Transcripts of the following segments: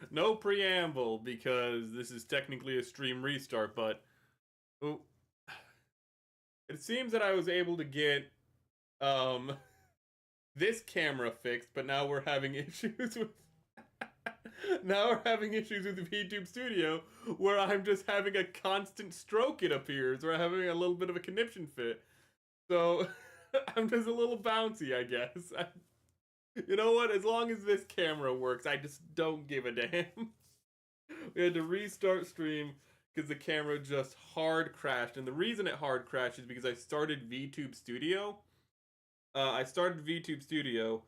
No preamble, because this is technically a stream restart, but oh, it seems that I was able to get um this camera fixed, but now we're having issues with now we're having issues with VTube Studio, where I'm just having a constant stroke, it appears, or having a little bit of a conniption fit. So I'm just a little bouncy, I guess. You know what? As long as this camera works, I just don't give a damn. We had to restart stream because the camera just hard crashed. And the reason it hard crashed is because I started VTube Studio. I started VTube Studio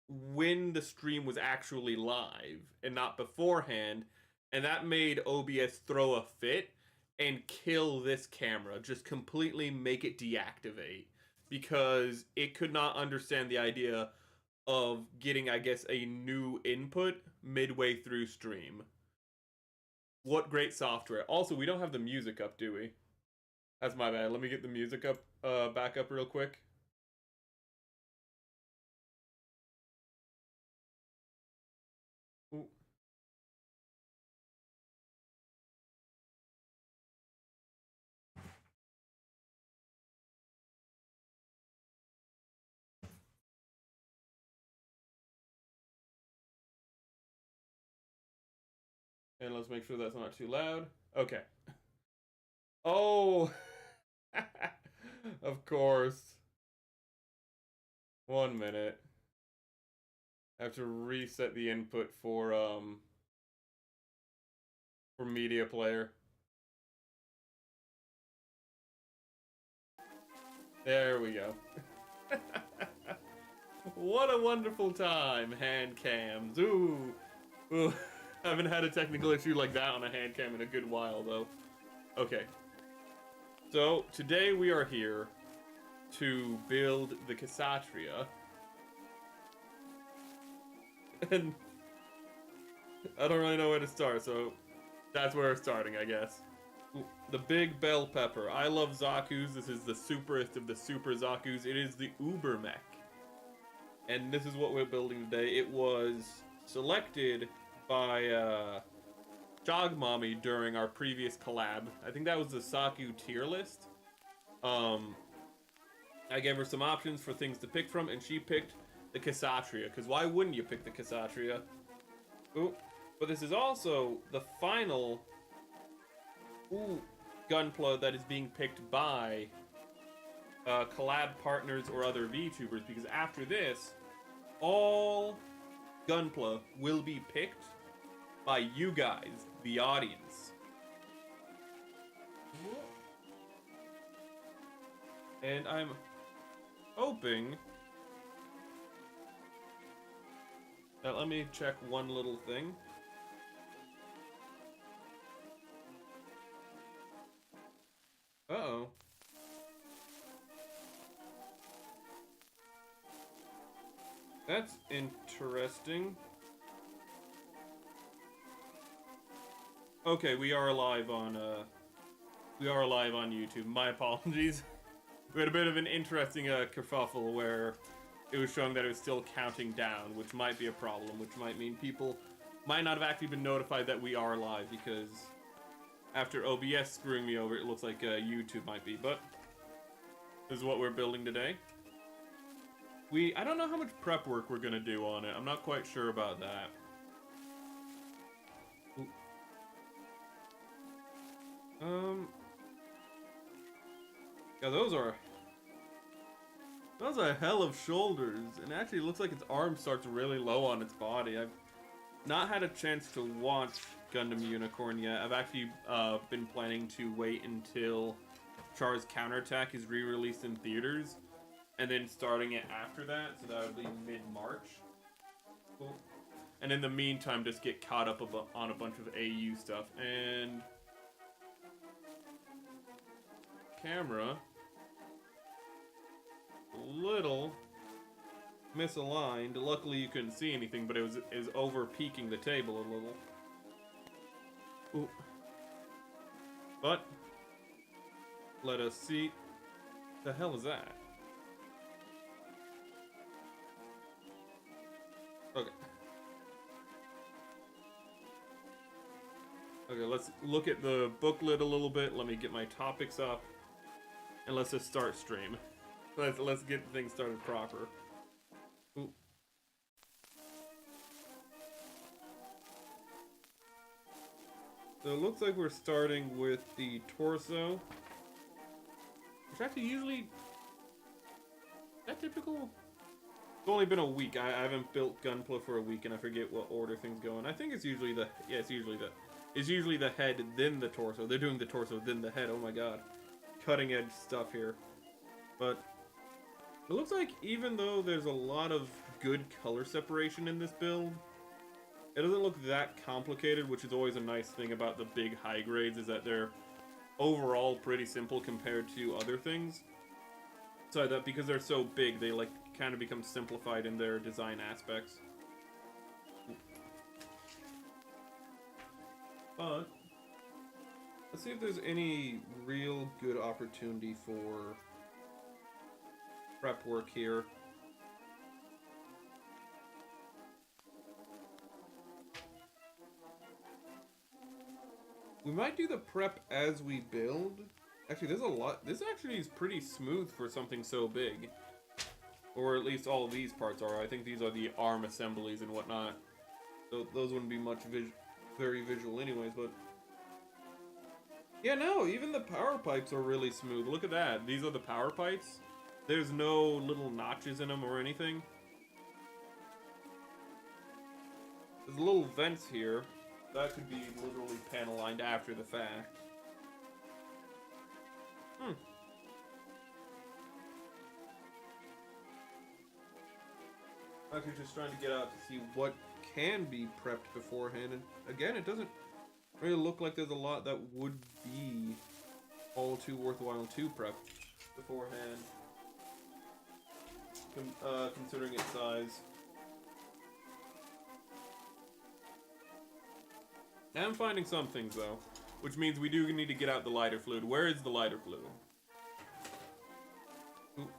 when the stream was actually live and not beforehand. And that made OBS throw a fit and kill this camera. Just completely make it deactivate. Because it could not understand the idea of getting, I guess, a new input midway through stream. What great software. Also, we don't have the music up, do we? That's my bad. Let me get the music up, back up real quick. Ooh. And let's make sure that's not too loud. Okay. Oh! Of course. 1 minute. I have to reset the input for media player. There we go. What a wonderful time, hand cams. Ooh. Ooh. I haven't had a technical issue like that on a hand cam in a good while, though. Okay. So, today we are here to build the KSHATRIYA. And I don't really know where to start, so that's where we're starting, I guess. Ooh, the big bell pepper. I love Zakus. This is the superest of the super Zakus. It is the Uber mech. And this is what we're building today. It was selected by Jogmommy during our previous collab. I think that was the Zaku tier list. I gave her some options for things to pick from, and she picked the KSHATRIYA, because why wouldn't you pick the KSHATRIYA? Ooh, but this is also the final Gunpla that is being picked by collab partners or other VTubers, because after this, all Gunpla will be picked by you guys, the audience. And I'm hoping that, let me check one little thing. Uh-oh. That's interesting. Okay, we are live on YouTube. My apologies. We had a bit of an interesting kerfuffle where it was showing that it was still counting down, which might be a problem, which might mean people might not have actually been notified that we are live, because after OBS screwing me over, it looks like YouTube might be, but this is what we're building today. I don't know how much prep work we're gonna do on it. I'm not quite sure about that. Ooh. Yeah, those are a hell of shoulders, and actually it looks like its arm starts really low on its body. I've not had a chance to watch Gundam Unicorn yet. I've actually been planning to wait until Char's Counterattack is re-released in theaters, and then starting it after that, so that would be mid-March. Cool. And in the meantime, just get caught up on a bunch of AU stuff. And camera, a little misaligned. Luckily you couldn't see anything, but it was over peaking the table a little. Ooh. But let us see. The hell is that? Okay. Okay, let's look at the booklet a little bit. Let me get my topics up. And let's just start stream. Let's get things started proper. Ooh. So it looks like we're starting with the torso. Which actually usually... Is that typical? It's only been a week. I haven't built Gunpla for a week, and I forget what order things go in. I think it's usually the... Yeah, it's usually the head, then the torso. They're doing the torso, then the head. Oh my god. Cutting edge stuff here. But it looks like even though there's a lot of good color separation in this build, it doesn't look that complicated, which is always a nice thing about the big high grades, is that they're overall pretty simple compared to other things. So that because they're so big, they like kind of become simplified in their design aspects. But let's see if there's any real good opportunity for prep work here. We might do the prep as we build. Actually, there's a lot. This actually is pretty smooth for something so big. Or at least all these parts are. I think these are the arm assemblies and whatnot. So those wouldn't be much very visual anyways, but... Yeah, no, even the power pipes are really smooth. Look at that. These are the power pipes. There's no little notches in them or anything. There's little vents here. That could be literally panel lined after the fact. Actually just trying to get out to see what can be prepped beforehand. And again, it doesn't really look like there's a lot that would be all too worthwhile to prep beforehand. Considering its size. I'm finding some things though, which means we do need to get out the lighter fluid. Where is the lighter fluid? Ooh.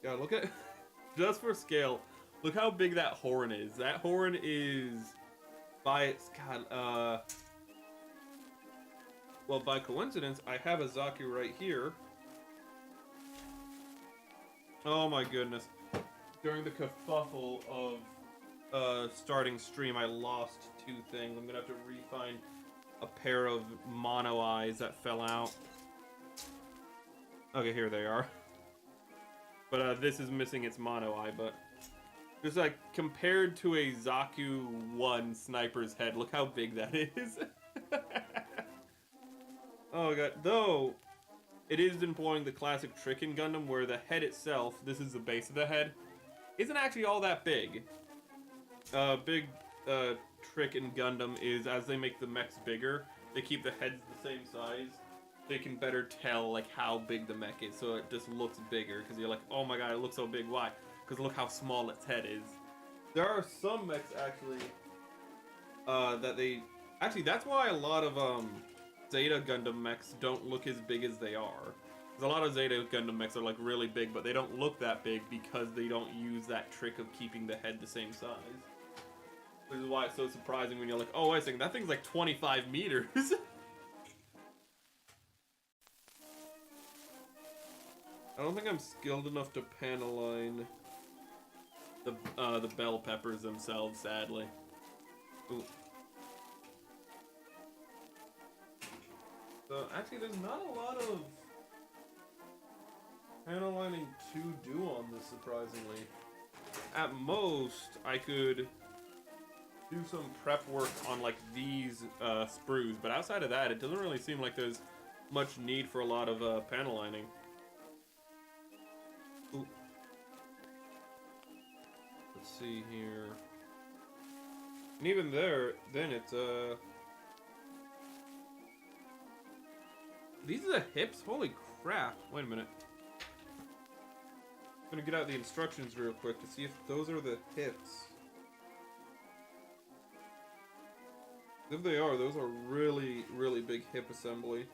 Yeah, look at, just for scale, look how big that horn is. That horn is, by its, God, well, by coincidence, I have a Zaku right here. Oh my goodness. During the kerfuffle of starting stream, I lost two things. I'm gonna have to re-find a pair of mono eyes that fell out. Okay, here they are. But this is missing its mono eye, but just like compared to a Zaku 1 sniper's head, look how big that is. Oh god, though it is employing the classic trick in Gundam where the head itself, this is the base of the head, isn't actually all that big. Big trick in Gundam is as they make the mechs bigger, they keep the heads the same size. They can better tell like how big the mech is, so it just looks bigger. Because you're like, oh my god, it looks so big. Why? Because look how small its head is. There are some mechs actually that they actually that's why a lot of Zeta Gundam mechs don't look as big as they are. Because a lot of Zeta Gundam mechs are like really big, but they don't look that big because they don't use that trick of keeping the head the same size. Which is why it's so surprising when you're like, oh wait a second, that thing's like 25 meters. I don't think I'm skilled enough to panel line the bell peppers themselves, sadly. Ooh. So actually, there's not a lot of panel lining to do on this, surprisingly. At most, I could do some prep work on like these sprues, but outside of that, it doesn't really seem like there's much need for a lot of panel lining. Ooh. Let's see here. And even there, then it's these are the hips? Holy crap. Wait a minute. I'm gonna get out the instructions real quick to see if those are the hips. If they are, those are really, really big hip assembly.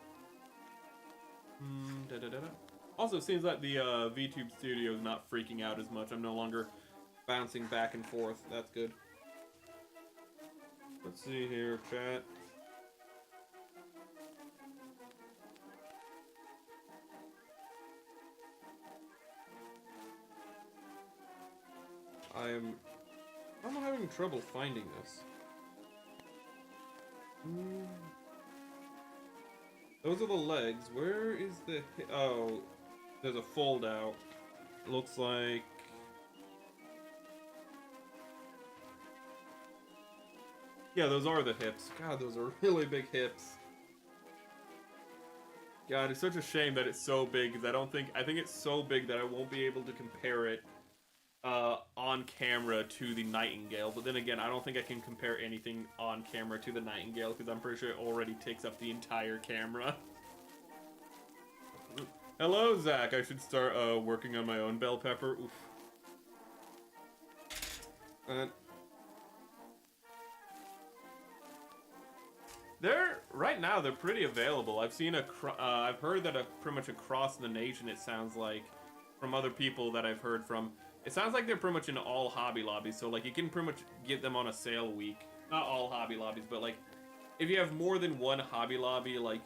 Also, it seems like the VTube studio is not freaking out as much. I'm no longer bouncing back and forth. That's good. Let's see here, chat. I'm having trouble finding this. Those are the legs. Where is the... Oh, there's a fold out. It looks like... Yeah, those are the hips. God, those are really big hips. God, it's such a shame that it's so big, because I think it's so big that I won't be able to compare it on camera to the Nightingale. But then again, I don't think I can compare anything on camera to the Nightingale, because I'm pretty sure it already takes up the entire camera. Hello, Zach. I should start working on my own bell pepper. Oof. Right now they're pretty available. I've seen I've heard that pretty much across the nation, it sounds like, from other people that I've heard from, it sounds like they're pretty much in all Hobby Lobbies. So like you can pretty much get them on a sale week. Not all Hobby Lobbies, but like if you have more than one Hobby Lobby like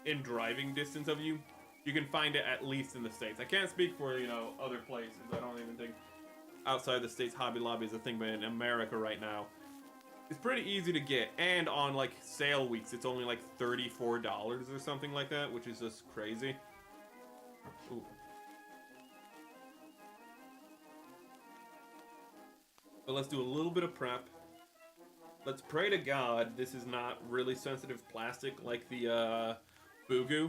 in driving distance of you, you can find it at least in the States. I can't speak for, you know, other places. I don't even think outside the States Hobby Lobby is a thing, but in America right now, it's pretty easy to get, and on like sale weeks, it's only like $34 or something like that, which is just crazy. Ooh. But let's do a little bit of prep. Let's pray to God this is not really sensitive plastic like the Boo-Goo.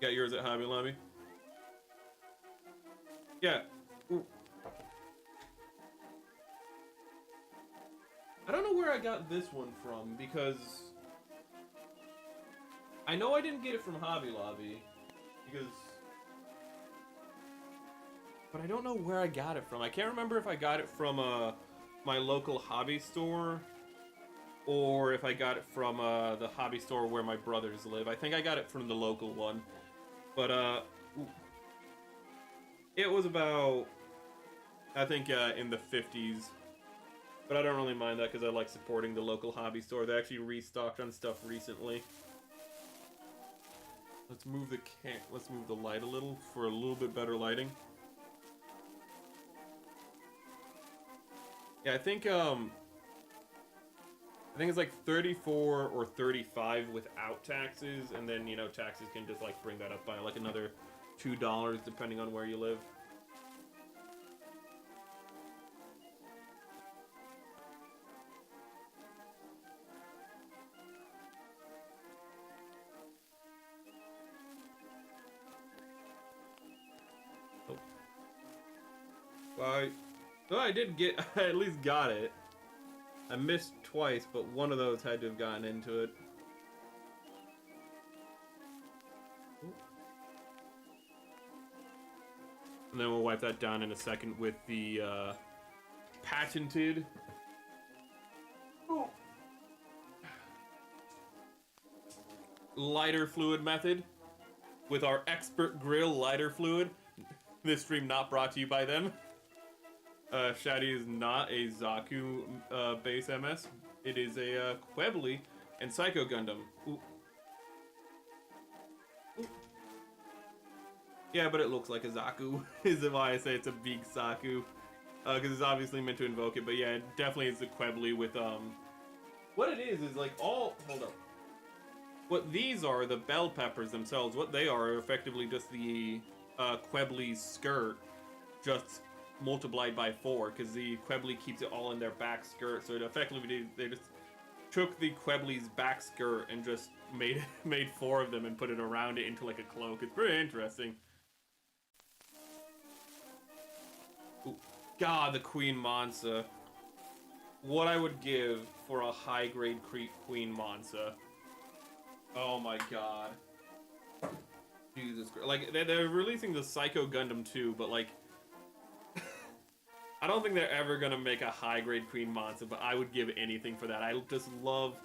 Got yours at Hobby Lobby? Yeah. Ooh. I don't know where I got this one from, because I know I didn't get it from Hobby Lobby, but I don't know where I got it from. I can't remember if I got it from my local hobby store, or if I got it from the hobby store where my brothers live. I think I got it from the local one, but it was about, I think, in the 50s. But I don't really mind that because I like supporting the local hobby store. They actually restocked on stuff recently. Let's move the light a little for a little bit better lighting. Yeah, I think it's like 34 or 35 without taxes, and then, you know, taxes can just like bring that up by like another $2 depending on where you live. So I did get, I at least got it. I missed twice, but one of those had to have gotten into it. And then we'll wipe that down in a second with the patented lighter fluid method with our expert grill lighter fluid. This stream not brought to you by them. Shady is not a Zaku base MS. It is a Quebly and Psycho Gundam. Ooh. Ooh. Yeah, but it looks like a Zaku, is why I say it's a BEEG Zaku. Because it's obviously meant to invoke it, but yeah, it definitely is a Quebly with, what it is like all, hold up. What these are, the bell peppers themselves, what they are effectively just the Quebly's skirt, just multiplied by 4, because the Quebly keeps it all in their back skirt. So it effectively they just took the Quebly's back skirt and just made 4 of them and put it around it into like a cloak. It's pretty interesting. Ooh. God, the Queen Mansa. What I would give for a high-grade Queen Mansa. Oh my god. Jesus Christ. Like, they're releasing the Psycho Gundam 2, but like, I don't think they're ever gonna make a high-grade Queen Mansa, but I would give anything for that. I just love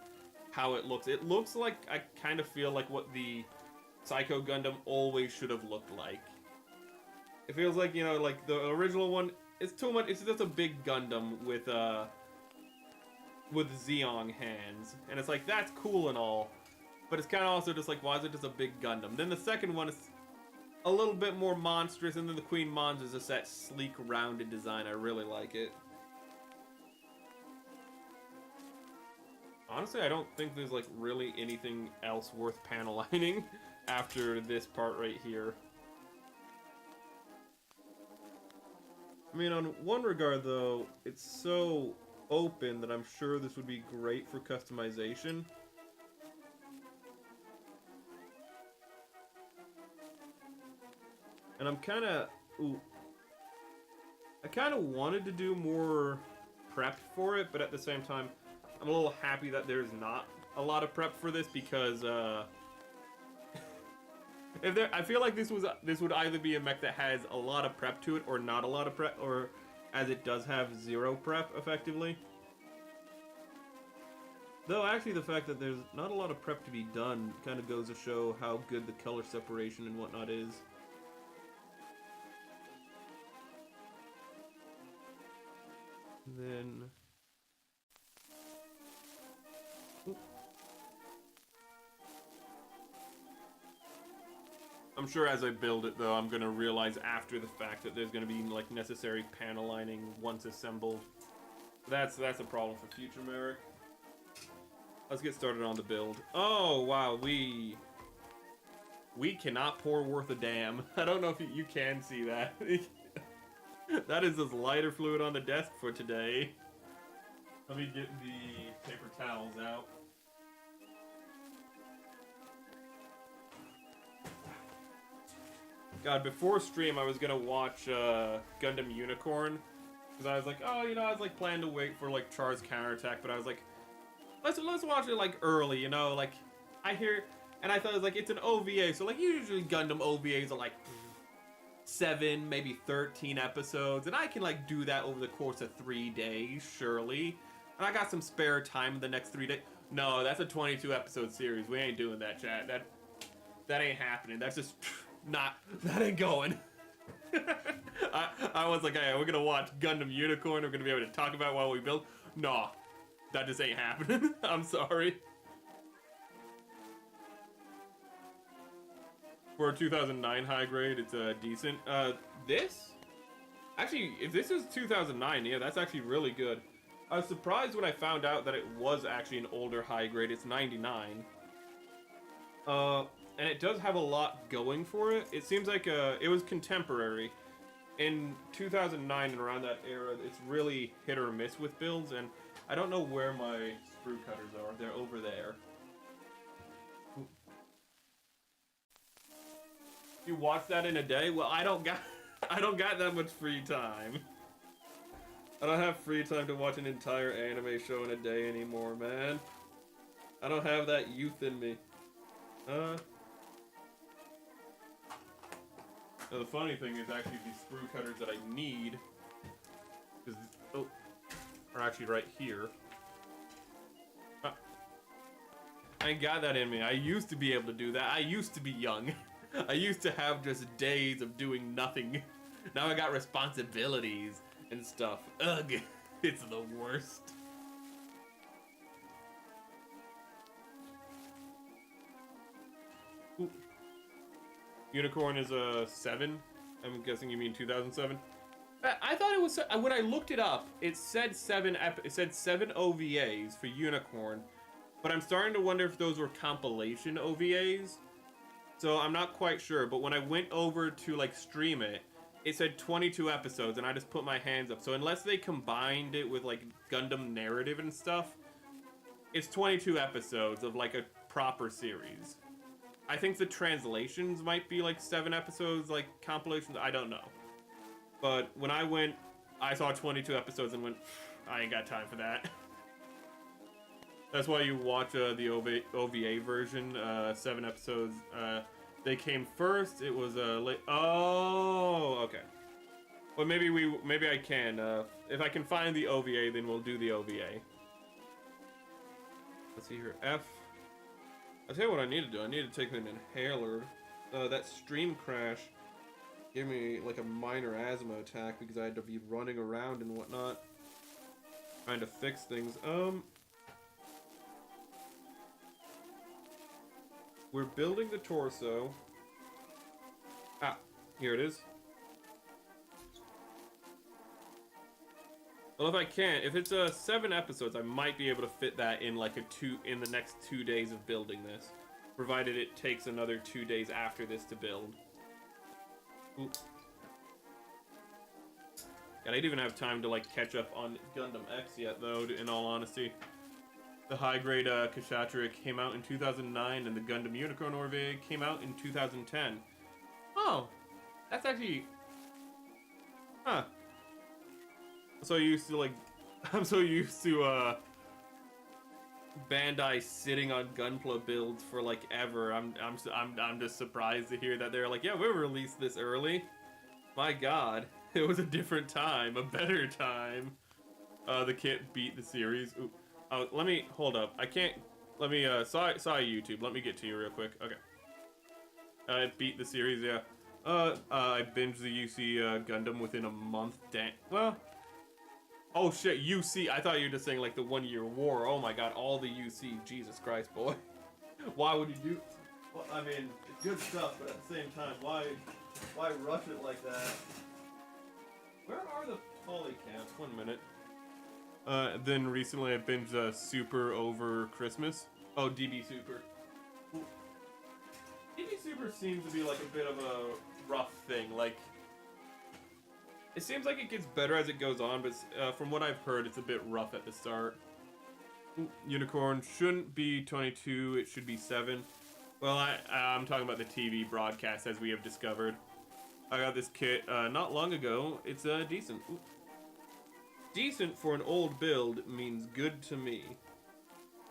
how it looks. It looks like, I kind of feel like what the Psycho Gundam always should have looked like. It feels like, you know, like the original one, it's too much. It's just a big Gundam with Zeong hands, and it's like, that's cool and all, but it's kind of also just like, why is it just a big Gundam? Then the second one is a little bit more monstrous, and then the Queen Mons is just that sleek, rounded design. I really like it. Honestly, I don't think there's like really anything else worth panel lining after this part right here. I mean, on one regard though, it's so open that I'm sure this would be great for customization. And I'm kind of, I kind of wanted to do more prep for it, but at the same time, I'm a little happy that there's not a lot of prep for this, because I feel like this would either be a mech that has a lot of prep to it or not a lot of prep, or as it does have zero prep effectively. Though actually the fact that there's not a lot of prep to be done kind of goes to show how good the color separation and whatnot is. Then I'm sure as I build it though, I'm gonna realize after the fact that there's gonna be like necessary panel lining once assembled. That's a problem for future Merrick. Let's get started on the build. Oh wow, we cannot pour worth a damn. I don't know if you can see that. That is just lighter fluid on the desk for today. Let me get the paper towels out. God, before stream I was gonna watch Gundam Unicorn, because I was like, oh, you know, I was like planning to wait for like Char's counterattack, but I was like, let's watch it like early, you know, like I hear, and I thought it was like, it's an OVA, so like usually Gundam OVAs are like 7, maybe 13 episodes, and I can like do that over the course of 3 days, surely. And I got some spare time in the next 3 days. No, that's a 22 episode series. We ain't doing that, chat. That ain't happening. That's just that ain't going. I was like, hey, we're gonna watch Gundam Unicorn. We're gonna be able to talk about while we build. Nah, that just ain't happening. I'm sorry. For a 2009 high grade, it's decent. This? Actually, if this is 2009, yeah, that's actually really good. I was surprised when I found out that it was actually an older high grade. It's 99. And it does have a lot going for it. It seems like it was contemporary. In 2009 and around that era, it's really hit or miss with builds, and I don't know where my sprue cutters are. They're over there. You watch that in a day? Well, I don't got that much free time. I don't have free time to watch an entire anime show in a day anymore, man. I don't have that youth in me. Now the funny thing is actually these sprue cutters that I need are actually right here. I ain't got that in me. I used to be able to do that. I used to be young. I used to have just days of doing nothing. Now I got responsibilities and stuff. Ugh, it's the worst. Ooh. Unicorn is a 7. I'm guessing you mean 2007. I thought it was, when I looked it up, it said 7 OVAs for Unicorn, but I'm starting to wonder if those were compilation OVAs. So I'm not quite sure, but when I went over to like stream it, it said 22 episodes, and I just put my hands up. So unless they combined it with like Gundam narrative and stuff, it's 22 episodes of like a proper series. I think the translations might be like 7 episodes, like compilations, I don't know. But when I went, I saw 22 episodes and went, I ain't got time for that. That's why you watch the OVA version, 7 episodes. They came first. It was late. Oh, okay. Well, maybe I can. If I can find the OVA, then we'll do the OVA. Let's see here. F. I'll tell you what I need to do. I need to take an inhaler. That stream crash gave me like a minor asthma attack because I had to be running around and whatnot, trying to fix things. We're building the torso. Ah, here it is. Well, if it's 7 episodes, I might be able to fit that in like in the next 2 days of building this, provided it takes another 2 days after this to build. Ooh. God, I didn't even have time to like catch up on Gundam X yet, though. In all honesty, the high-grade KSHATRIYA came out in 2009, and the Gundam Unicorn OVA came out in 2010. Oh, that's actually, huh. So used to like, I'm so used to Bandai sitting on Gunpla builds for like ever. I'm just surprised to hear that they're like, yeah, we'll release this early. My God, it was a different time, a better time. The kit beat the series. Ooh. Oh, let me hold up. I can't. Let me. Sorry, YouTube. Let me get to you real quick. Okay. It beat the series. Yeah. I binged the UC Gundam within a month. Dang. Well. Oh shit, UC. I thought you were just saying like the 1 year war. Oh my God, all the UC. Jesus Christ, boy. Why would you do? Well, I mean, it's good stuff, but at the same time, why rush it like that? Where are the polycams? 1 minute. Then recently I binged Super over Christmas. Oh, DB Super. DB Super seems to be like a bit of a rough thing. Like, it seems like it gets better as it goes on, but from what I've heard, it's a bit rough at the start. Unicorn shouldn't be 22, it should be 7. Well, I'm talking about the TV broadcast, as we have discovered. I got this kit not long ago. It's decent. Ooh. Decent for an old build means good to me.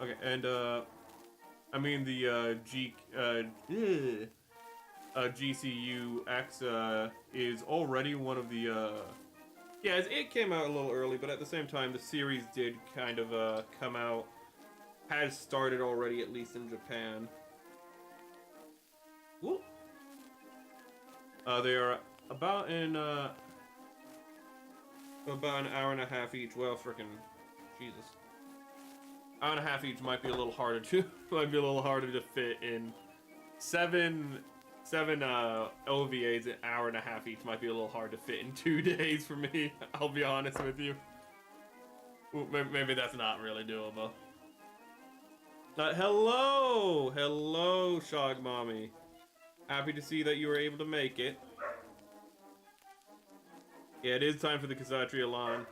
Okay, and I mean the GCU X is already one of the yeah, it came out a little early, but at the same time the series did kind of come out, has started already, at least in Japan. Whoop. They are about an hour and a half each. Well, frickin' Jesus. Hour and a half each might be a little harder to fit in. Seven OVAs, an hour and a half each might be a little hard to fit in 2 days for me. I'll be honest with you. Ooh, maybe that's not really doable. Hello, Shog Mommy. Happy to see that you were able to make it. Yeah, it is time for the KSHATRIYA lawn.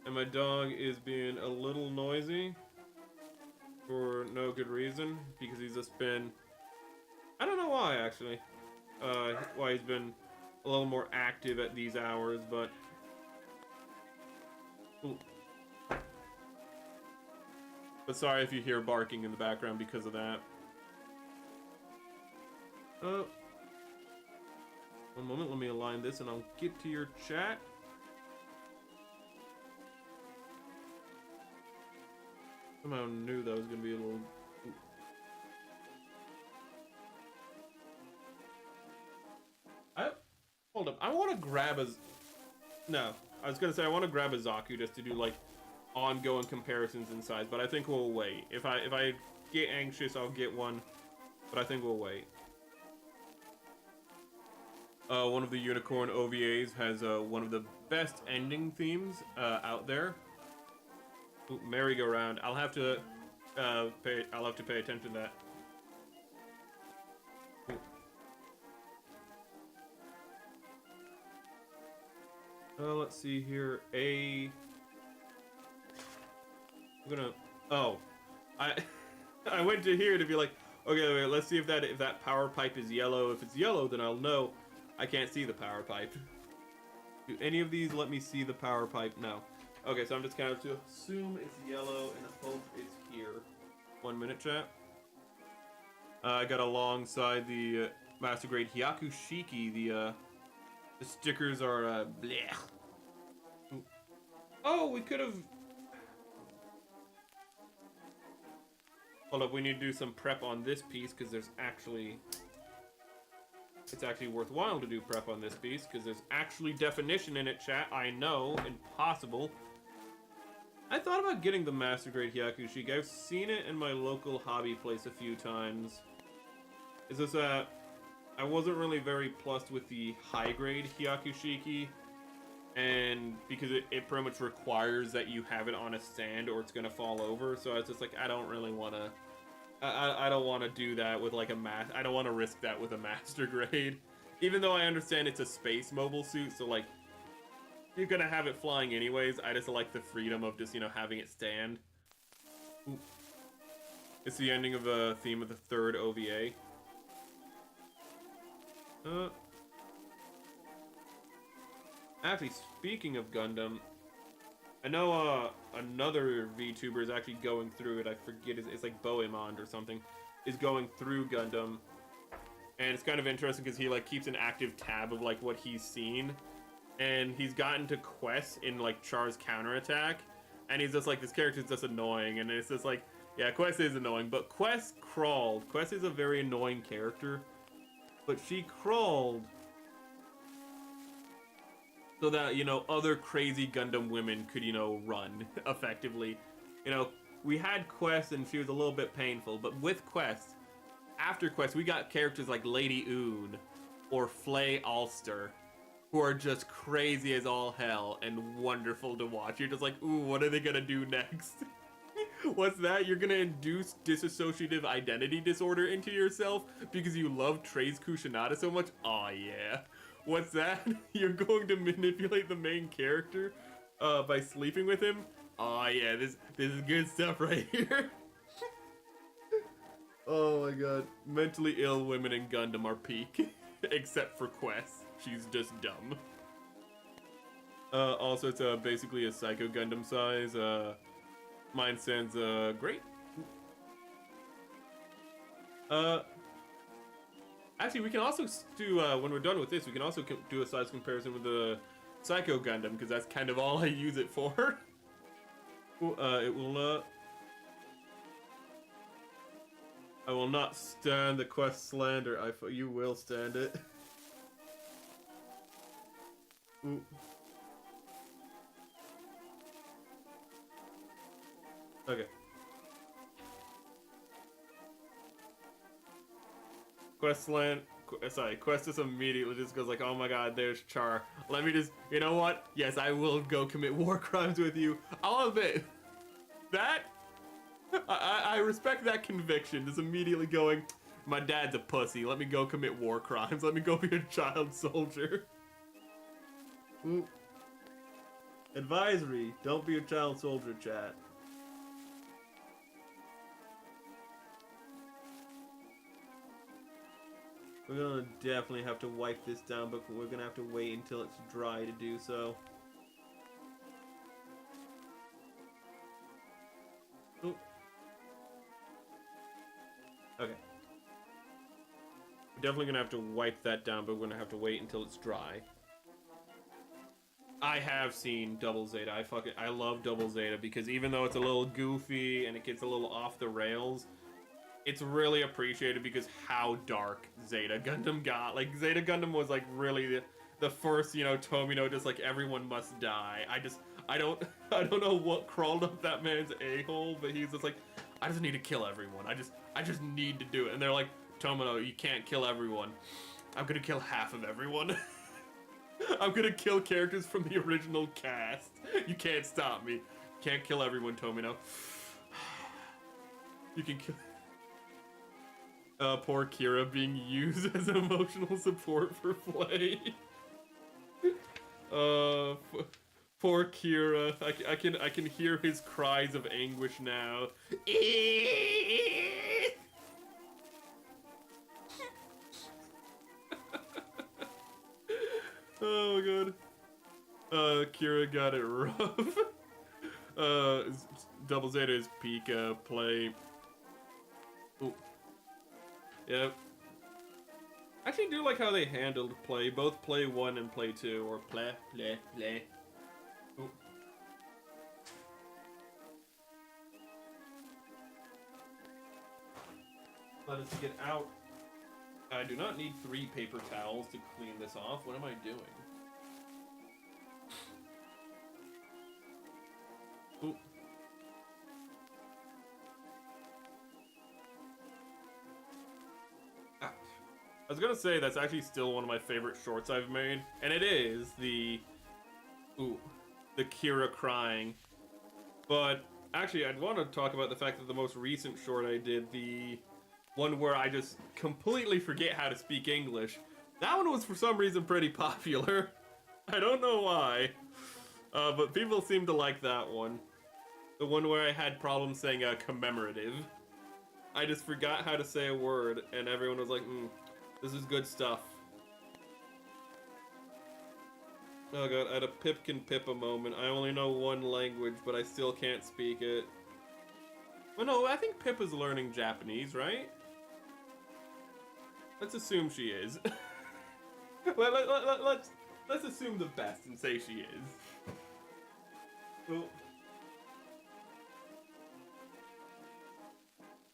And my dog is being a little noisy for no good reason, because he's just been, I don't know why actually, why he's been a little more active at these hours, but ooh. But sorry if you hear barking in the background because of that. One moment, let me align this and I'll get to your chat. Somehow knew that was gonna be a little... Hold up, I want to grab a... No, I was gonna say I want to grab a Zaku just to do like ongoing comparisons in size, but I think we'll wait. If I get anxious, I'll get one, but I think we'll wait. One of the Unicorn OVAs has one of the best ending themes out there. Ooh, merry-go-round. I'll have to pay attention to that. Let's see here. I'm gonna. Oh, I went to here to be like, okay, wait, let's see if that power pipe is yellow. If it's yellow, then I'll know. I can't see the power pipe. Do any of these let me see the power pipe? No. Okay, so I'm just kind of to assume it's yellow and hope it's here. 1 minute, chat. I got alongside the Master Grade Hyaku Shiki. The stickers are blech. Oh, we could have. Hold up, we need to do some prep on this piece because there's actually it's actually worthwhile to do prep on this beast, because there's actually definition in it, chat. I know, impossible. I thought about getting the Master Grade Hyakushiki. I've seen it in my local hobby place a few times. It's just that I wasn't really very plussed with the high grade Hyakushiki, and because it pretty much requires that you have it on a stand or it's gonna fall over, so I was just like, I don't really want to. I don't want to do that with like I don't want to risk that with a Master Grade, even though I understand it's a space mobile suit, so like you're gonna have it flying anyways. I just like the freedom of just, you know, having it stand. Ooh. It's the ending of the theme of the third OVA. Actually, speaking of Gundam, I know another VTuber is actually going through it. I forget, it's like Boemond or something, is going through Gundam. And it's kind of interesting because he like keeps an active tab of like what he's seen. And he's gotten to Quest in like Char's counterattack, and he's just like, this character's just annoying, and it's just like, yeah, Quest is annoying, but Quest crawled. Quest is a very annoying character, but she crawled so that, you know, other crazy Gundam women could, you know, run effectively. You know, we had Quest and she was a little bit painful, but with Quest, after Quest, we got characters like Lady Oon or Flay Ulster, who are just crazy as all hell and wonderful to watch. You're just like, ooh, what are they gonna do next? What's that? You're gonna induce dissociative identity disorder into yourself because you love Trace Kushinada so much? Aw, yeah. What's that? You're going to manipulate the main character by sleeping with him? Aw, yeah, this is good stuff right here. Oh my god. Mentally ill women in Gundam are peak. Except for Quest. She's just dumb. Also, it's basically a Psycho Gundam size. Mine stands great. Actually, we can also do, when we're done with this, we can also do a size comparison with the Psycho Gundam, because that's kind of all I use it for. It will, I will not stand the Quest slander. You will stand it. Ooh. Okay. Quest just immediately just goes like, oh my god, there's Char. Let me just, you know what? Yes, I will go commit war crimes with you. I'll admit, that, I respect that conviction. Just immediately going, my dad's a pussy. Let me go commit war crimes. Let me go be a child soldier. Ooh. Advisory, don't be a child soldier, chat. We're gonna definitely have to wipe this down, but we're gonna have to wait until it's dry to do so. Ooh. Okay. We're definitely gonna have to wipe that down, but we're gonna have to wait until it's dry. I have seen Double Zeta. I love Double Zeta because even though it's a little goofy and it gets a little off the rails, it's really appreciated because how dark Zeta Gundam got. Like, Zeta Gundam was like really the first, you know, Tomino, just like everyone must die. I don't know what crawled up that man's a-hole, but he's just like, I just need to kill everyone. I just need to do it. And they're like, Tomino, you can't kill everyone. I'm gonna kill half of everyone. I'm gonna kill characters from the original cast. You can't stop me. Can't kill everyone, Tomino. You can kill... poor Kira being used as emotional support for Flay. Poor Kira. I can hear his cries of anguish now. Oh my god. Kira got it rough. Double Zeta is peak play. Ooh. Yep. I actually do like how they handled play, both play 1 and play 2, or play. Ooh. Let us get out. I do not need 3 paper towels to clean this off. What am I doing? Ooh. Ah. I was gonna say that's actually still one of my favorite shorts I've made, and it is the Kira crying. But actually, I'd want to talk about the fact that the most recent short I did, the one where I just completely forget how to speak English, that one was for some reason pretty popular. I don't know why, but people seem to like that one. The one where I had problems saying commemorative. I just forgot how to say a word, and everyone was like, this is good stuff. Oh god, I had a Pipkin Pippa moment. I only know one language, but I still can't speak it. Well, no, I think Pippa's learning Japanese, right? Let's assume she is. Let's assume the best and say she is. Oh.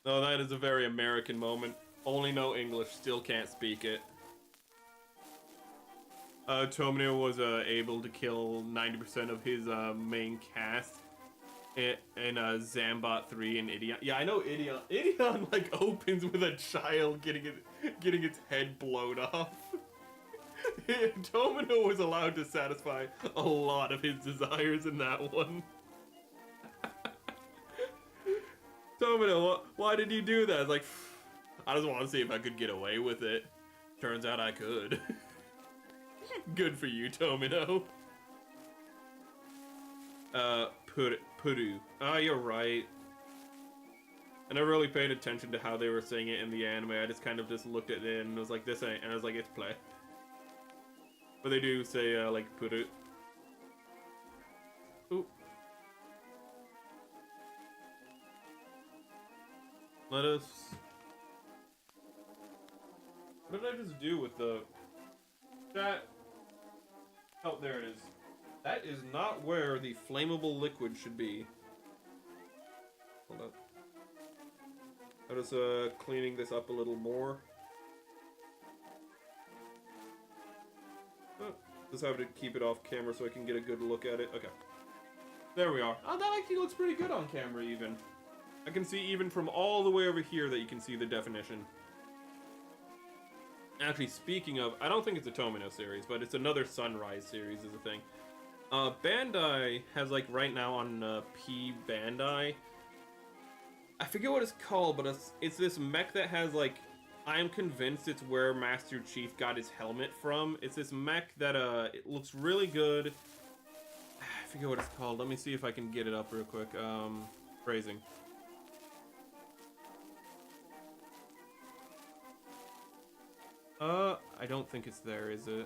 No, that is a very American moment. Only know English, still can't speak it. Tomino was able to kill 90% of his main cast in Zambot 3 and Ideon. Yeah, I know Ideon. Ideon like opens with a child getting its head blown off. Tomino was allowed to satisfy a lot of his desires in that one. Tomino, why did you do that? It's like, I just want to see if I could get away with it. Turns out I could. Good for you, Tomino. Puru. Oh, you're right. I never really paid attention to how they were saying it in the anime. I just kind of just looked at it and was like, this ain't, and I was like, it's play. But they do say, like, Puru. Ooh. Let us... What did I just do with the... That... Oh, there it is. That is not where the flammable liquid should be. Hold up. I'm just cleaning this up a little more. Oh, just have to keep it off camera so I can get a good look at it. Okay. There we are. Oh, that actually looks pretty good on camera even. I can see even from all the way over here that you can see the definition. Actually, speaking of, I don't think it's a Tomino series, but it's another Sunrise series is a thing. Bandai has, like, right now on P Bandai, I forget what it's called, but it's this mech that has, like, I'm convinced it's where Master Chief got his helmet from. It's this mech that, it looks really good. I forget what it's called. Let me see if I can get it up real quick. Phrasing. I don't think it's there, is it?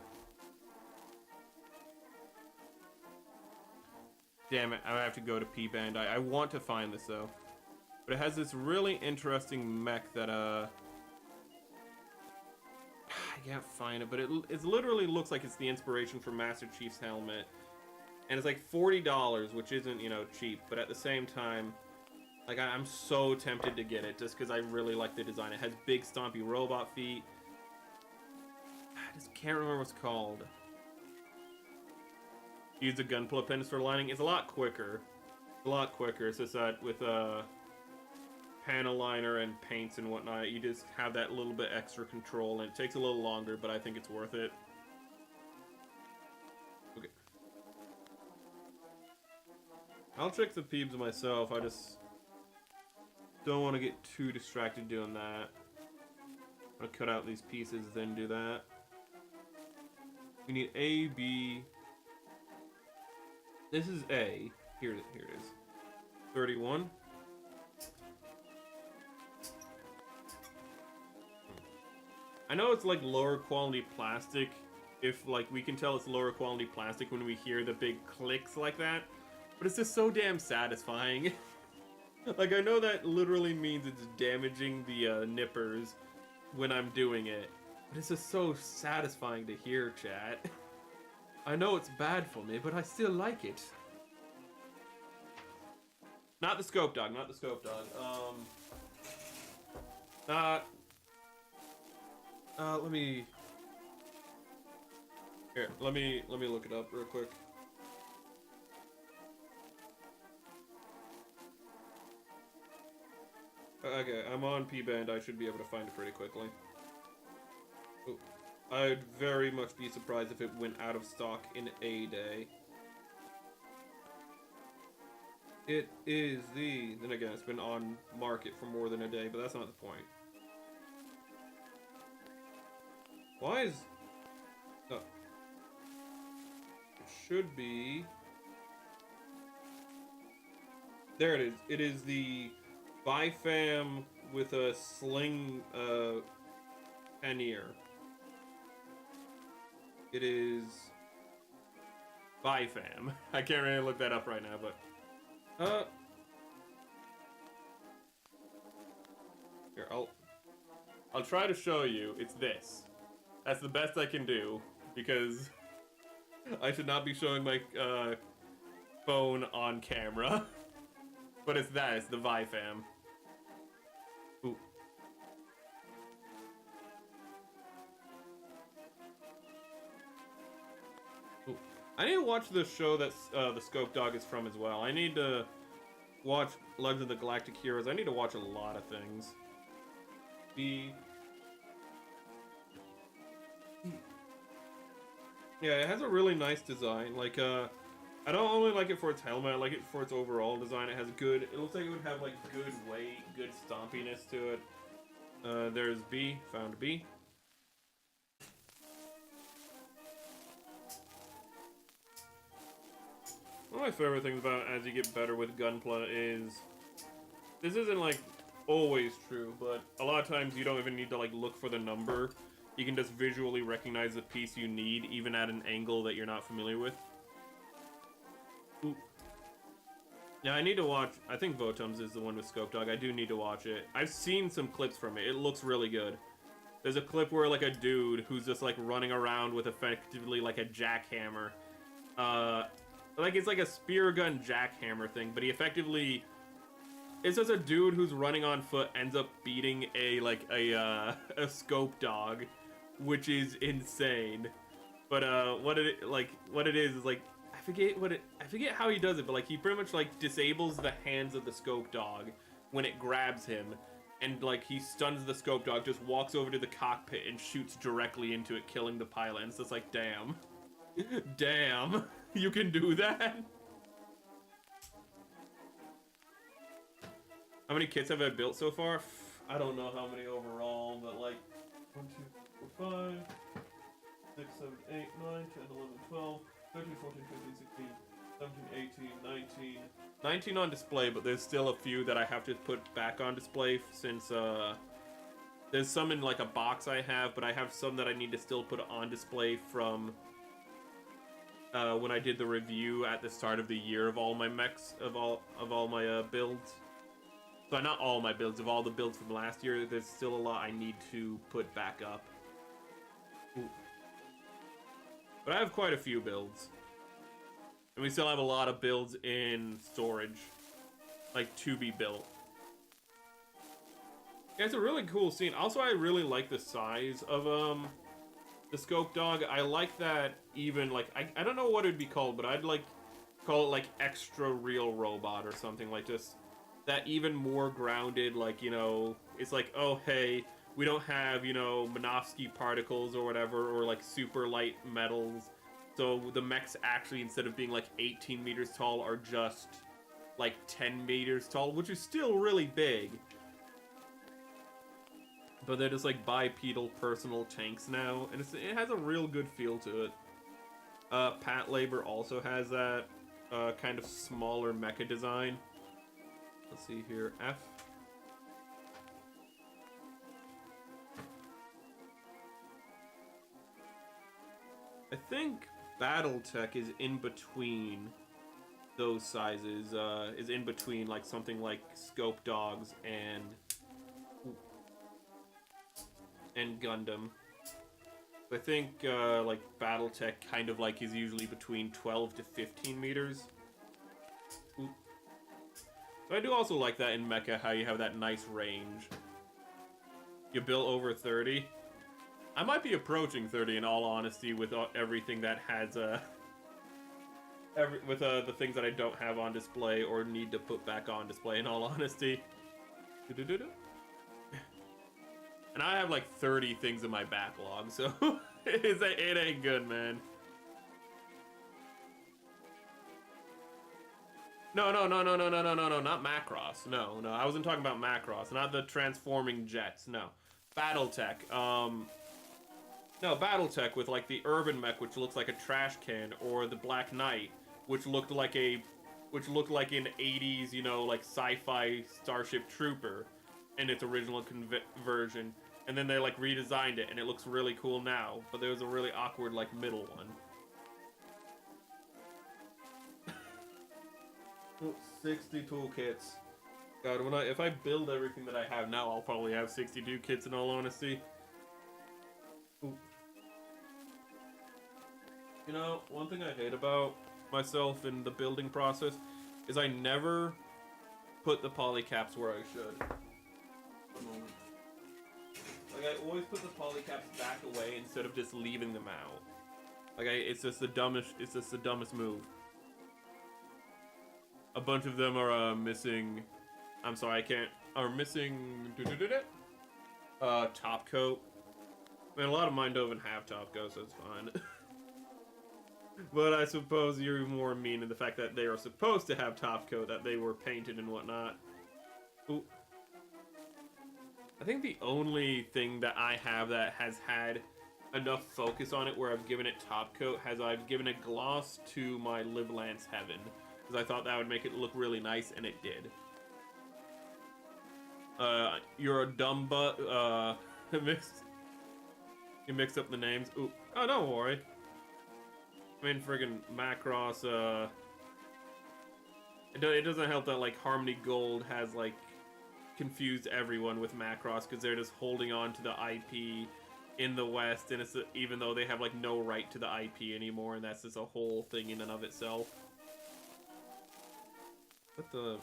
Damn it, I have to go to P Bandai. I want to find this, though. But it has this really interesting mech that, I can't find it, but it literally looks like it's the inspiration for Master Chief's helmet. And it's like $40, which isn't, you know, cheap, but at the same time, like, I'm so tempted to get it just because I really like the design. It has big, stompy robot feet. I just can't remember what's called. Use the Gunpla pins for lining. It's a lot quicker. A lot quicker. It's just that with panel liner and paints and whatnot, you just have that little bit extra control, and it takes a little longer, but I think it's worth it. Okay. I'll check the peebs myself. I just don't want to get too distracted doing that. I'm gonna cut out these pieces, then do that. We need A, B. This is A. Here it is. 31. I know it's like lower quality plastic. If like we can tell it's lower quality plastic when we hear the big clicks like that. But it's just so damn satisfying. Like I know that literally means it's damaging the nippers when I'm doing it. But it's just so satisfying to hear, chat. I know it's bad for me, but I still like it. Not the scope dog, not the scope dog. Not... Let me... Here, let me look it up real quick. Okay, I'm on P-Band. I should be able to find it pretty quickly. Ooh. I'd very much be surprised if it went out of stock in a day. It is the... Then again, it's been on market for more than a day, but that's not the point. Why is... Oh. It should be... There it is. It is the Bifam with a sling pannier. It is Bifam. I can't really look that up right now, but here, I'll try to show you. It's this. That's the best I can do because I should not be showing my phone on camera. But it's that. It's the Bifam. Ooh. Ooh. I need to watch the show that the Scope Dog is from as well. I need to watch Legends of the Galactic Heroes. I need to watch a lot of things. Yeah, it has a really nice design. Like, I don't only like it for its helmet, I like it for its overall design. It has good, it looks like it would have like good weight, good stompiness to it. There's B, found B. One of my favorite things about as you get better with Gunpla is, this isn't like always true, but a lot of times you don't even need to like look for the number. You can just visually recognize the piece you need, even at an angle that you're not familiar with. Ooh. Yeah, I need to watch, I think Votums is the one with Scope Dog. I do need to watch it. I've seen some clips from it. It looks really good. There's a clip where like a dude who's just like running around with effectively like a jackhammer. Like it's like a spear gun jackhammer thing, but he effectively, it's just a dude who's running on foot ends up beating a Scope Dog, which is insane. But what it is like, I forget how he does it, but like he pretty much like disables the hands of the Scope Dog when it grabs him, and like he stuns the Scope Dog, just walks over to the cockpit and shoots directly into it, killing the pilot. And it's just like, damn. Damn, you can do that? How many kits have I built so far? I don't know how many overall, but like 1, 2, 4, 5, 6, 7, 8, 9, 10, 11, 12, 13, 14, 15, 16, 17, 18, 19. 19 on display, but there's still a few that I have to put back on display since there's some in like a box I have, but I have some that I need to still put on display from when I did the review at the start of the year of all my mechs, of all my builds. So not all my builds, of all the builds from last year. There's still a lot I need to put back up. Ooh. But I have quite a few builds. And we still have a lot of builds in storage, like to be built. Yeah, it's a really cool scene. Also, I really like the size of the Scope Dog. I like that even, like, I don't know what it would be called, but I'd like call it like extra real robot or something like this. That even more grounded, like, you know, it's like, oh hey, we don't have, you know, Minovsky particles or whatever, or like super light metals. So the mechs actually, instead of being like 18 meters tall, are just like 10 meters tall, which is still really big. But they're just like bipedal personal tanks now, and it has a real good feel to it. Pat Labor also has that kind of smaller mecha design. Let's see here, F. I think Battletech is in between those sizes, is in between like something like Scope Dogs and Gundam. I think like Battletech kind of like is usually between 12 to 15 meters. Ooh. So I do also like that in mecha, how you have that nice range. You built over 30. I might be approaching 30 in all honesty with everything that has the things that I don't have on display or need to put back on display in all honesty. And I have like 30 things in my backlog, so it ain't good, man. No, not Macross. No, I wasn't talking about Macross. Not the transforming jets, no. Battletech. No, Battletech with like the Urban Mech, which looks like a trash can, or the Black Knight, which looked like an 80s, you know, like sci-fi Starship Trooper in its original version. And then they like redesigned it, and it looks really cool now. But there was a really awkward like middle one. 62 kits. God, if I build everything that I have now, I'll probably have 62 kits in all honesty. Ooh. You know, one thing I hate about myself in the building process is I never put the polycaps where I should. One moment. Like, I always put the polycaps back away instead of just leaving them out. Like, it's just the dumbest move. A bunch of them are missing. I'm sorry, I can't. Are missing. Top coat. I mean, a lot of mine don't even have top coat, so it's fine. But I suppose you're more mean in the fact that they are supposed to have top coat, that they were painted and whatnot. Ooh. I think the only thing that I have that has had enough focus on it where I've given it top coat has I've given a gloss to my Live Lance Heaven. Because I thought that would make it look really nice, and it did. You're a dumb butt. You mixed up the names. Ooh. Oh, don't worry. I mean, friggin' Macross, it doesn't help that, like, Harmony Gold has, like, confused everyone with Macross, because they're just holding on to the IP in the West, and it's even though they have, like, no right to the IP anymore, and that's just a whole thing in and of itself. What the...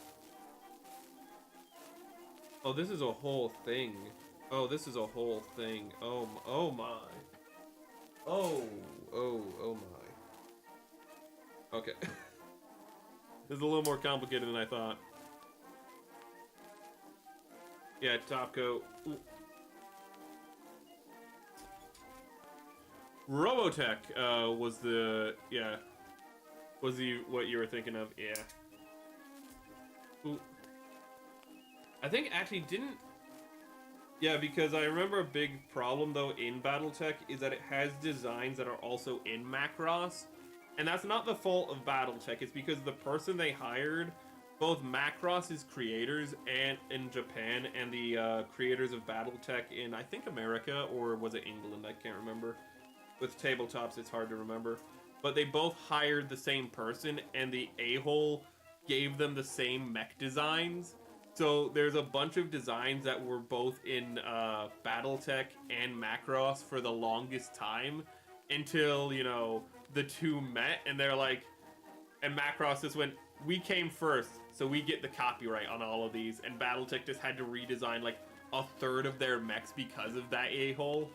Oh, this is a whole thing. Oh, this is a whole thing. Oh my. Oh my. Okay. This is a little more complicated than I thought. Yeah, top coat. Ooh. Robotech was the... Yeah. Was what you were thinking of? Yeah. Ooh. I think actually didn't... Yeah, because I remember a big problem though in Battletech is that it has designs that are also in Macross. And that's not the fault of Battletech, it's because the person they hired, both Macross's creators and in Japan and the creators of Battletech in I think America, or was it England, I can't remember. With tabletops it's hard to remember. But they both hired the same person, and the a-hole gave them the same mech designs. So there's a bunch of designs that were both in Battletech and Macross for the longest time until, you know, the two met, and they're like, and Macross just went, we came first, so we get the copyright on all of these, and Battletech just had to redesign like a third of their mechs because of that a-hole.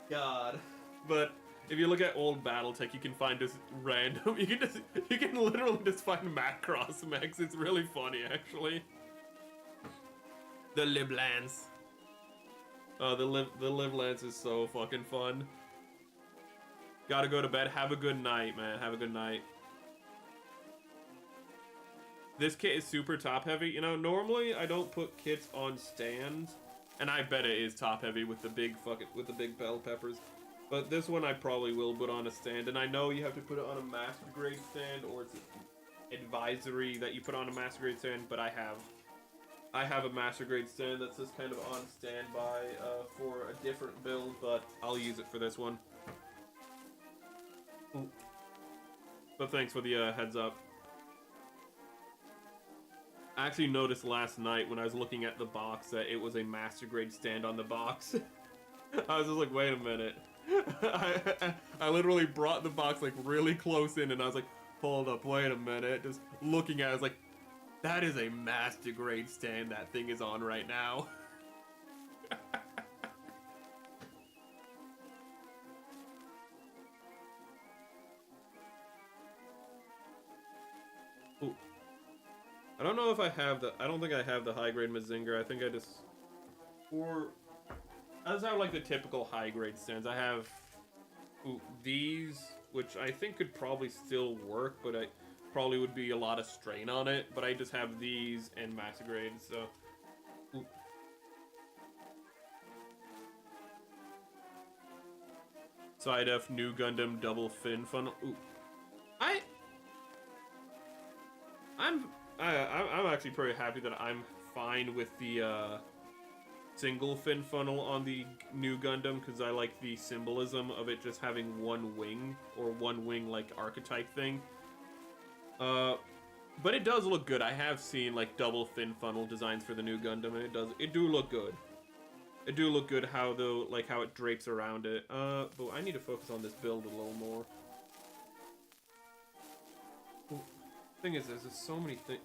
God. But if you look at old Battletech, you can find just random, you can literally just find Macross mechs. It's really funny, actually. The Live Lance. Oh, the Live Lance is so fucking fun. Gotta go to bed. Have a good night, man. Have a good night. This kit is super top heavy. You know, normally I don't put kits on stands, and I bet it is top heavy with the big bell peppers. But this one I probably will put on a stand, and I know you have to put it on a master grade stand, or it's advisory that you put on a master grade stand, but I have a master grade stand that's just kind of on standby for a different build, but I'll use it for this one. Ooh. But thanks for the heads up. I actually noticed last night when I was looking at the box that it was a master grade stand on the box. I was just like, wait a minute. I literally brought the box like really close in, and I was like, hold up, wait a minute. Just looking at it, I was like, that is a master grade stand that thing is on right now. Ooh. I don't know if I have the. I don't think I have the high grade Mazinger. I think I just. Or. I just have like the typical high grade stands. I have. Ooh, these, which I think could probably still work, but I probably would be a lot of strain on it. But I just have these and max grade, so. Ooh. Side F new Gundam double fin funnel. Ooh. I'm actually pretty happy that I'm fine with the single fin funnel on the new Gundam, because I like the symbolism of it just having one wing, or one wing like archetype thing. But it does look good. I have seen like double fin funnel designs for the new Gundam, and it do look good. It do look good how how it drapes around it. But I need to focus on this build a little more. Thing is, there's just so many things.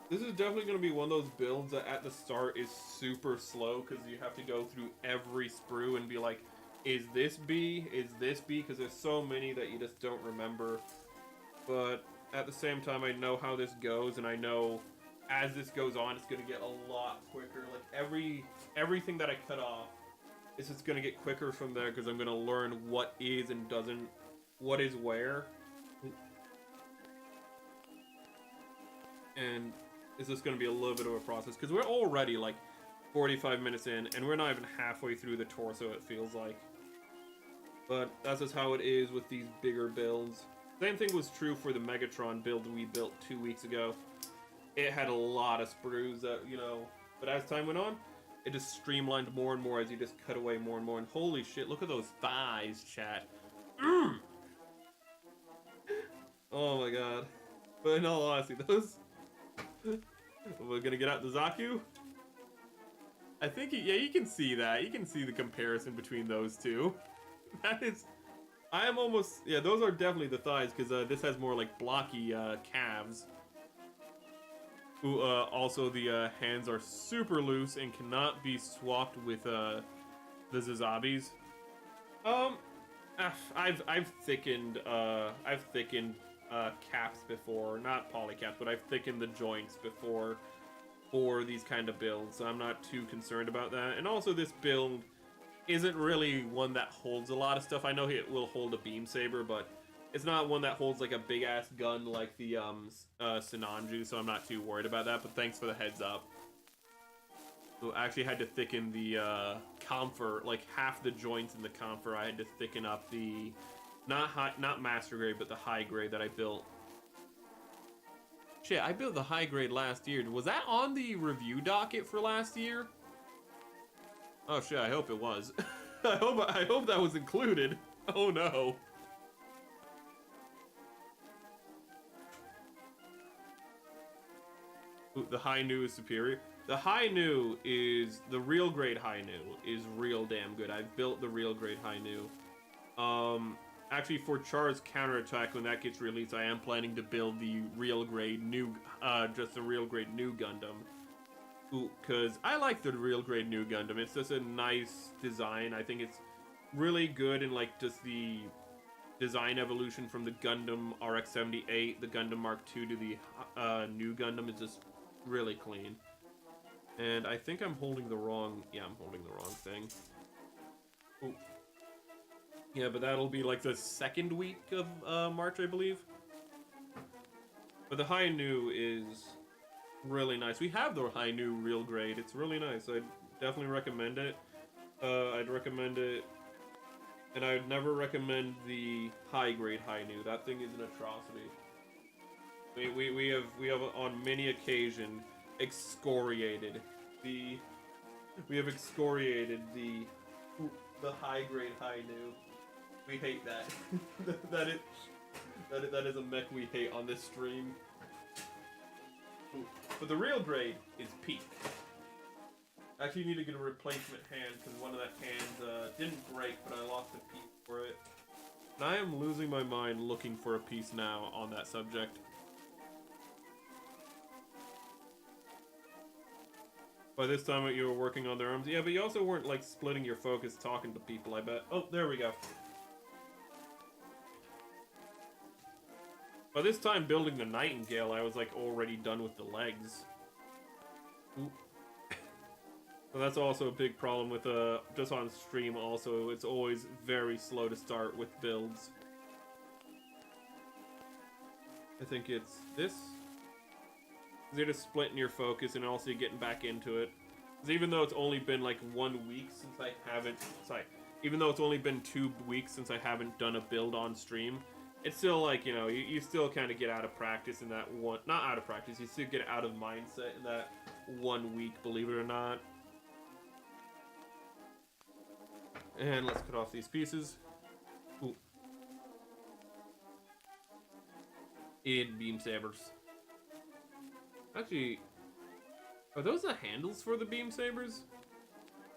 This is definitely going to be one of those builds that at the start is super slow, because you have to go through every sprue and be like, is this B? Is this B? Because there's so many that you just don't remember. But at the same time, I know how this goes, and I know as this goes on, it's going to get a lot quicker. Like everything that I cut off is just going to get quicker from there, because I'm going to learn what is and doesn't, what is where. And it's just going to be a little bit of a process, because we're already like 45 minutes in, and we're not even halfway through the torso, it feels like. But that's just how it is with these bigger builds. Same thing was true for the Megatron build we built 2 weeks ago. It had a lot of sprues that, you know, but as time went on, it just streamlined more and more as you just cut away more and more. And holy shit, look at those thighs, chat. Oh my god. But in all honesty, those... We're gonna get out the Zaku. I think, yeah, you can see that. You can see the comparison between those two. That is... I am almost... Yeah, those are definitely the thighs, because this has more, like, blocky calves. Ooh, also, the hands are super loose and cannot be swapped with the Zazabis. I've thickened caps before, not polycaps, but I've thickened the joints before for these kind of builds, so I'm not too concerned about that. And also, this build isn't really one that holds a lot of stuff. I know it will hold a beam saber, but it's not one that holds like a big ass gun like the Sinanju, so I'm not too worried about that. But thanks for the heads up. So I actually had to thicken the comfort, like half the joints in the comfort. I had to thicken up the not master grade, but the high grade that I built. Shit, I built the high grade last year. Was that on the review docket for last year? Oh shit, I hope it was. I hope that was included. Oh no. Ooh, the high new is superior. The high new is the real grade high new is real damn good. I've built the real grade high new. Actually, for Char's counterattack, when that gets released, I am planning to build the real grade new, just the real grade new Gundam. Ooh, because I like the real grade new Gundam. It's just a nice design. I think it's really good in like just the design evolution from the Gundam RX-78, the Gundam Mark II, to the new Gundam is just really clean. And I think I'm holding the wrong... Yeah, I'm holding the wrong thing. Ooh. Yeah, but that'll be like the second week of March, I believe. But the high new is really nice. We have the high new real grade. It's really nice. I'd definitely recommend it. I'd recommend it. And I would never recommend the high grade high new. That thing is an atrocity. We have on many occasions excoriated the high grade high new. We hate that. that is a mech we hate on this stream. Ooh. But the real grade is peak. Actually, you need to get a replacement hand because one of the hands didn't break, but I lost a piece for it. And I am losing my mind looking for a piece now on that subject. By this time you were working on their arms. Yeah, but you also weren't like splitting your focus talking to people, I bet. Oh, there we go. By this time building the Nightingale, I was like already done with the legs. Ooh. So that's also a big problem with just on stream also. It's always very slow to start with builds. I think it's this. You're just splitting your focus and also you're getting back into it. Because even though it's only been like 1 week since I haven't... Sorry. Even though it's only been 2 weeks since I haven't done a build on stream, it's still like, you know, you still kind of get out of practice in that one... Not out of practice, you still get out of mindset in that 1 week, believe it or not. And let's cut off these pieces. Ooh. In beam sabers. Actually, are those the handles for the beam sabers?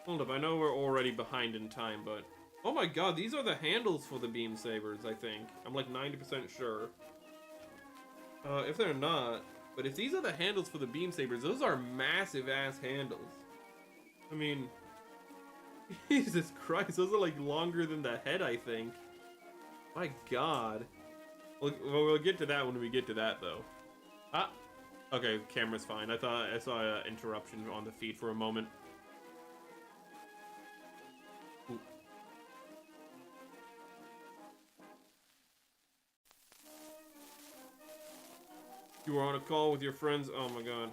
Hold up, I know we're already behind in time, but... Oh my god, these are the handles for the beam sabers, I think. I'm like 90% sure. If they're not... But if these are the handles for the beam sabers, those are massive ass handles. I mean... Jesus Christ, those are like longer than the head, I think. My god. We'll get to that when we get to that, though. Ah! Okay, camera's fine. I thought I saw an interruption on the feed for a moment. Ooh. You were on a call with your friends? Oh my god.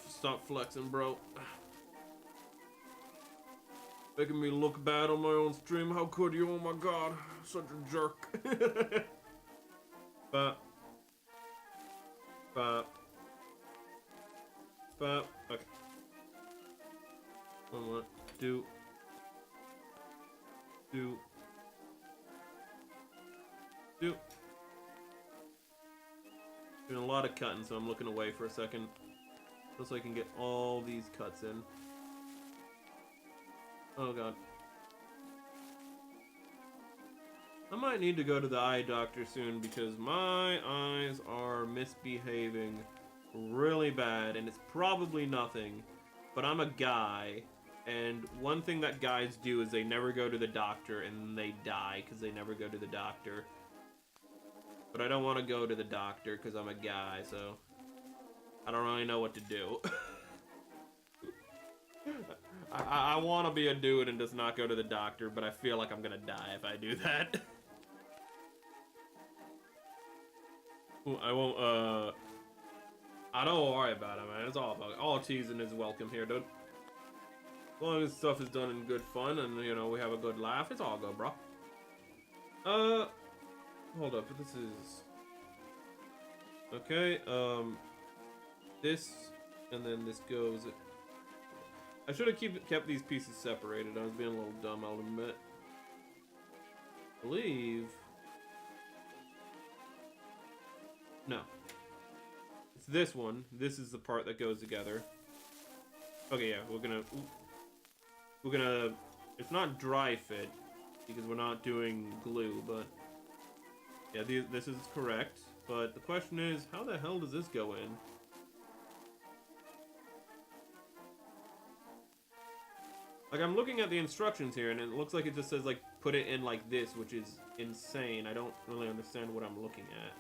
Stop flexing, bro. Making me look bad on my own stream. How could you? Oh my god. Such a jerk. But... okay. One more. Do. Doing a lot of cutting, so I'm looking away for a second. Just so I can get all these cuts in. Oh god. I might need to go to the eye doctor soon because my eyes are misbehaving really bad, and it's probably nothing, but I'm a guy, and one thing that guys do is they never go to the doctor and they die because they never go to the doctor. But I don't want to go to the doctor because I'm a guy, so I don't really know what to do. I want to be a dude and just not go to the doctor, but I feel like I'm gonna die if I do that. I won't, don't worry about it, man. It's all teasing is welcome here, dude. As long as stuff is done in good fun and, you know, we have a good laugh, it's all good, bro. Hold up, this is... Okay, this, and then this goes... I should have kept these pieces separated. I was being a little dumb, I'll admit. I believe... No. It's this one. This is the part that goes together. Okay, yeah, we're gonna... It's not dry fit, because we're not doing glue, but... Yeah, this is correct. But the question is, how the hell does this go in? Like, I'm looking at the instructions here, and it looks like it just says, like, put it in like this, which is insane. I don't really understand what I'm looking at.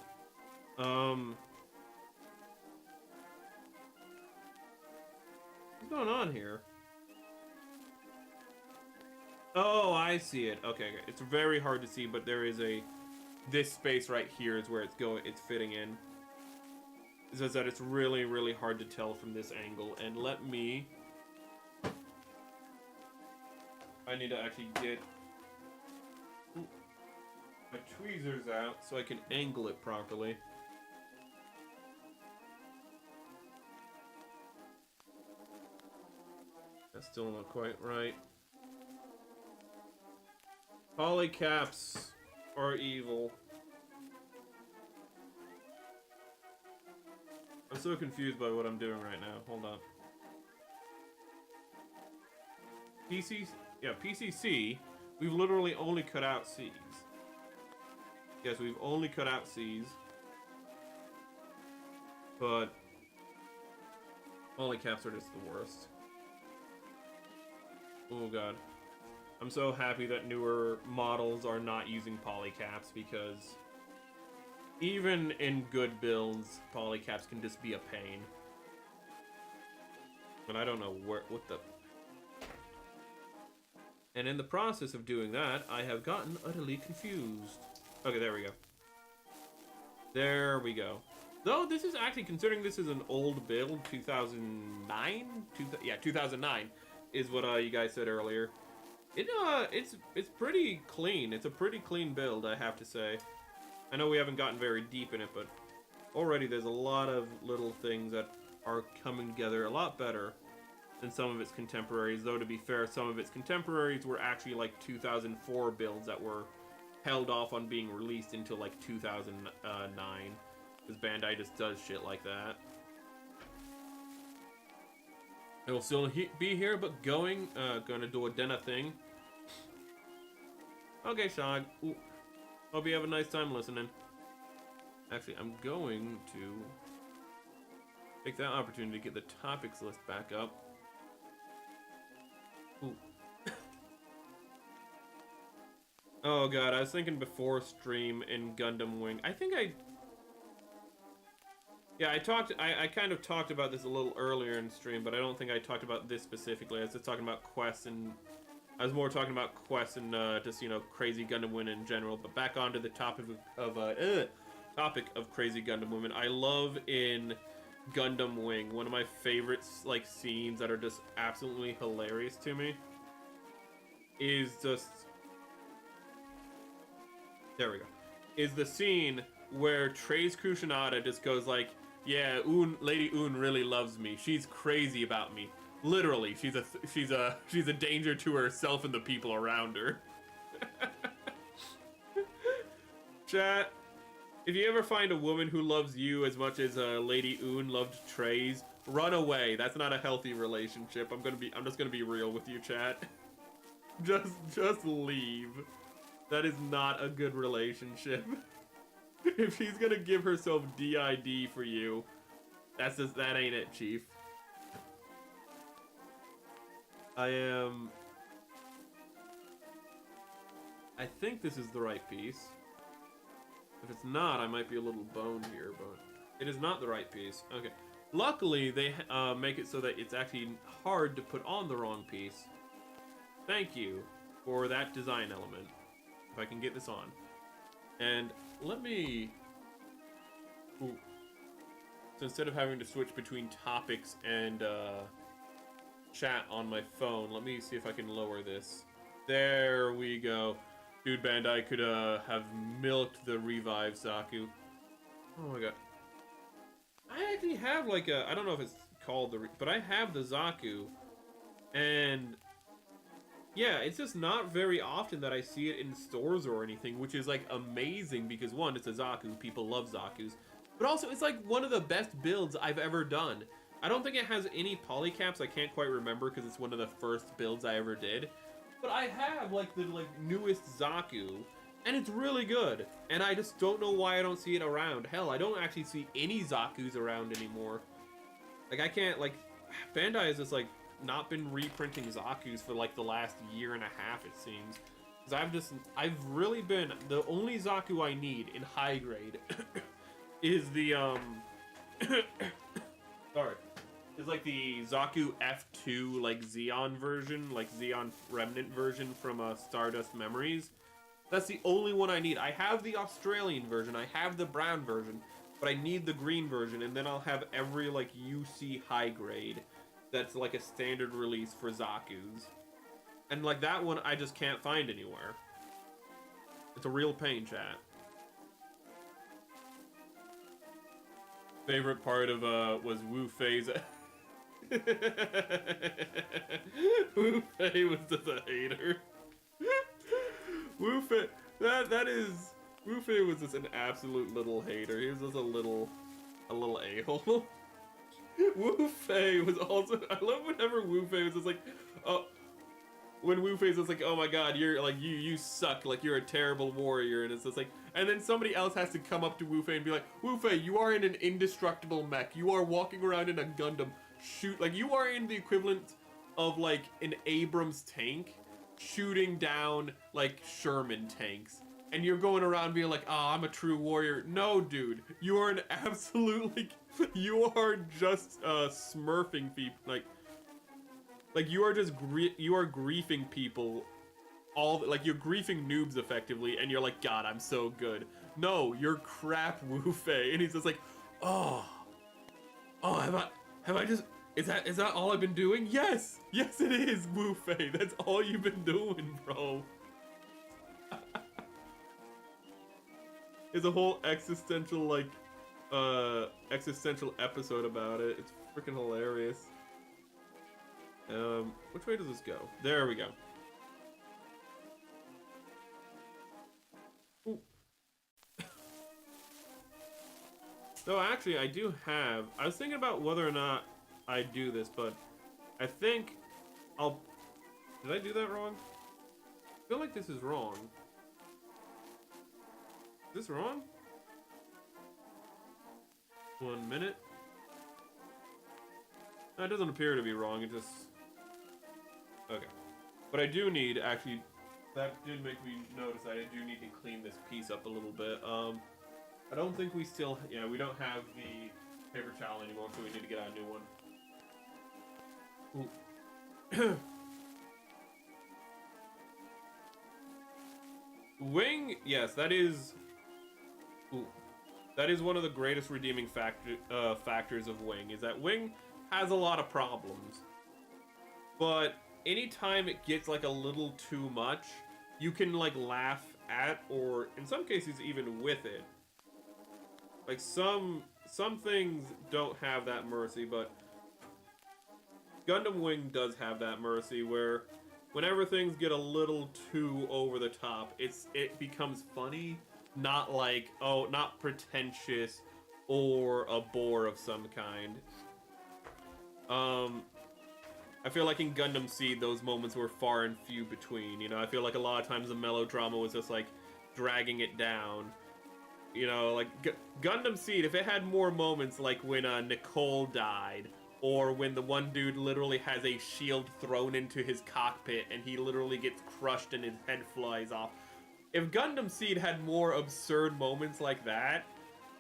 What's going on here? Oh, I see it. Okay, it's very hard to see, but there is this space right here is where it's fitting in. It says that it's really, really hard to tell from this angle, and I need to actually get my tweezers out so I can angle it properly. That's still not quite right. Polycaps are evil. I'm so confused by what I'm doing right now. Hold on. PCC, we've literally only cut out C's. Yes, we've only cut out C's. But polycaps are just the worst. Oh god. I'm so happy that newer models are not using polycaps because Even in good builds, polycaps can just be a pain. But I don't know what the... And in the process of doing that, I have gotten utterly confused. Okay, there we go. There we go. Though this is actually, considering this is an old build, 2009? Yeah, 2009 is what you guys said earlier. It's pretty clean. It's a pretty clean build, I have to say. I know we haven't gotten very deep in it, but already there's a lot of little things that are coming together a lot better than some of its contemporaries. Though, to be fair, some of its contemporaries were actually like 2004 builds that were held off on being released until like 2009. Because Bandai just does shit like that. It will still be here, but gonna do a Dena thing. Okay, Shog. Ooh. Hope you have a nice time listening. Actually, I'm going to take that opportunity to get the topics list back up. Ooh. Oh god, I was thinking before stream in Gundam Wing. I think yeah, I kind of talked about this a little earlier in stream, but I don't think I talked about this specifically. I was just talking about quests, and I was more talking about quests and just, you know, Crazy Gundam Women in general. But back onto the topic of Crazy Gundam Women. I love in Gundam Wing, one of my favorite like scenes that are just absolutely hilarious to me is just, there we go, is the scene where Trace Kushinada just goes like, yeah, Lady Un really loves me. She's crazy about me. Literally, she's a danger to herself and the people around her. Chat, if you ever find a woman who loves you as much as Lady Un loved Trace, run away. That's not a healthy relationship. I'm just gonna be real with you, chat. Just leave. That is not a good relationship. If she's gonna give herself DID for you, that ain't it, Chief. I think this is the right piece. If it's not, I might be a little boned here, but it is not the right piece. Okay. Luckily, they make it so that it's actually hard to put on the wrong piece. Thank you for that design element. If I can get this on. And let me... Ooh. So instead of having to switch between topics and chat on my phone, let me see if I can lower this. There we go. Dude, Bandai could have milked the revive Zaku. Oh my god. I actually have like a... I don't know if it's called the... But I have the Zaku. And... yeah, it's just not very often that I see it in stores or anything, which is like amazing because one, it's a Zaku, people love Zakus, but also it's like one of the best builds I've ever done. I don't think it has any polycaps, I can't quite remember because it's one of the first builds I ever did, but I have like the newest Zaku, and it's really good, and I just don't know why I don't see it around. Hell, I don't actually see any Zakus around anymore. Like I can't, like, Bandai has just like not been reprinting Zakus for like the last year and a half, it seems. Because I've really been, the only Zaku I need in high grade is the, sorry, is like the Zaku F2, like Zeon version, like Zeon Remnant version from Stardust Memories. That's the only one I need. I have the Australian version, I have the brown version, but I need the green version, and then I'll have every like UC high grade that's like a standard release for Zakus. And like that one I just can't find anywhere. It's a real pain, chat. Favorite part of was Wu Fei's Wu Fei was just a hater. Wu Fei, that is, Wu Fei was just an absolute little hater. He was just a little a-hole. Wu Fei was also, I love whenever Wu Fei was just like, oh, when Wu Fei's just like, oh my god, you're like, you suck, like you're a terrible warrior, and it's just like, and then somebody else has to come up to Wu Fei and be like, Wu Fei, you are in an indestructible mech, you are walking around in a Gundam, like you are in the equivalent of like an Abrams tank shooting down like Sherman tanks. and you're going around being like, oh, I'm a true warrior. No, dude, you are an absolutely, you are just smurfing people, like you are just you are griefing people, like you're griefing noobs effectively, and you're like, God, I'm so good. No, you're crap, Wu Fei, and he's just like, oh, have I just, is that all I've been doing? Yes, yes, it is, Wu Fei. That's all you've been doing, bro. There's a whole existential existential episode about it. It's freaking hilarious. Which way does this go? There we go. Ooh. So actually, I do have. I was thinking about whether or not I do this, but I think I'll. Did I do that wrong? I feel like this is wrong. Is this wrong? 1 minute. No, it doesn't appear to be wrong. It just. Okay. But I do need, actually, that did make me notice I do need to clean this piece up a little bit. I don't think we still, yeah, we don't have the paper towel anymore, so we need to get out a new one. Wing, yes, that is. Ooh, that is one of the greatest redeeming factors of Wing, is that Wing has a lot of problems, but anytime it gets like a little too much, you can like laugh at, or in some cases even with it. Like some things don't have that mercy, but Gundam Wing does have that mercy, where whenever things get a little too over the top, it becomes funny, not like, oh, not pretentious or a bore of some kind. I feel like in Gundam Seed, those moments were far and few between. You know, I feel like a lot of times the melodrama was just like dragging it down. You know, like Gundam Seed, if it had more moments like when Nicole died, or when the one dude literally has a shield thrown into his cockpit and he literally gets crushed and his head flies off. If Gundam Seed had more absurd moments like that,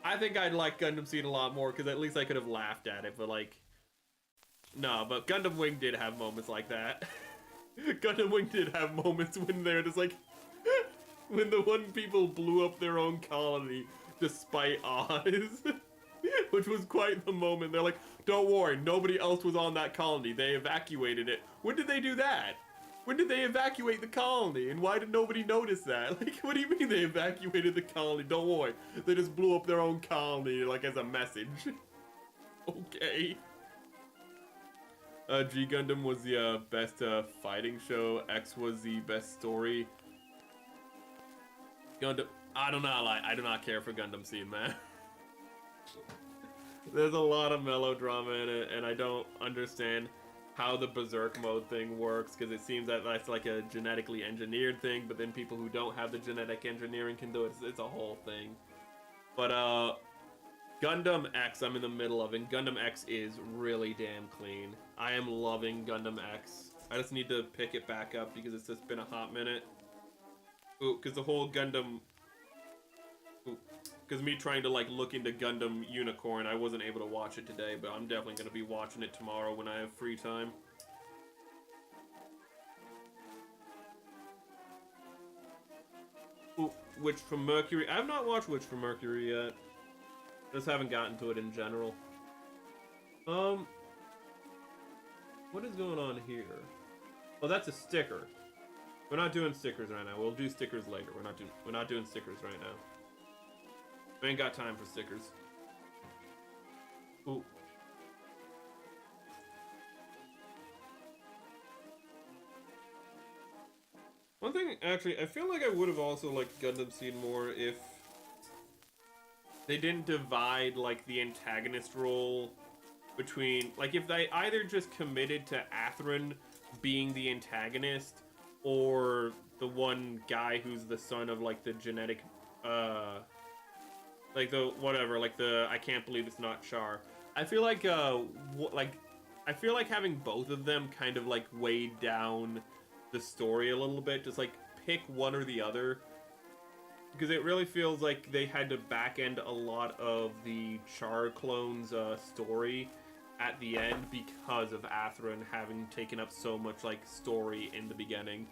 I think I'd like Gundam Seed a lot more, because at least I could have laughed at it, but like... No, but Gundam Wing did have moments like that. Gundam Wing did have moments when they're just like... when the one people blew up their own colony despite Oz. Which was quite the moment. They're like, don't worry, nobody else was on that colony. They evacuated it. When did they do that? When did they evacuate the colony? And why did nobody notice that? Like, what do you mean they evacuated the colony? Don't worry. They just blew up their own colony, like, as a message. Okay. G Gundam was the best fighting show. X was the best story. Gundam... I do not care for Gundam Seed, man. There's a lot of melodrama in it, and I don't understand how the berserk mode thing works, because it seems that that's like a genetically engineered thing, but then people who don't have the genetic engineering can do it. It's a whole thing. But Gundam X, I'm in the middle of, and Gundam X is really damn clean. I am loving Gundam X. I just need to pick it back up because it's just been a hot minute. Ooh, because the whole Gundam... Because me trying to like look into Gundam Unicorn, I wasn't able to watch it today, but I'm definitely going to be watching it tomorrow when I have free time. Ooh, Witch from Mercury. I have not watched Witch from Mercury yet. Just haven't gotten to it in general. What is going on here? Oh, that's a sticker. We're not doing stickers right now. We'll do stickers later. We're not doing stickers right now. We ain't got time for stickers. Ooh. One thing, actually, I feel like I would have also liked Gundam Seed more if they didn't divide, like, the antagonist role between... Like, if they either just committed to Athrun being the antagonist, or the one guy who's the son of, like, the genetic... like the whatever, like the I can't believe it's not Char. I feel like I feel like having both of them kind of like weighed down the story a little bit. Just like pick one or the other. because it really feels like they had to back end a lot of the Char clones story at the end because of Atherin having taken up so much like story in the beginning.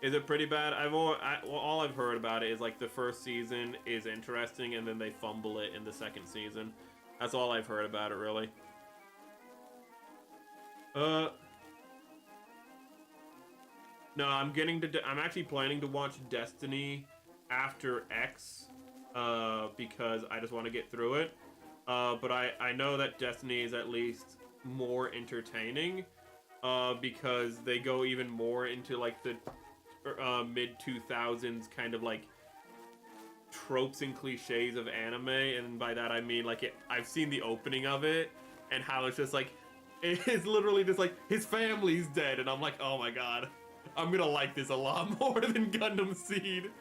Is it pretty bad? All I've heard about it is like the first season is interesting and then they fumble it in the second season. That's all I've heard about it, really. No, I'm actually planning to watch Destiny after X, because I just want to get through it. But I know that Destiny is at least more entertaining, because they go even more into like the mid-2000s kind of like tropes and cliches of anime, and by that I mean like I've seen the opening of it and how it's just like it's literally just like his family's dead, and I'm like, oh my god, I'm gonna like this a lot more than Gundam Seed.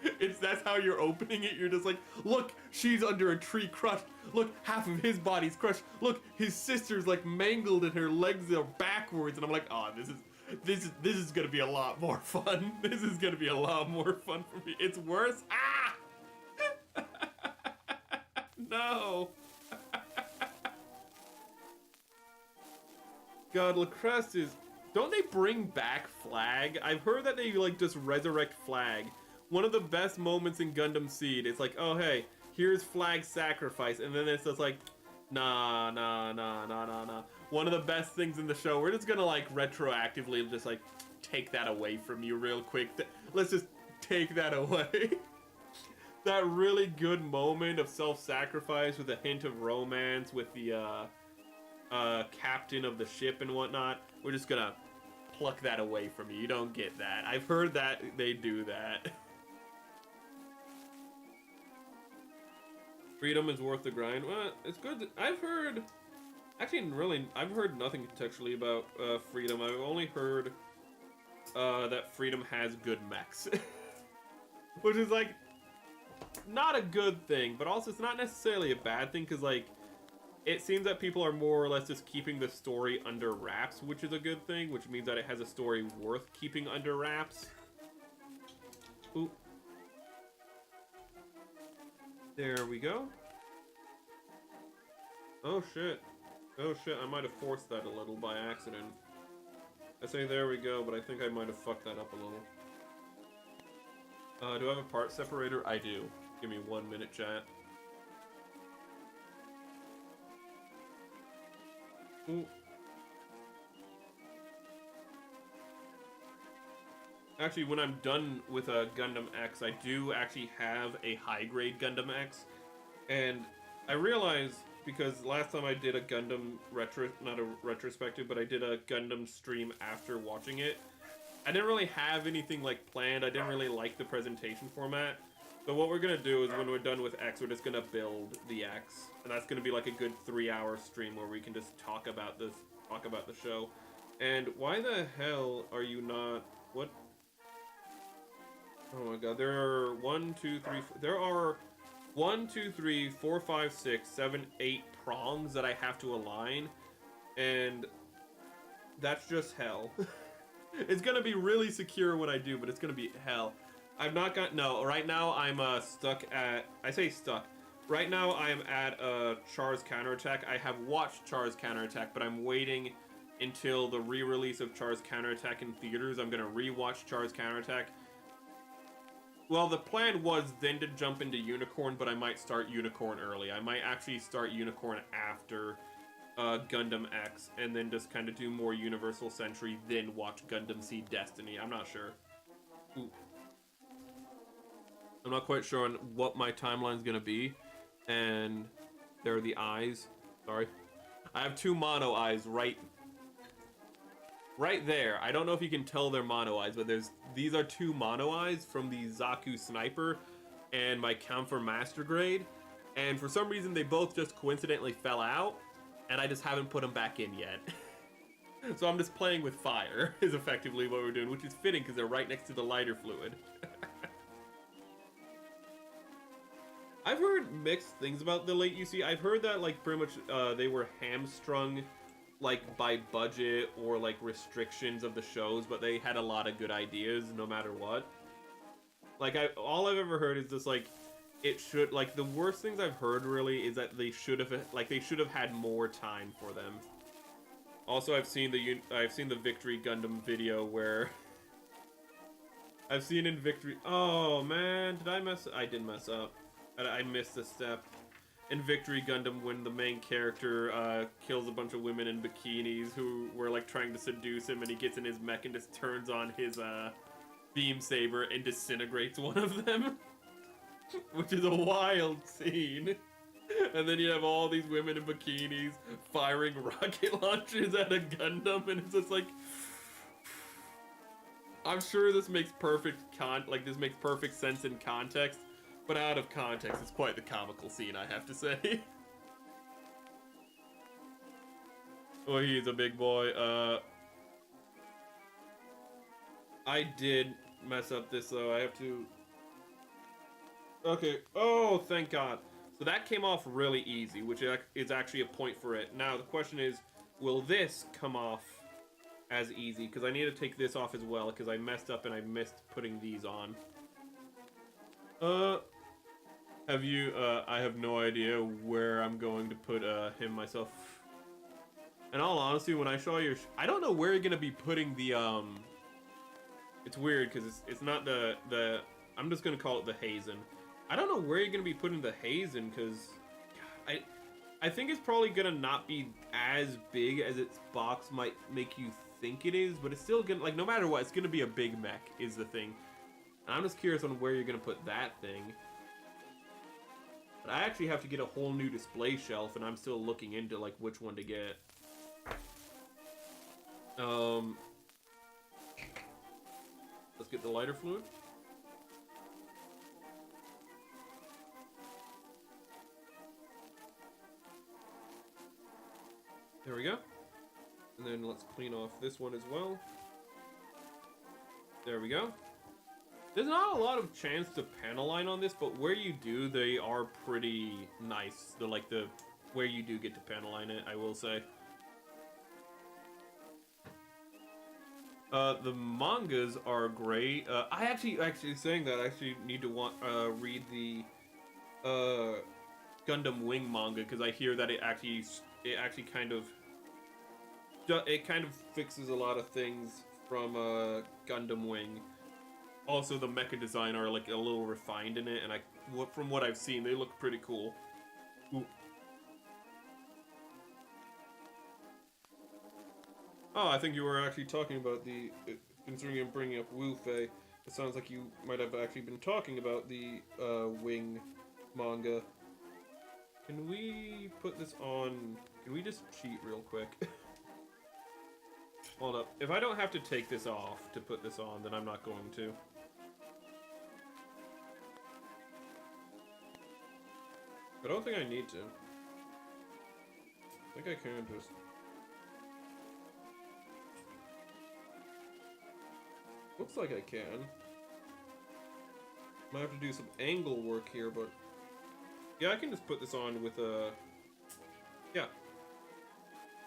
That's how you're opening it. You're just like, look, she's under a tree crushed. Look, half of his body's crushed. Look, his sister's like mangled and her legs are backwards, and I'm like, oh, this is gonna be a lot more fun. This is gonna be a lot more fun for me. It's worse. Ah! No. God, Lacrest is... Don't they bring back Flag? I've heard that they like just resurrect Flag. One of the best moments in Gundam Seed, it's like, oh hey, here's Flag's sacrifice, and then it's just like, nah. One of the best things in the show, we're just gonna like retroactively just like take that away from you real quick. Let's just take that away. That really good moment of self-sacrifice with a hint of romance with the captain of the ship and whatnot. We're just gonna pluck that away from you. You don't get that. I've heard that they do that. Freedom is worth the grind. Well, it's good. I've heard nothing contextually about Freedom. I've only heard that Freedom has good mechs. Which is like not a good thing, but also it's not necessarily a bad thing, because like it seems that people are more or less just keeping the story under wraps, which is a good thing, which means that it has a story worth keeping under wraps. Ooh. There we go. Oh shit. Oh shit, I might have forced that a little by accident. I say there we go, but I think I might have fucked that up a little. Do I have a part separator? I do. Give me 1 minute, chat. Ooh. Actually, when I'm done with a Gundam X, I do actually have a high-grade Gundam X. And I realized, because last time I did a Gundam not a retrospective, but I did a Gundam stream after watching it, I didn't really have anything like planned. I didn't really like the presentation format. So what we're gonna do is when we're done with X, we're just gonna build the X, and that's gonna be like a good 3-hour stream where we can just talk about the show. And why the hell are you not? What? Oh my god! There are 1, 2, 3. There are 1, 2, 3, 4, 5, 6, 7, 8 prongs that I have to align, and that's just hell. It's gonna be really secure when I do, but it's gonna be hell. I've not got... No, right now I'm stuck at... I say stuck. Right now I am at Char's Counterattack. I have watched Char's Counterattack, but I'm waiting until the re-release of Char's Counterattack in theaters. I'm gonna re-watch Char's Counterattack. Well, the plan was then to jump into Unicorn, but I might start Unicorn early. I might actually start Unicorn after Gundam X, and then just kind of do more Universal Century, then watch Gundam Seed Destiny. I'm not sure. Ooh. I'm not quite sure on what my timeline's gonna be. And there are the eyes. Sorry. I have 2 mono eyes right there. I don't know if you can tell they're mono eyes, but these are 2 mono eyes from the Zaku Sniper and my Camphor Master Grade. And for some reason, they both just coincidentally fell out, and I just haven't put them back in yet. So I'm just playing with fire, is effectively what we're doing, which is fitting because they're right next to the lighter fluid. I've heard mixed things about the late UC. I've heard that like pretty much they were hamstrung like by budget or like restrictions of the shows, but they had a lot of good ideas no matter what. Like, all I've ever heard is just, like, it should, like, the worst things I've heard, really, is that they should have, like, they should have had more time for them. Also, I've seen the Victory Gundam video where... I've seen in Victory... Oh, man, did I mess... I did mess up. I missed a step. In Victory Gundam, when the main character kills a bunch of women in bikinis who were, like, trying to seduce him, and he gets in his mech and just turns on his beam saber and disintegrates one of them. Which is a wild scene. And then you have all these women in bikinis firing rocket launchers at a Gundam, and it's just like... I'm sure this makes perfect sense in context, but out of context, it's quite the comical scene, I have to say. Oh, he's a big boy. I did mess up this, though. I have to... Okay. Oh, thank God. So that came off really easy, which is actually a point for it. Now, the question is, will this come off as easy? Because I need to take this off as well, because I messed up and I missed putting these on. I have no idea where I'm going to put him myself. In all honesty, when I show you, I don't know where you're gonna be putting the It's weird because it's not the I'm just gonna call it the Hazen. I don't know where you're gonna be putting the Hazen because I think it's probably gonna not be as big as its box might make you think it is, but it's still gonna, like, no matter what, it's gonna be a big mech is the thing. And I'm just curious on where you're gonna put that thing. But I actually have to get a whole new display shelf, and I'm still looking into, like, which one to get. Let's get the lighter fluid. There we go. And then let's clean off this one as well. There we go. There's not a lot of chance to panel line on this, but where you do, they are pretty nice. They're like where you do get to panel line it, I will say. The mangas are great. I actually saying that, I actually need to read the Gundam Wing manga, because I hear that it actually kind of fixes a lot of things from Gundam Wing. Also, the mecha design are like a little refined in it, and from what I've seen, they look pretty cool. Ooh. Oh, I think you were actually talking about considering I'm bringing up Wu Fei, it sounds like you might have actually been talking about the Wing manga. Can we put this on? Can we just cheat real quick? Hold up. If I don't have to take this off to put this on, then I'm not going to. I don't think I need to. I think I can just... Looks like I can. Might have to do some angle work here, but... Yeah, I can just put this on with a... Yeah.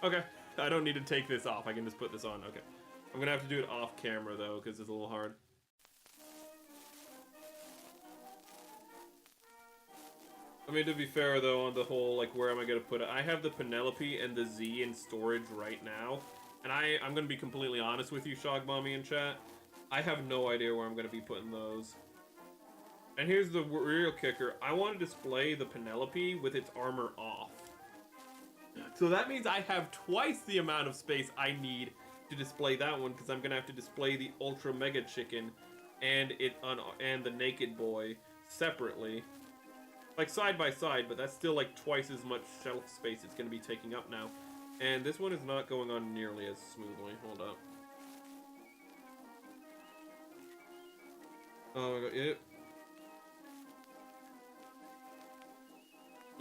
Okay. I don't need to take this off. I can just put this on. Okay. I'm gonna have to do it off camera, though, because it's a little hard. I mean, to be fair, though, on the whole, like, where am I gonna put it? I have the Penelope and the Z in storage right now. And I'm gonna be completely honest with you, Shogbommy in chat. I have no idea where I'm gonna be putting those. And here's the real kicker. I want to display the Penelope with its armor off. So that means I have twice the amount of space I need to display that one, because I'm gonna have to display the Ultra Mega Chicken and the Naked Boy separately. Like side by side, but that's still like twice as much shelf space it's gonna be taking up now. And this one is not going on nearly as smoothly. Hold up. Oh my god, it.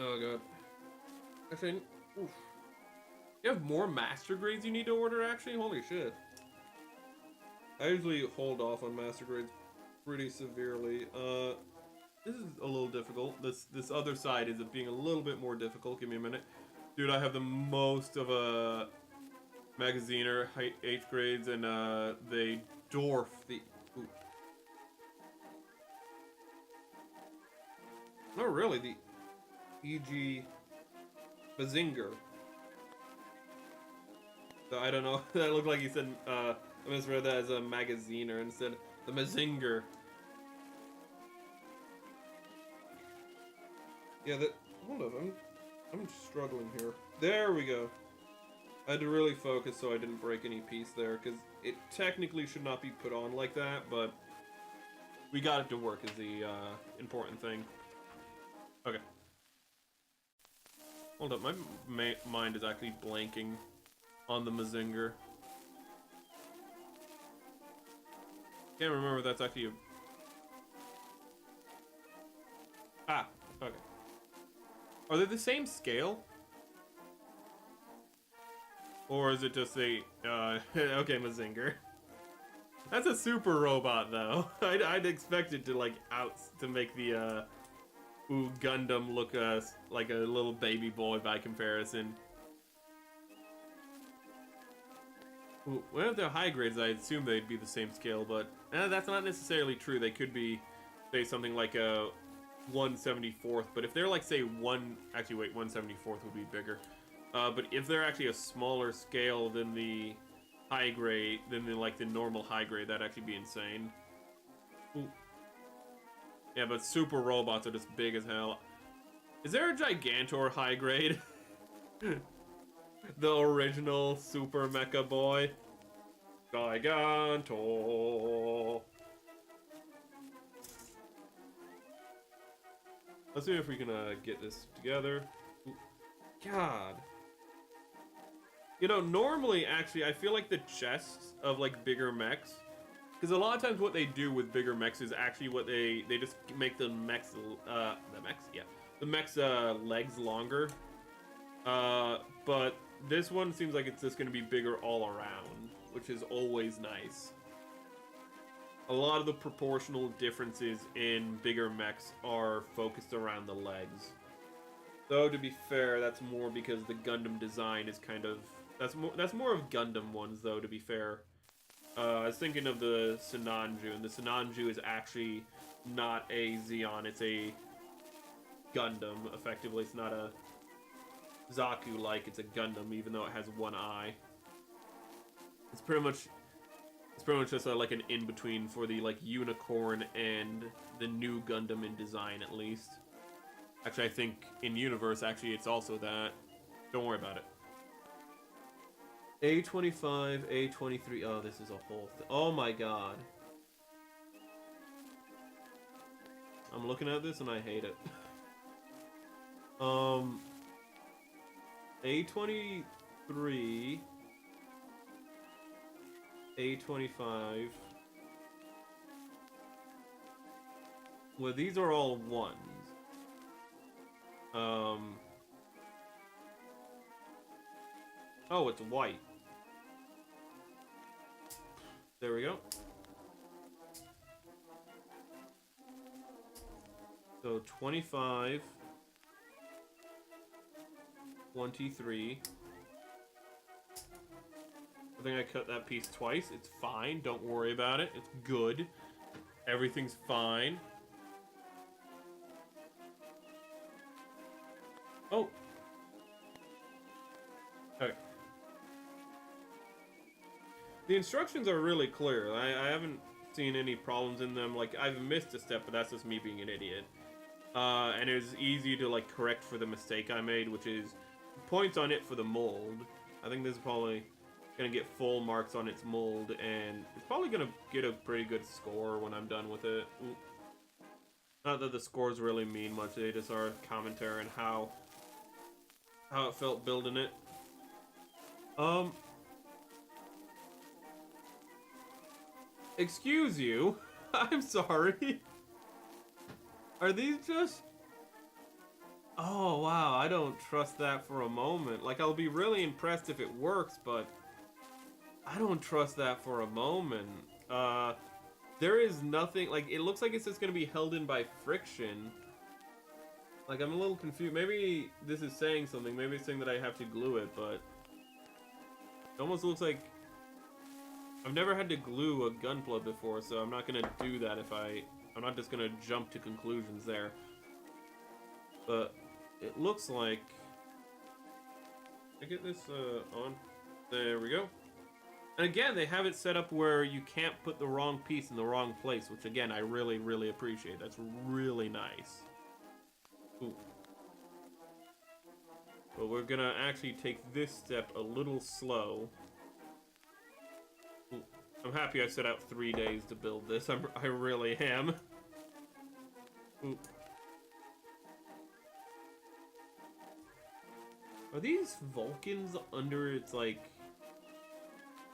Oh god. Actually, oof. You have more master grades you need to order, actually? Holy shit. I usually hold off on master grades pretty severely. This is a little difficult. This other side is being a little bit more difficult. Give me a minute. Dude, I have the most of a magaziner 8th grades, and they dwarf the... Ooh. Oh, really? The BEEG Bazinger. So I don't know. That looked like he said, I misread that as a magaziner instead. The Mazinger. Yeah, that. Hold on, I'm struggling here. There we go. I had to really focus so I didn't break any piece there, because it technically should not be put on like that, but we got it to work is the important thing. Okay. Hold up, my mind is actually blanking on the Mazinger. Can't remember if that's actually a... Ah, okay. Are they the same scale? Or is it just a, okay, Mazinger. That's a super robot, though. I'd expect it to, like, to make the, Gundam look, like a little baby boy by comparison. Ooh, well, if they're high grades, I assume they'd be the same scale, but that's not necessarily true. They could be, say, something like a 1/74th, but if they're, like, say, actually, wait, 1/74th would be bigger. But if they're actually a smaller scale than the high grade, than the normal high grade, that'd actually be insane. Ooh. Yeah, but super robots are just big as hell. Is there a Gigantor high grade? The original super mecha boy? Gigantor. Let's see if we can get this together. Ooh. God. You know, normally, actually, I feel like the chests of, like, bigger mechs, because a lot of times what they do with bigger mechs is actually what they just make the mechs, legs longer. But this one seems like it's just going to be bigger all around, which is always nice. A lot of the proportional differences in bigger mechs are focused around the legs. Though, to be fair, that's more because the Gundam design is kind of... That's more of Gundam ones, though, to be fair. I was thinking of the Sinanju, and the Sinanju is actually not a Zeon, it's a Gundam, effectively. It's not a Zaku-like, it's a Gundam, even though it has one eye. It's pretty much just like an in-between for the, like, Unicorn and the new Gundam in design, at least. Actually, I think in universe, actually, it's also that. Don't worry about it. A25, A23. Oh, this is a whole thing. Oh my god. I'm looking at this and I hate it. A23, A25. Well, these are all ones. Oh, it's white. There we go. So 25, 23. I think I cut that piece twice. It's fine. Don't worry about it. It's good. Everything's fine. Oh. Okay. The instructions are really clear. I haven't seen any problems in them. Like, I've missed a step, but that's just me being an idiot. And it was easy to, like, correct for the mistake I made, which is points on it for the mold. I think this is probably gonna get full marks on its mold, and it's probably gonna get a pretty good score when I'm done with it. Ooh. Not that the scores really mean much, they just are commentary on how it felt building it. Excuse you? I'm sorry. Are these just... Oh, wow, I don't trust that for a moment. Like, I'll be really impressed if it works, but I don't trust that for a moment. There is nothing... Like, it looks like it's just gonna be held in by friction. Like, I'm a little confused. Maybe this is saying something. Maybe it's saying that I have to glue it, but... It almost looks like... I've never had to glue a Gunpla before, so I'm not gonna do that if I'm not just gonna jump to conclusions there. But it looks like... I get this on. There we go. And again, they have it set up where you can't put the wrong piece in the wrong place, which again, I really, really appreciate. That's really nice. Ooh. But we're gonna actually take this step a little slow. Ooh. I'm happy I set out 3 days to build this. I really am. Ooh. Are these Vulcans under its, like...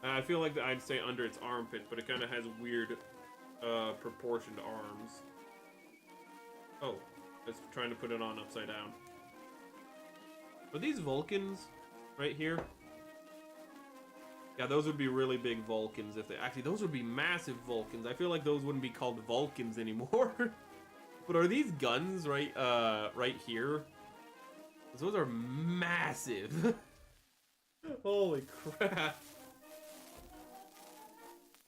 I feel like I'd say under its armpit, but it kind of has weird, proportioned arms. Oh, it's trying to put it on upside down. Are these Vulcans right here? Yeah, those would be really big Vulcans if they... Actually, those would be massive Vulcans. I feel like those wouldn't be called Vulcans anymore. But are these guns right here? Those are massive. Holy crap.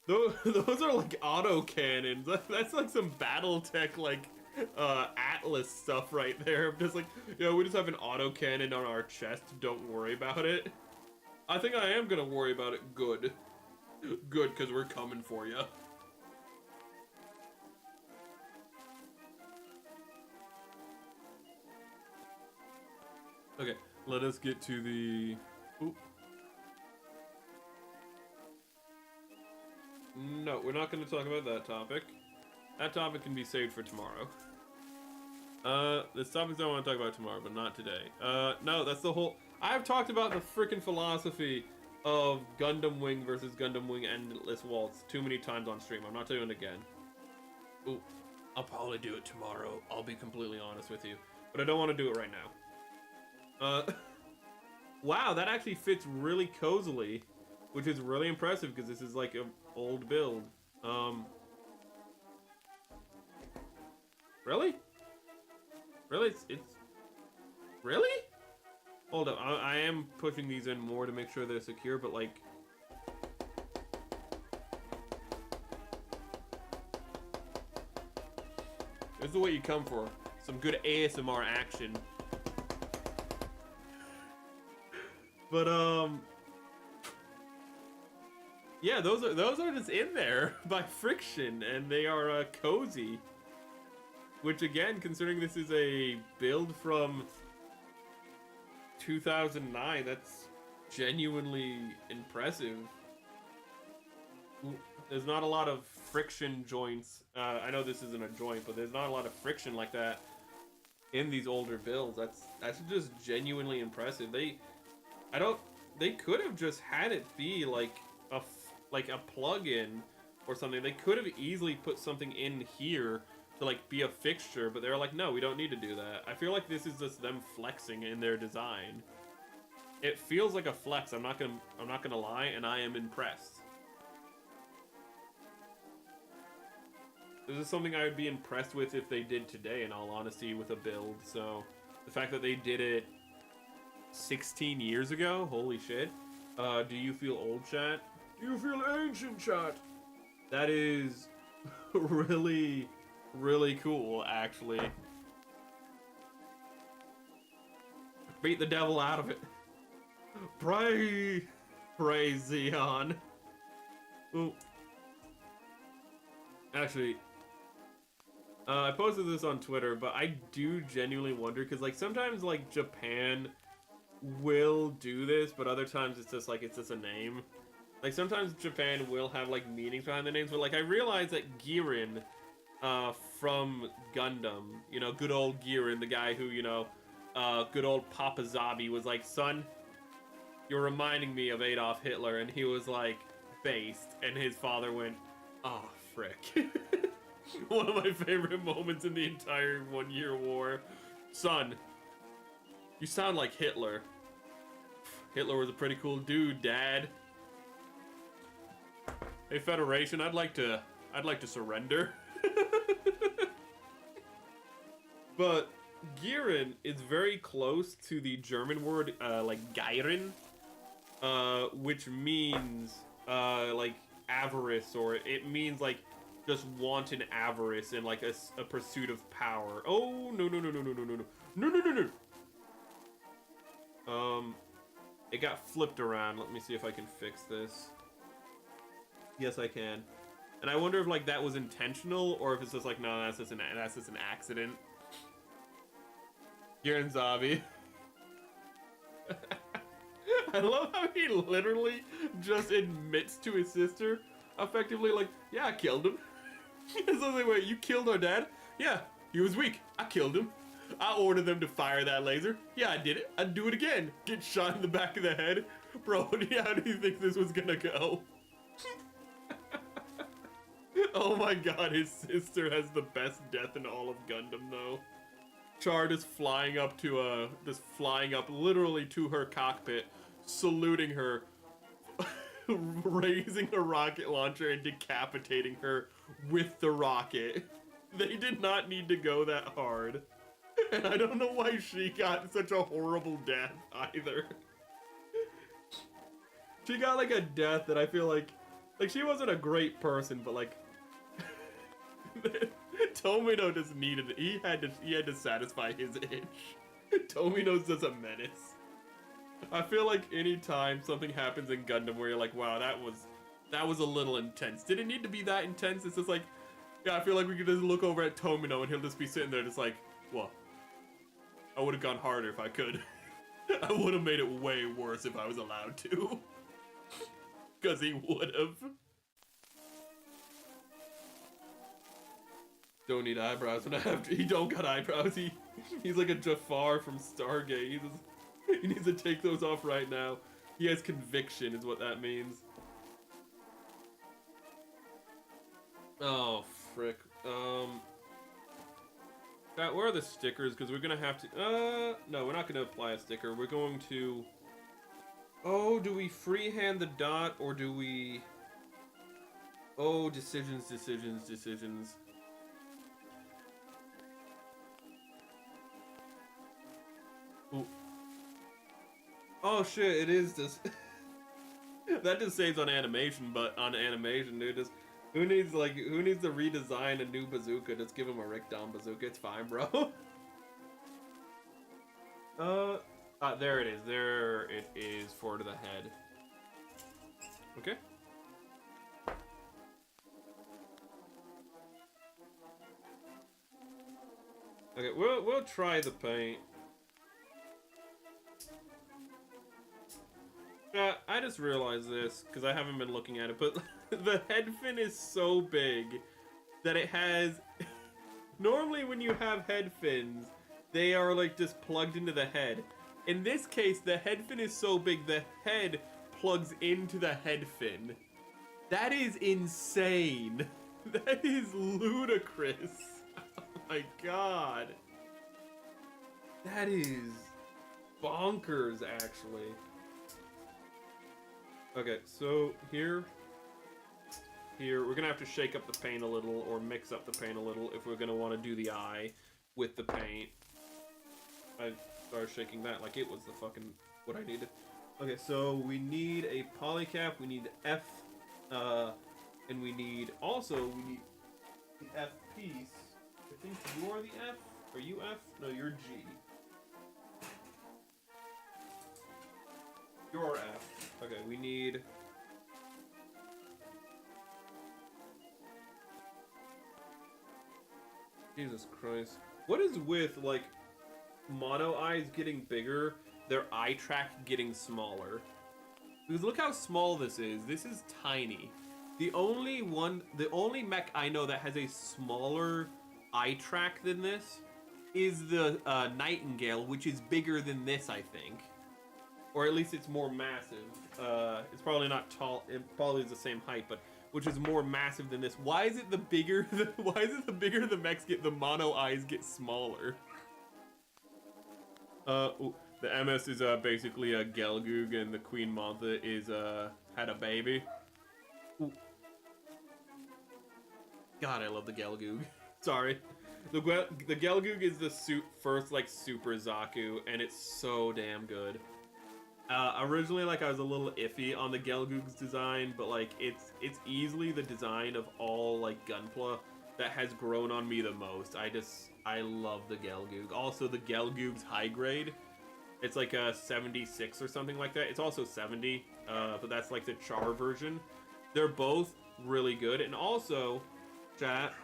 Those are like autocannons. That's like some Battletech, like, Atlas stuff right there. Just like, we just have an autocannon on our chest. Don't worry about it. I think I am gonna worry about it. Good. Good, because we're coming for you. Okay, let us get to the... Oop. No, we're not going to talk about that topic. That topic can be saved for tomorrow. This topic's I want to talk about tomorrow, but not today. No, that's the whole... I've talked about the freaking philosophy of Gundam Wing versus Gundam Wing Endless Waltz too many times on stream. I'm not doing it again. Ooh, I'll probably do it tomorrow. I'll be completely honest with you. But I don't want to do it right now. Wow, that actually fits really cozily, which is really impressive because this is like an old build. Really? Really? It's really? Hold up, I am pushing these in more to make sure they're secure, but like... This is what you come for. Some good ASMR action. But yeah, those are just in there by friction, and they are cozy. Which again, considering this is a build from 2009, that's genuinely impressive. There's not a lot of friction joints. I know this isn't a joint, but there's not a lot of friction like that in these older builds. That's just genuinely impressive. They could have just had it be like a plug-in or something. They could have easily put something in here to like be a fixture, but they're like, no, we don't need to do that. I feel like this is just them flexing in their design. It feels like a flex. I'm not gonna lie, and I am impressed. This is something I would be impressed with if they did today, in all honesty, with a build. So the fact that they did it 16 years ago, holy shit. Do you feel old, chat? Do you feel ancient, chat? That is really, really cool, actually. Beat the devil out of it. Pray, Xeon. Ooh. Actually, I posted this on Twitter, but I do genuinely wonder, because like sometimes like Japan will do this, but other times it's just a name. Like sometimes Japan will have like meanings behind the names, but like I realized that Girin from Gundam, good old Girin, the guy who, good old Papa Zabi was like, son, you're reminding me of Adolf Hitler, and he was like, based, and his father went, oh frick. One of my favorite moments in the entire 1 year war. Son, you sound like Hitler. Hitler was a pretty cool dude, Dad. Hey, Federation, I'd like to surrender. But Girin is very close to the German word, like Geiren, which means, like avarice, or it means like just wanton avarice and like a pursuit of power. Oh, no. No, no, no, no. It got flipped around. Let me see if I can fix this. Yes, I can. And I wonder if like that was intentional or if it's just like, no, that's just an accident. You're in Zabi. I love how he literally just admits to his sister, effectively like, yeah, I killed him. It's like, wait, you killed our dad? Yeah, he was weak. I killed him. I ordered them to fire that laser. Yeah, I did it. I'd do it again. Get shot in the back of the head. Bro, how do you think this was gonna go? Oh my god, his sister has the best death in all of Gundam, though. Char just flying up to, literally to her cockpit, saluting her, raising a rocket launcher and decapitating her with the rocket. They did not need to go that hard. And I don't know why she got such a horrible death either. She got like a death that I feel like she wasn't a great person, but like Tomino just needed it. He had to satisfy his itch. Tomino's just a menace. I feel like anytime something happens in Gundam where you're like, wow, that was a little intense. Did it need to be that intense? It's just like, yeah, I feel like we could just look over at Tomino and he'll just be sitting there just like, well, I would have gone harder if I could. I would have made it way worse if I was allowed to. Because he would have. Don't need eyebrows when I have to. He don't got eyebrows. He's like a Jafar from Stargate. He needs to take those off right now. He has conviction is what that means. Oh, frick. Where are the stickers? Because we're gonna have to, no, we're not gonna apply a sticker. We're going to, oh, do we freehand the dot, or do we, oh, decisions. Ooh. Oh shit, it is just, that just saves on animation, but on animation, dude, just, who needs to redesign a new bazooka? Just give him a Rick-Down bazooka. It's fine, bro. There it is. There it is. Forward to the head. Okay. Okay, we'll try the paint. I just realized this because I haven't been looking at it, but the head fin is so big that it has. Normally, when you have head fins, they are like just plugged into the head. In this case, the head fin is so big the head plugs into the head fin. That is insane. That is ludicrous. Oh my god. That is bonkers, actually. Okay, so here, we're gonna have to shake up the paint a little, or mix up the paint a little, if we're gonna want to do the eye with the paint. I started shaking that like it was the fucking, what I needed. Okay, so we need a polycap, we need F, and we need the F piece. I think you are the F? Are you F? No, you're G. You're F. Okay, we need... Jesus Christ. What is with, like, mono eyes getting bigger, their eye track getting smaller? Because look how small this is. This is tiny. The only mech I know that has a smaller eye track than this is the Nightingale, which is bigger than this, I think. Or at least it's more massive. It's probably not tall. It probably is the same height, but which is more massive than this. Why is it the bigger the mechs get, the mono eyes get smaller? Ooh, the MS is basically a Gelgoog, and the Queen Mantha is had a baby. Ooh. God, I love the Gelgoog. Sorry. The Gelgoog is the first like super Zaku, and it's so damn good. Originally, like, I was a little iffy on the Gelgoog's design, but like it's easily the design of all like Gunpla. that has grown on me the most. I love the Gelgoog. Also, the Gelgoog's high grade. It's like a 76 or something like that. It's also 70, but that's like the Char version. They're both really good. And also, chat,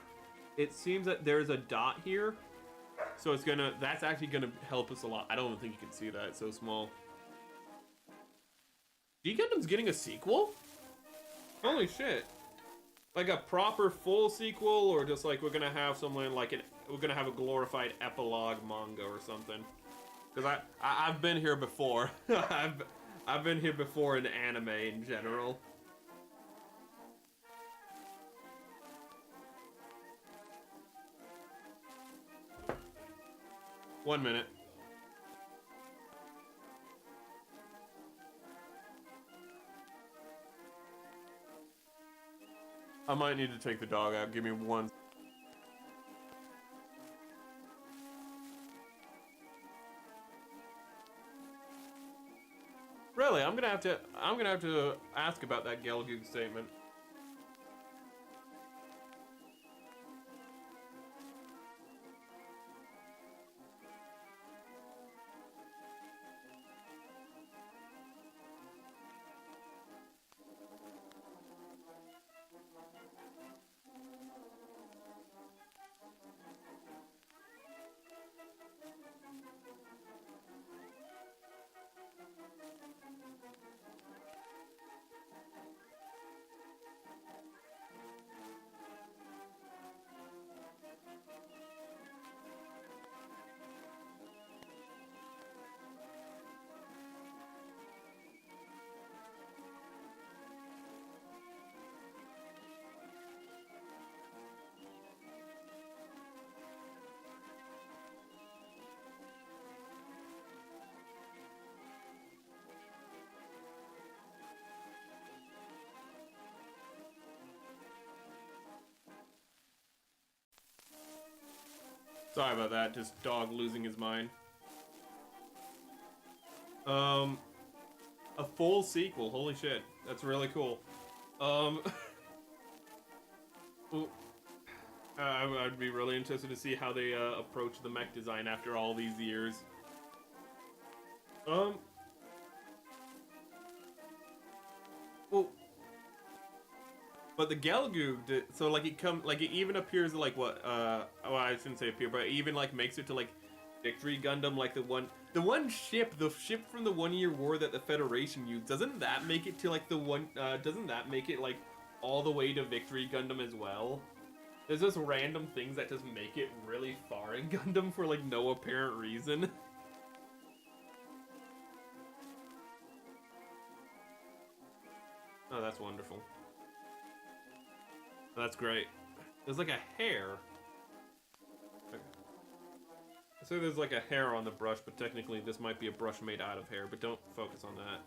it seems that there's a dot here. So that's actually gonna help us a lot. I don't even think you can see that, it's so small. G Gundam's getting a sequel? Holy shit. Like a proper full sequel, or just like we're gonna have something like we're gonna have a glorified epilogue manga or something. Because I've been here before. I've been here before in anime in general. One minute. I might need to take the dog out. Give me one. Really, I'm gonna have to ask about that Gelgoog statement. Sorry about that, just dog losing his mind. A full sequel, holy shit, that's really cool. I'd be really interested to see how they approach the mech design after all these years. Well, but the Gelgoog, so like it even appears like what? Well, I shouldn't say appear, but it even like makes it to like Victory Gundam, like the one ship, the ship from the 1 Year War that the Federation used. Doesn't that make it to like the one? Doesn't that make it like all the way to Victory Gundam as well? There's just random things that just make it really far in Gundam for like no apparent reason. Oh, that's wonderful. That's great. There's like a hair. Okay. So there's like a hair on the brush, but technically this might be a brush made out of hair, but don't focus on that.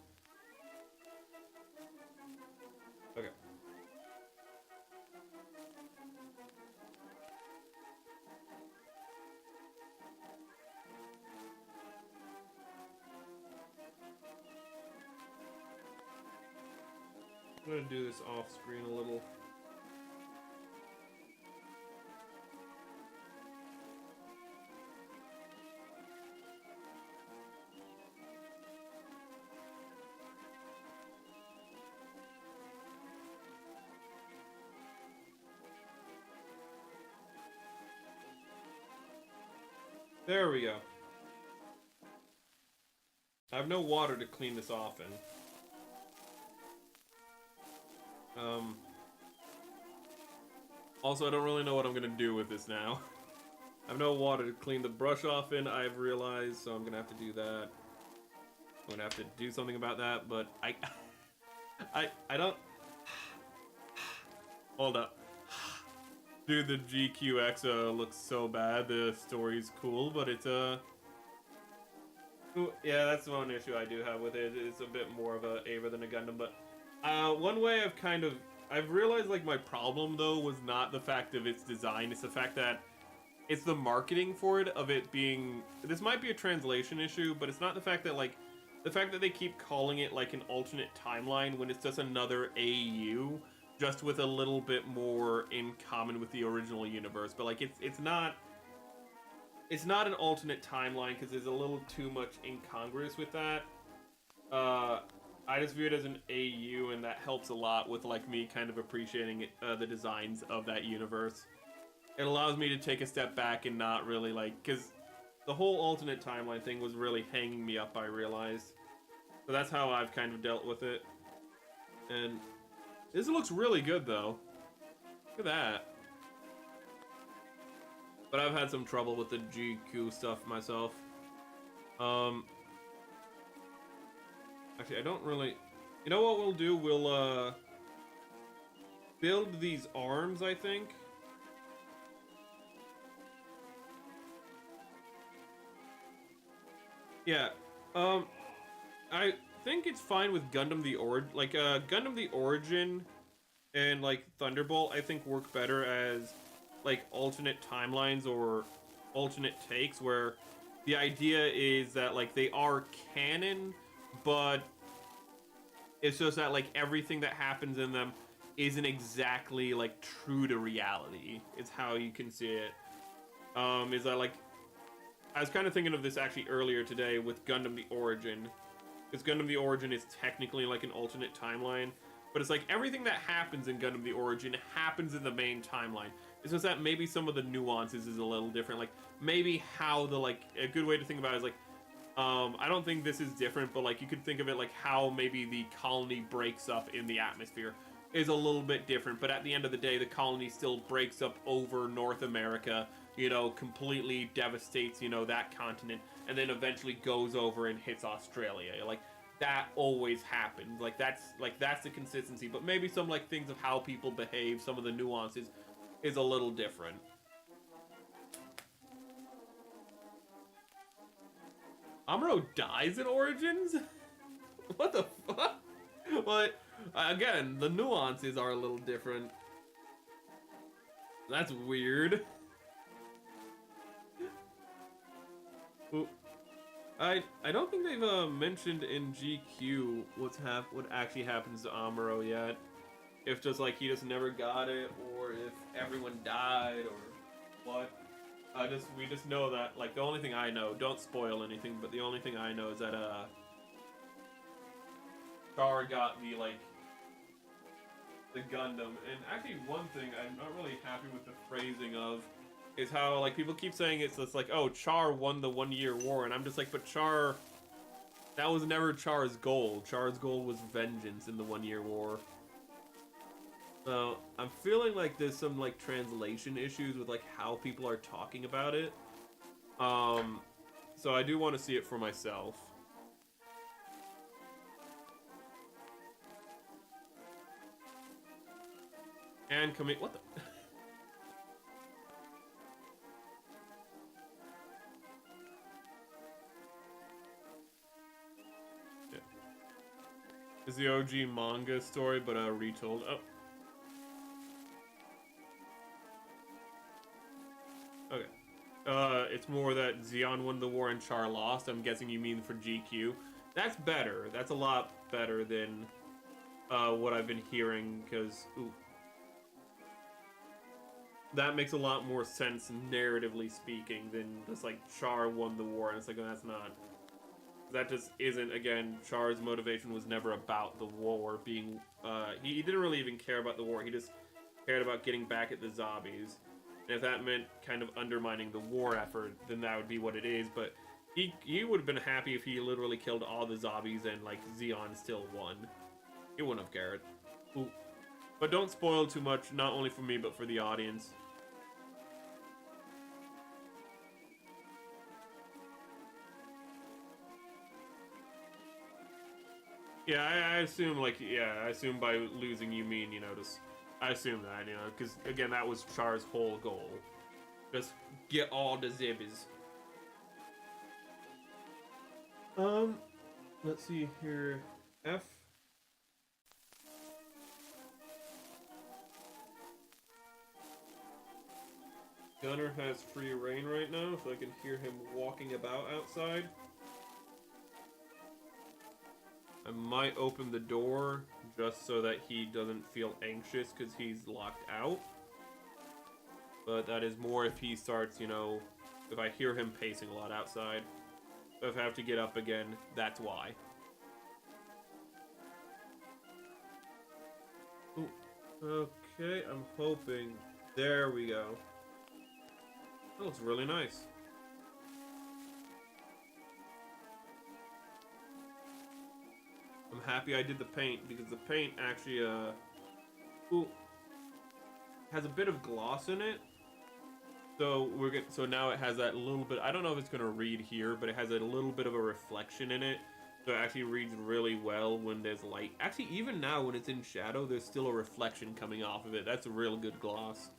Okay. I'm gonna do this off screen a little. There we go. I have no water to clean this off in. Also, I don't really know what I'm gonna do with this now. I have no water to clean the brush off in, I've realized, so I'm gonna have to do that. I'm gonna have to do something about that, but I don't... Hold up. Dude, the GQX looks so bad. The story's cool, but it's yeah, that's one issue I do have with it. It's a bit more of a Ava than a Gundam, but one way I've realized like my problem though was not the fact of its design, it's the fact that it's the marketing for it, of it being, this might be a translation issue, but it's not the fact that like, the fact that they keep calling it like an alternate timeline when it's just another AU. just with a little bit more in common with the original universe. But like it's not an alternate timeline because there's a little too much incongruous with that. I just view it as an AU, and that helps a lot with like me kind of appreciating it, the designs of that universe. It allows me to take a step back and not really like, because the whole alternate timeline thing was really hanging me up, I realized. So that's how I've kind of dealt with it. And this looks really good though. Look at that. But I've had some trouble with the GQ stuff myself. Actually, I don't really... You know what we'll do? We'll, build these arms, I think. Yeah, I think it's fine with Gundam the Gundam the Origin and, like, Thunderbolt, I think work better as, like, alternate timelines or alternate takes, where the idea is that, like, they are canon, but it's just that, like, everything that happens in them isn't exactly, like, true to reality, is how you can see it. Is that, like, I was kind of thinking of this actually earlier today with Gundam the Origin, because Gundam the Origin is technically like an alternate timeline, but it's like everything that happens in Gundam the Origin happens in the main timeline. It's just that maybe some of the nuances is a little different, like maybe how the, like, a good way to think about it is like, I don't think this is different, but like you could think of it like how maybe the colony breaks up in the atmosphere is a little bit different, but at the end of the day, the colony still breaks up over North America, you know, completely devastates, you know, that continent, and then eventually goes over and hits Australia. Like, that always happens. Like, that's the consistency, but maybe some, like, things of how people behave, some of the nuances, is a little different. Amuro dies in Origins? What the fuck? But, again, the nuances are a little different. That's weird. Ooh. I don't think they've mentioned in GQ what actually happens to Amuro yet. If just like he just never got it, or if everyone died, or what. We just know that, like, the only thing I know, don't spoil anything, but the only thing I know is that Char got the, like, the Gundam. And actually one thing I'm not really happy with the phrasing of is how, like, people keep saying it's just like, oh, Char won the 1 year war, and I'm just like, but Char, that was never Char's goal. Char's goal was vengeance in the 1 year war. So I'm feeling like there's some, like, translation issues with, like, how people are talking about it. So I do want to see it for myself. And what the? Yeah. It's the OG manga story, but retold. Oh. Okay. It's more that Zeon won the war and Char lost. I'm guessing you mean for GQ. That's better. That's a lot better than what I've been hearing, because that makes a lot more sense narratively speaking than just like Char won the war, and it's like, oh, that's not. That just isn't, again, Char's motivation was never about the war being, he didn't really even care about the war, he just cared about getting back at the zombies. And if that meant kind of undermining the war effort, then that would be what it is, but he would have been happy if he literally killed all the zombies and, like, Zeon still won. He wouldn't have cared. Ooh. But don't spoil too much, not only for me, but for the audience. Yeah, I assume, like, yeah, I assume by losing you mean, you know, just, I assume that, you know, because, again, that was Char's whole goal. Just get all the zibbies. Let's see here. F. Gunner has free reign right now, so I can hear him walking about outside. I might open the door just so that he doesn't feel anxious because he's locked out. But that is more if he starts, you know, if I hear him pacing a lot outside. If I have to get up again, that's why. Ooh, okay, I'm hoping. There we go. That looks really nice. I'm happy I did the paint because the paint actually ooh, has a bit of gloss in it. So so now it has that little bit. I don't know if it's gonna read here, but it has a little bit of a reflection in it. So it actually reads really well when there's light. Actually, even now when it's in shadow, there's still a reflection coming off of it. That's a real good gloss.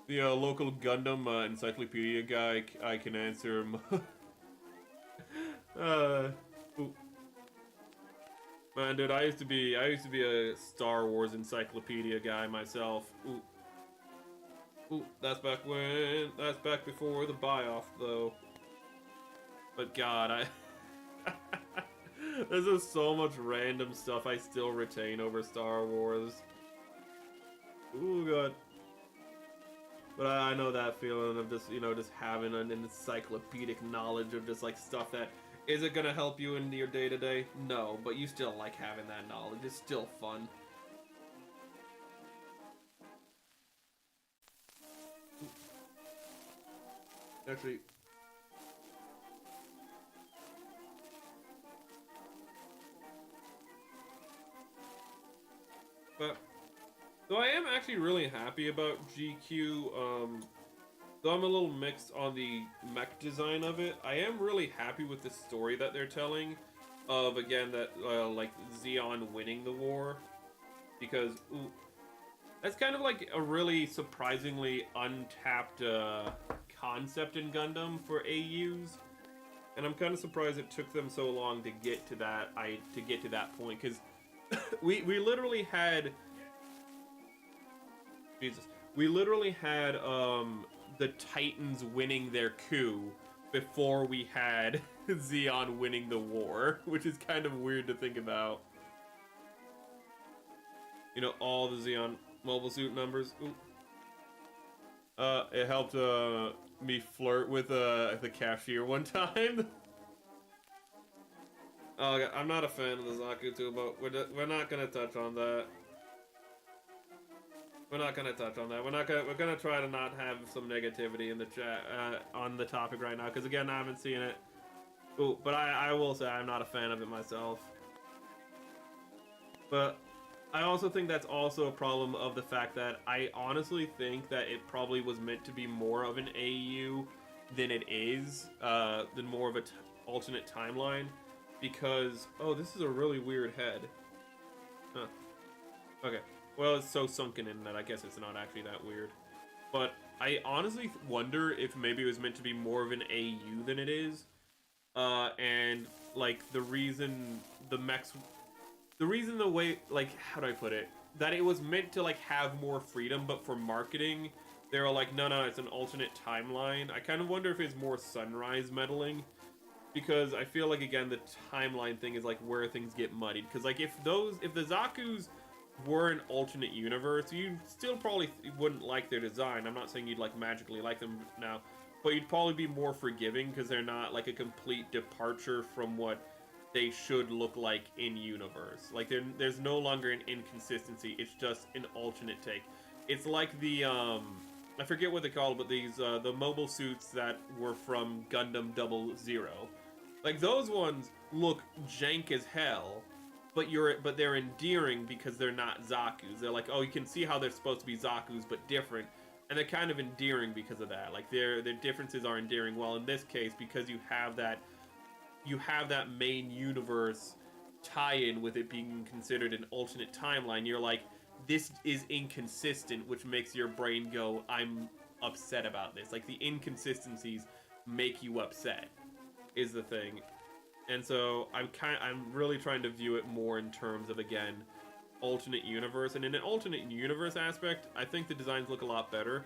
The local Gundam encyclopedia guy, I can answer him. Ooh. Man, dude, I used to be a Star Wars encyclopedia guy myself. Ooh. Ooh, that's back before the buy-off, though. But God, there's just so much random stuff I still retain over Star Wars. Ooh, God. But I know that feeling of just, you know, just having an encyclopedic knowledge of just, like, stuff that isn't gonna help you in your day-to-day. No, but you still like having that knowledge. It's still fun. Actually, but so I am actually really happy about GQ. Though I'm a little mixed on the mech design of it, I am really happy with the story that they're telling. Of again that like Zeon winning the war, because ooh, that's kind of like a really surprisingly untapped concept in Gundam for AUs, and I'm kind of surprised it took them so long to get to that. To get to that point, because we literally had we literally had the Titans winning their coup before we had Zeon winning the war, which is kind of weird to think about. You know, all the Zeon mobile suit numbers. Ooh. It helped me flirt with the cashier one time. Oh, I'm not a fan of the Zaku too, but we're not gonna touch on that. We're not gonna touch on that. We're gonna try to not have some negativity in the chat on the topic right now, because again, I haven't seen it. Ooh, but I will say I'm not a fan of it myself. But I also think that's also a problem of the fact that I honestly think that it probably was meant to be more of an AU than it is, than more of a alternate timeline, because oh, this is a really weird head. Huh. Okay. Well, it's so sunken in that I guess it's not actually that weird. But I honestly wonder if maybe it was meant to be more of an AU than it is. And, like, the reason the way, like, how do I put it? That it was meant to, like, have more freedom, but for marketing, they were like, no, it's an alternate timeline. I kind of wonder if it's more Sunrise meddling. Because I feel like, again, the timeline thing is, like, where things get muddied. Because, like, if the Zakus were an alternate universe, you still probably wouldn't like their design. I'm not saying you'd like magically like them now, but you'd probably be more forgiving because they're not like a complete departure from what they should look like in universe. Like there's no longer an inconsistency. It's just an alternate take. It's like the I forget what they call it, but these the mobile suits that were from Gundam 00. Like those ones look jank as hell. But they're endearing because they're not Zakus. They're like, oh, you can see how they're supposed to be Zakus, but different, and they're kind of endearing because of that. Like their differences are endearing. Well, in this case, because you have that main universe tie-in with it being considered an alternate timeline. You're like, this is inconsistent, which makes your brain go, I'm upset about this. Like the inconsistencies make you upset, is the thing. And so I'm really trying to view it more in terms of, again, alternate universe. And in an alternate universe aspect, I think the designs look a lot better.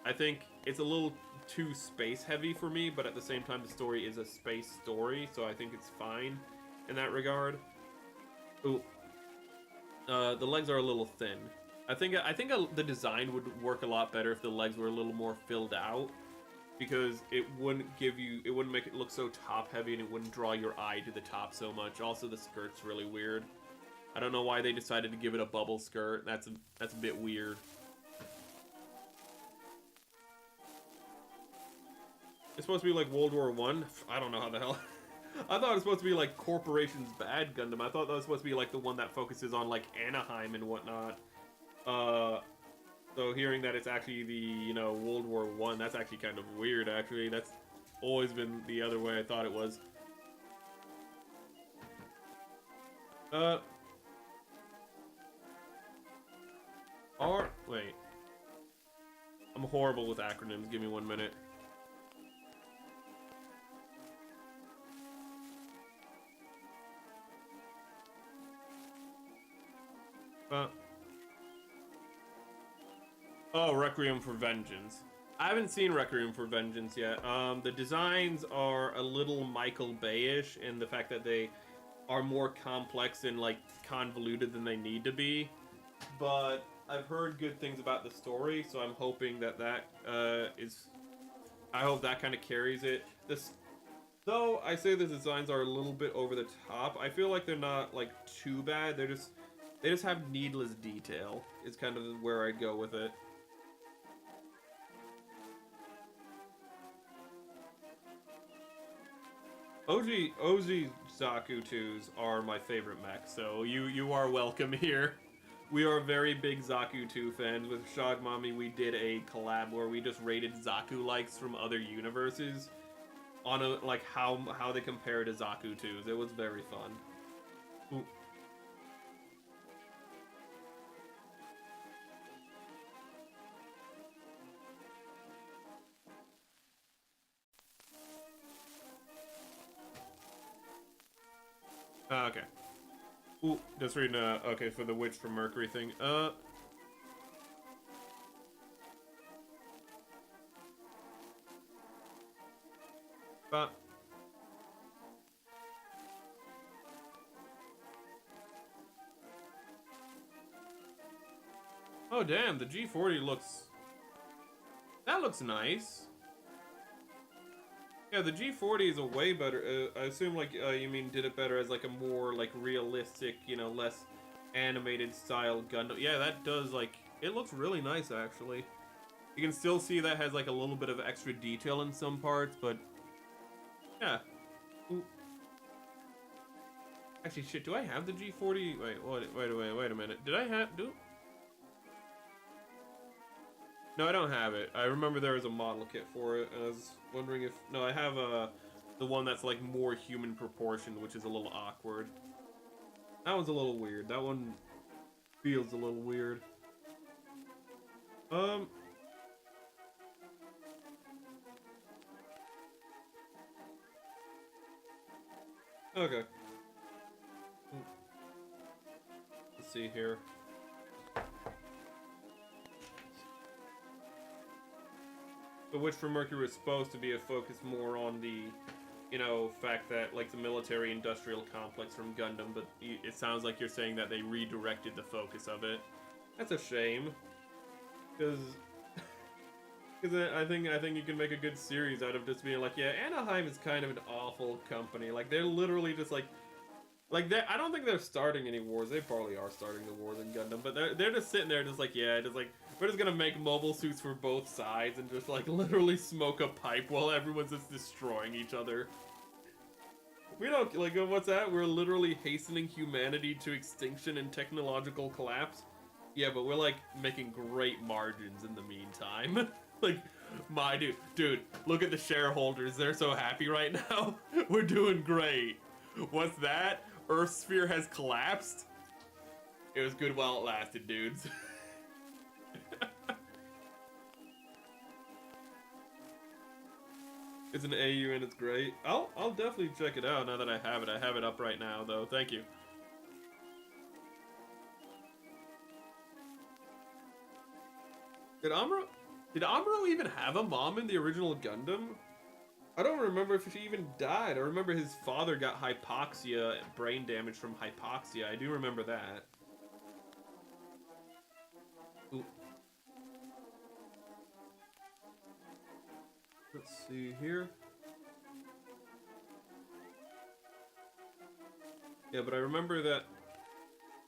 I think it's a little too space heavy for me, but at the same time the story is a space story, so I think it's fine in that regard. Ooh, the legs are a little thin. I think the design would work a lot better if the legs were a little more filled out, because it wouldn't make it look so top heavy, and it wouldn't draw your eye to the top so much. Also, the skirt's really weird. I don't know why they decided to give it a bubble skirt. That's a bit weird. It's supposed to be like World War One. I don't know how the hell. I thought it was supposed to be like Corporation's Bad Gundam. I thought that was supposed to be like the one that focuses on like Anaheim and whatnot. So hearing that it's actually the, World War One, that's actually kind of weird. Actually, that's always been the other way I thought it was. Wait. I'm horrible with acronyms. Give me 1 minute. Oh, Requiem for Vengeance. I haven't seen Requiem for Vengeance yet. The designs are a little Michael Bay-ish in the fact that they are more complex and like convoluted than they need to be. But I've heard good things about the story, so I'm hoping that I hope that kind of carries it. Though I say the designs are a little bit over the top, I feel like they're not like too bad. They just have needless detail. Is kind of where I'd go with it. OG Zaku 2s are my favorite mechs, so you are welcome here. We are very big Zaku 2 fans. With Shogmami, we did a collab where we just rated Zaku likes from other universes on like how they compare to Zaku 2s. It was very fun. Ooh. Okay. Ooh, just reading, okay, for the Witch from Mercury thing. But... Oh, damn, the G40 looks... That looks nice. Yeah, the G40 is a way better, I assume, like, you mean did it better as, like, a more, like, realistic, less animated style Gundam. Yeah, that does, like, it looks really nice, actually. You can still see that has, like, a little bit of extra detail in some parts, but, yeah. Ooh. Actually, shit, do I have the G40? Wait a minute. Did I have, No, I don't have it. I remember there was a model kit for it, and I was wondering if... No, I have the one that's, like, more human proportioned, which is a little awkward. That one's a little weird. That one feels a little weird. Okay. Let's see here. The Witch from Mercury was supposed to be a focus more on the, fact that, like, the military-industrial complex from Gundam, but it sounds like you're saying that they redirected the focus of it. That's a shame. Because I think you can make a good series out of just being like, yeah, Anaheim is kind of an awful company. Like, they're literally just like I don't think they're starting any wars. They probably are starting the wars in Gundam, but they're just sitting there just like, yeah, just like, we're just gonna make mobile suits for both sides and just like literally smoke a pipe while everyone's just destroying each other. We don't, like, what's that? We're literally hastening humanity to extinction and technological collapse. Yeah, but we're like making great margins in the meantime. Like, my dude, look at the shareholders. They're so happy right now. We're doing great. What's that? Earth sphere has collapsed? It was good while it lasted, dudes. It's an AU and it's great. I'll definitely check it out now that I have it. I have it up right now, though. Thank you. Did Amuro even have a mom in the original Gundam? I don't remember if he even died. I remember his father got hypoxia, brain damage from hypoxia. I do remember that. Ooh. Let's see here. Yeah, but I remember that.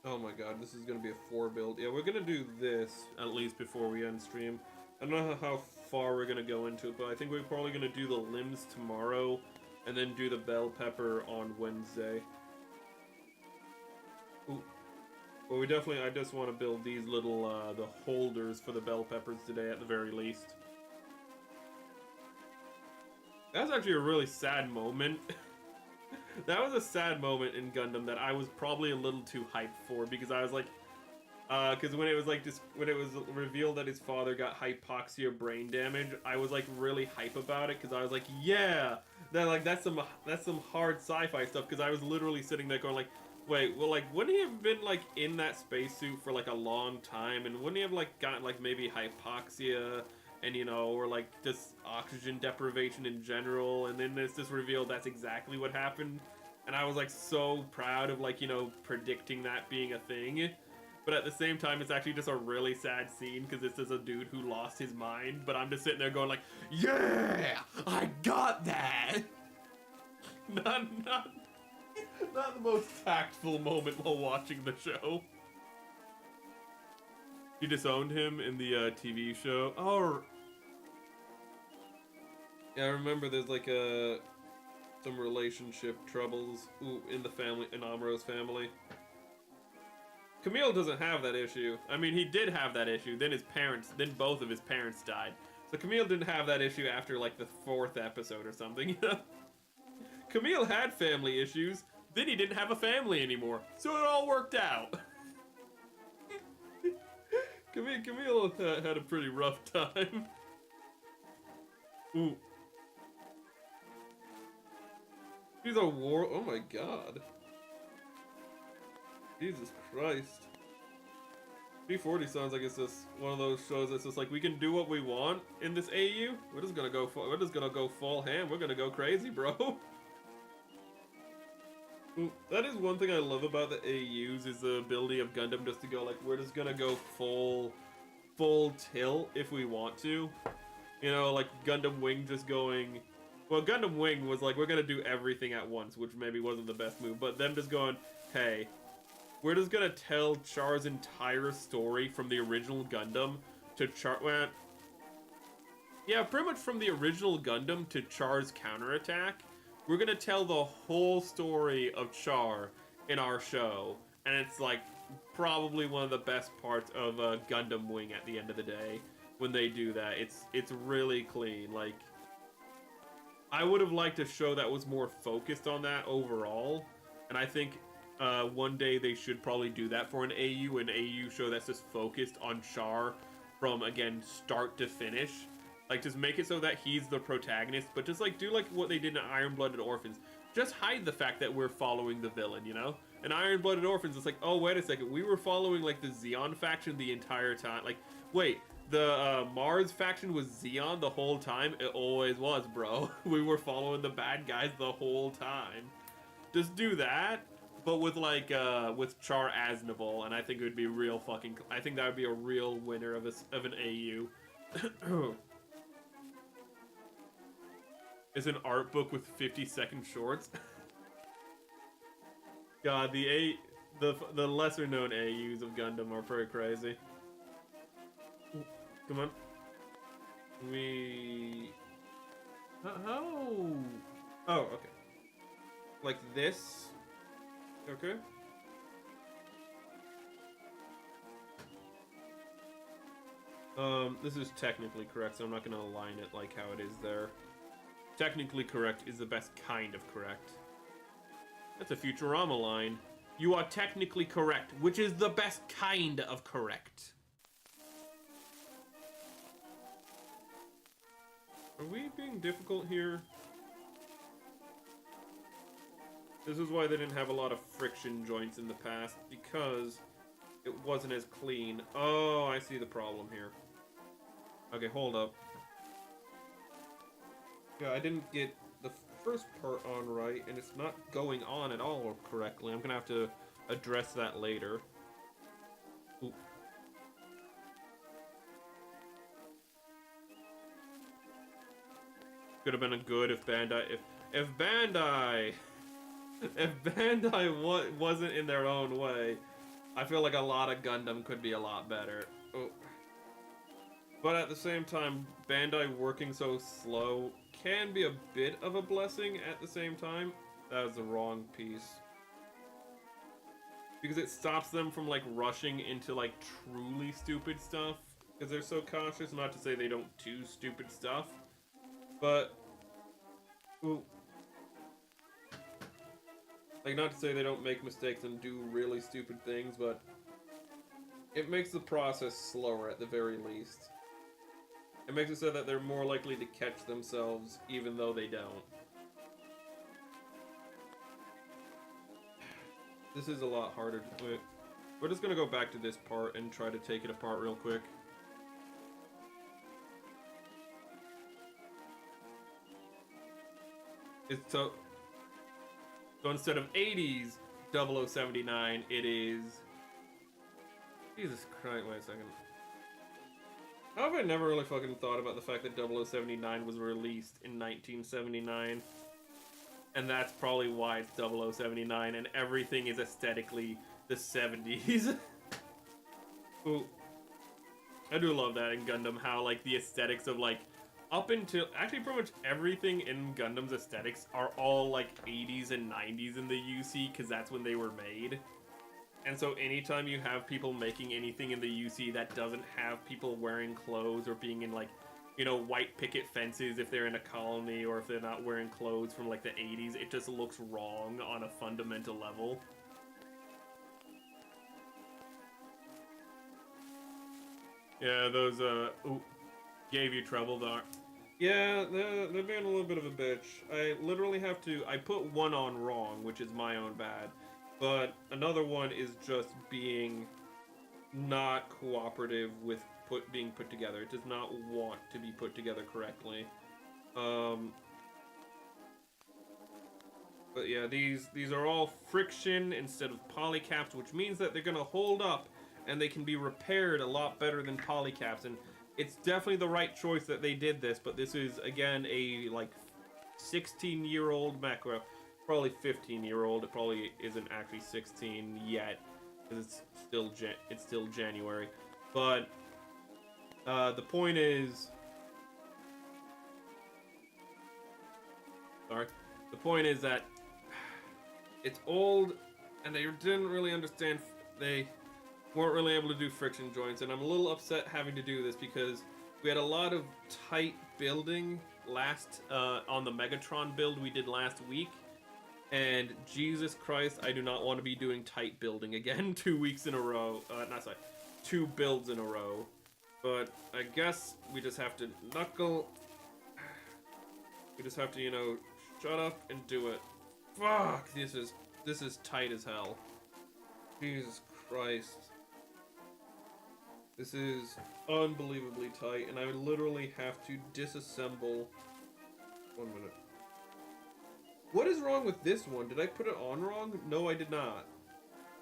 Oh my god, this is gonna be a 4 build. Yeah, we're gonna do this at least before we end stream. I don't know how far we're gonna go into it, but I think we're probably gonna do the limbs tomorrow and then do the bell pepper on Wednesday. Ooh. But we definitely, I just want to build these little, the holders for the bell peppers today at the very least. That's actually a really sad moment. That was a sad moment in Gundam that I was probably a little too hyped for, because I was like, because when it was like when it was revealed that his father got hypoxia brain damage, I was like really hype about it, because I was like, yeah, that's some hard sci-fi stuff, because I was literally sitting there going like, wait, well, like, wouldn't he have been like in that spacesuit for like a long time, and wouldn't he have like gotten like maybe hypoxia, and you know, or like just oxygen deprivation in general, and then it's just revealed that's exactly what happened, and I was like so proud of like, you know, predicting that being a thing. But at the same time, it's actually just a really sad scene, because it's just a dude who lost his mind, but I'm just sitting there going like, yeah, I got that. not the most tactful moment while watching the show. You disowned him in the TV show. Oh, yeah, I remember there's like some relationship troubles in the family, in Amuro's family. Camille doesn't have that issue. I mean, he did have that issue. Then both of his parents died. So Camille didn't have that issue after like the 4th episode or something. You know? Camille had family issues. Then he didn't have a family anymore. So it all worked out. Camille had a pretty rough time. Ooh. He's a war. Oh my god. Jesus Christ. B40 sounds like it's just one of those shows that's just like, we can do what we want in this AU. We're just gonna go full ham. We're gonna go crazy, bro. Ooh, that is one thing I love about the AUs, is the ability of Gundam just to go like, we're just gonna go full tilt if we want to. You know, like Gundam Wing just going, well, Gundam Wing was like, we're gonna do everything at once, which maybe wasn't the best move, but them just going, hey, we're just gonna tell Char's entire story from the original Gundam to Char. Well, yeah, pretty much from the original Gundam to Char's counterattack. We're gonna tell the whole story of Char in our show, and it's like probably one of the best parts of Gundam Wing at the end of the day when they do that. It's really clean. Like, I would have liked a show that was more focused on that overall, and I think one day they should probably do that for an AU show that's just focused on Char from, again, start to finish. Like, just make it so that he's the protagonist, but just like do like what they did in Iron Blooded Orphans. Just hide the fact that we're following the villain, you know? In Iron Blooded Orphans, it's like, oh, wait a second, we were following like the Zeon faction the entire time. Like, wait, the Mars faction was Zeon the whole time? It always was, bro. We were following the bad guys the whole time. Just do that, but with like with Char Aznavour, and I think it would be real fucking. I think that would be a real winner of an AU. It's an art book with 50-second shorts. God, the lesser known AUs of Gundam are pretty crazy. Come on. How? Oh, okay. Like this. Okay. This is technically correct, so I'm not gonna align it like how it is there. Technically correct is the best kind of correct. That's a Futurama line. You are technically correct, which is the best kind of correct. Are we being difficult here? This is why they didn't have a lot of friction joints in the past, because it wasn't as clean. Oh, I see the problem here. Okay, hold up. Yeah, I didn't get first part on right, and it's not going on at all correctly. I'm gonna have to address that later. Ooh. Could have been a good if Bandai, if Bandai, if Bandai wasn't in their own way, I feel like a lot of Gundam could be a lot better. Oh. But at the same time, Bandai working so slow can be a bit of a blessing at the same time. That was the wrong piece. Because it stops them from, like, rushing into, like, truly stupid stuff. Because they're so cautious, not to say they don't do stupid stuff. But, ooh. Like, not to say they don't make mistakes and do really stupid things, but it makes the process slower at the very least. It makes it so that they're more likely to catch themselves, even though they don't. This is a lot harder to do. We're just gonna go back to this part and try to take it apart real quick. It's so instead of 80s 0079, it is... Jesus Christ, wait a second. How have I never really fucking thought about the fact that 0079 was released in 1979? And that's probably why it's 0079 and everything is aesthetically the 70s. Ooh. I do love that in Gundam, how like the aesthetics of like up until actually pretty much everything in Gundam's aesthetics are all like 80s and 90s in the UC because that's when they were made. And so anytime you have people making anything in the UC that doesn't have people wearing clothes or being in like, you know, white picket fences if they're in a colony or if they're not wearing clothes from like the 80s, it just looks wrong on a fundamental level. Yeah, those, ooh, gave you trouble, Doc. Yeah, they're being a little bit of a bitch. I literally have to, I put one on wrong, which is my own bad. But another one is just being not cooperative with being put together. It does not want to be put together correctly. But yeah, these are all friction instead of polycaps, which means that they're gonna hold up and they can be repaired a lot better than polycaps. And it's definitely the right choice that they did this, but this is again a like 16-year-old mech. Well, probably 15-year-old. It probably isn't actually 16 yet because it's still January. But the point is, the point is that it's old, and they didn't really understand. They weren't really able to do friction joints, and I'm a little upset having to do this because we had a lot of tight building last on the Megatron build we did last week. And Jesus Christ, I do not want to be doing tight building again 2 weeks in a row. Not sorry, 2 builds in a row. But I guess we just have to knuckle. We just have to, you know, shut up and do it. Fuck, this is tight as hell. Jesus Christ. This is unbelievably tight, and I literally have to disassemble. 1 minute. What is wrong with this one? Did I put it on wrong? No, I did not.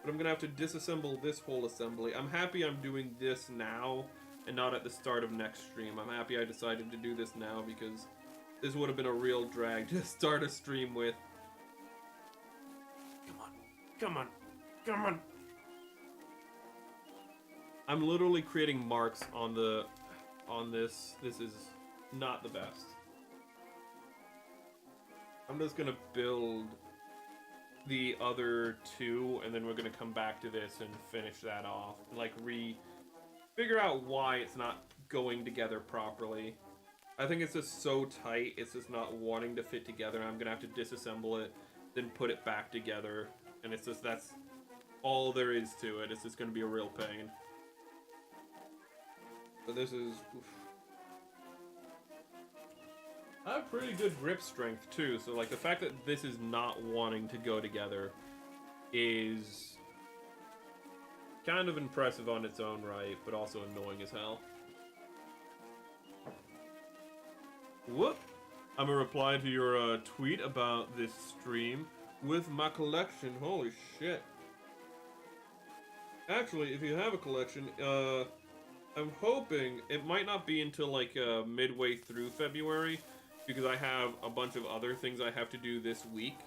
But I'm gonna have to disassemble this whole assembly. I'm happy I'm doing this now and not at the start of next stream. I'm happy I decided to do this now because this would have been a real drag to start a stream with. Come on, come on, come on. I'm literally creating marks on this. This is not the best. I'm just gonna build the other 2, and then we're gonna come back to this and finish that off. Like, figure out why it's not going together properly. I think it's just so tight, it's just not wanting to fit together. I'm gonna have to disassemble it, then put it back together. And it's just, that's all there is to it. It's just gonna be a real pain. But this is... oof. I have pretty good grip strength too, so like the fact that this is not wanting to go together is kind of impressive on its own right, but also annoying as hell. Whoop! I'm gonna reply to your tweet about this stream with my collection. Holy shit. Actually, if you have a collection, I'm hoping it might not be until like midway through February, because I have a bunch of other things I have to do this week,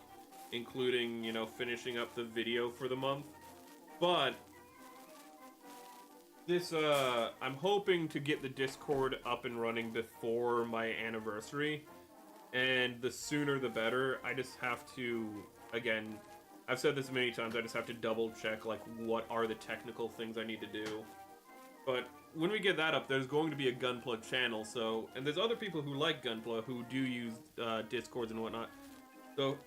including, you know, finishing up the video for the month. But this, I'm hoping to get the Discord up and running before my anniversary, and the sooner the better. I just have to, again, I've said this many times, I just have to double check, like, what are the technical things I need to do. But when we get that up, there's going to be a Gunpla channel, so, and there's other people who like Gunpla who do use Discords and whatnot. So,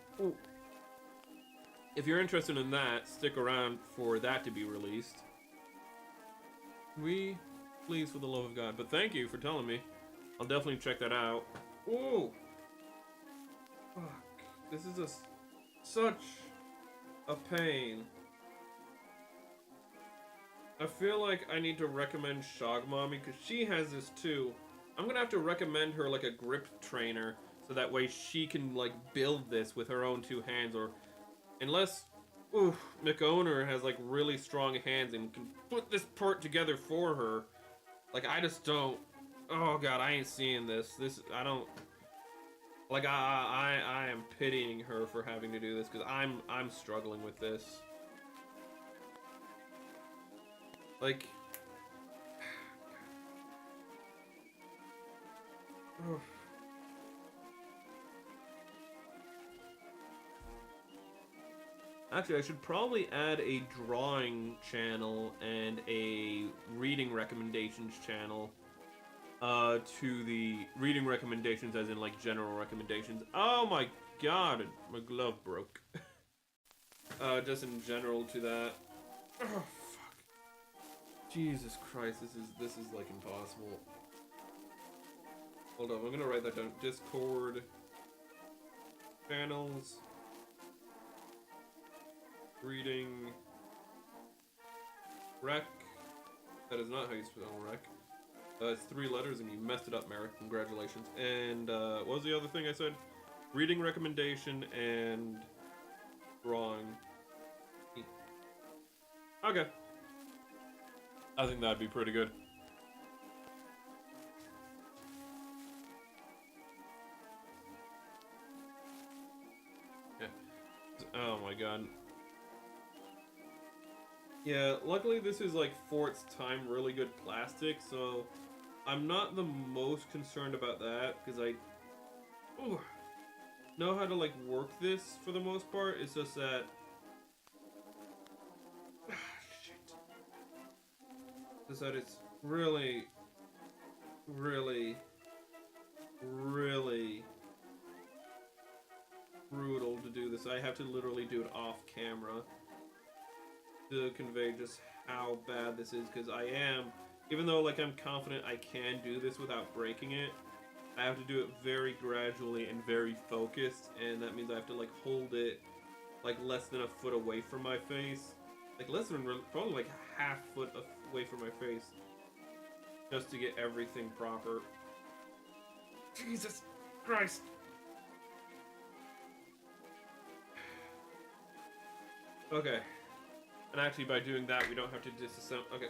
if you're interested in that, stick around for that to be released. Please, for the love of God. But thank you for telling me. I'll definitely check that out. Ooh. Fuck. This is such a pain. I feel like I need to recommend Shogmommy, because she has this too. I'm gonna have to recommend her like a grip trainer, so that way she can like build this with her own two hands, or unless McOwner has like really strong hands and can put this part together for her. Like, I just don't. Oh god, I ain't seeing this. I don't. Like, I am pitying her for having to do this, because I'm struggling with this. Like, actually, I should probably add a drawing channel and a reading recommendations channel to the reading recommendations, as in like general recommendations. Oh my god, my glove broke. Just in general to that. Oh fuck. Jesus Christ, this is like impossible. Hold on, I'm gonna write that down. Discord channels, reading rec. That is not how you spell rec. It's 3 letters and you messed it up, Merrick. Congratulations. And what was the other thing I said? Reading recommendation and drawing. Okay. I think that'd be pretty good. Yeah. Oh my god. Yeah, luckily this is like for its time really good plastic, so I'm not the most concerned about that, because I know how to like work this for the most part. It's just that shit. Just that it's really brutal to do this. I have to literally do it off camera to convey just how bad this is, because I am, even though like I'm confident I can do this without breaking it, I have to do it very gradually and very focused, and that means I have to like hold it like less than a foot away from my face, like less than, probably like a half foot away from my face, just to get everything proper. Jesus Christ. Okay. And actually, by doing that, we don't have to disassemble. Okay.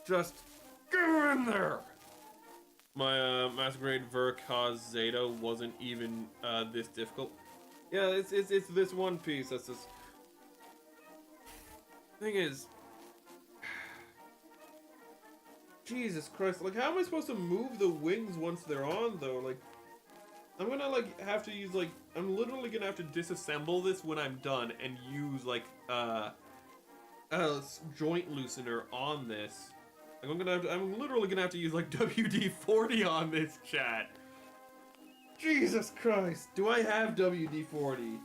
Just go in there! My Masquerade Verkaz Zeta wasn't even this difficult. Yeah, it's this one piece that's just... Thing is... Jesus Christ, like, how am I supposed to move the wings once they're on, though? Like, I'm gonna, like, have to use, like, I'm literally gonna have to disassemble this when I'm done and use, like, a joint loosener on this. Like, I'm literally gonna have to use, like, WD-40 on this, chat. Jesus Christ, do I have WD-40?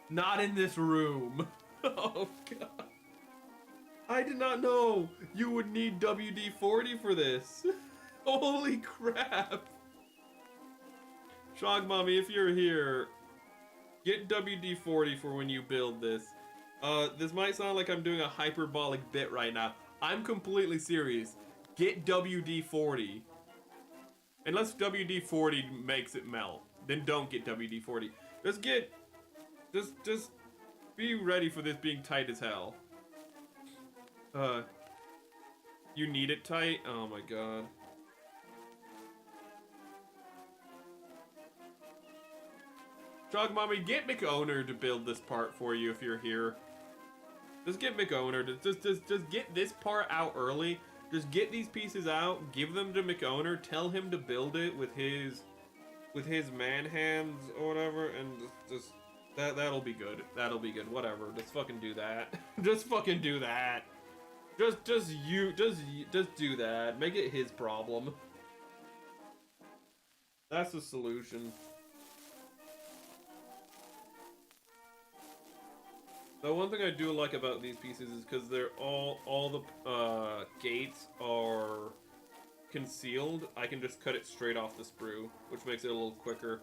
Not in this room. Oh, God. I did not know you would need WD-40 for this. Holy crap. Shogmommy, if you're here, get WD-40 for when you build this. This might sound like I'm doing a hyperbolic bit right now. I'm completely serious. Get WD-40. Unless WD-40 makes it melt, then don't get WD-40. Just be ready for this being tight as hell. You need it tight? Oh my god. Jog Mommy, get McOwner to build this part for you if you're here. Just get McOwner to just get this part out early. Just get these pieces out, give them to McOwner, tell him to build it with his man hands or whatever, and just that'll be good. That'll be good. Whatever. Just fucking do that. Just fucking do that. Just do that. Make it his problem. That's the solution. The one thing I do like about these pieces is because they're all the gates are concealed. I can just cut it straight off the sprue, which makes it a little quicker.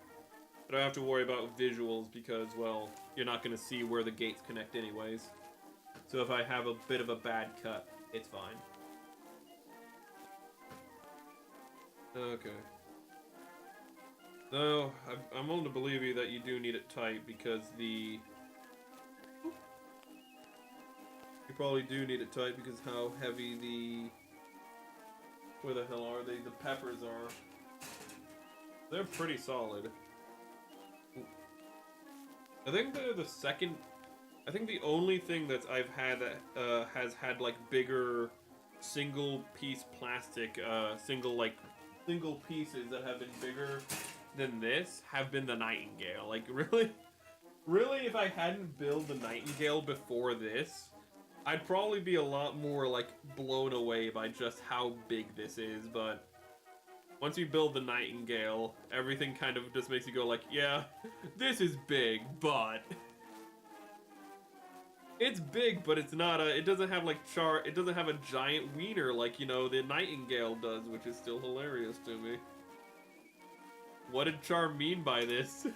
I don't have to worry about visuals because, well, you're not going to see where the gates connect anyways. So if I have a bit of a bad cut, it's fine. Okay. No, I'm willing to believe you that you do need it tight because the... You probably do need it tight because how heavy the... Where the hell are they? The peppers are. They're pretty solid. I think they're the second... I think the only thing that I've had that has had like bigger single piece plastic, single pieces that have been bigger than this have been the Nightingale. Like really if I hadn't built the Nightingale before this, I'd probably be a lot more like blown away by just how big this is, but once you build the Nightingale, everything kind of just makes you go like, yeah, this is big, but it's big, but it's not it doesn't have like it doesn't have a giant wiener like, you know, the Nightingale does, which is still hilarious to me. What did Char mean by this?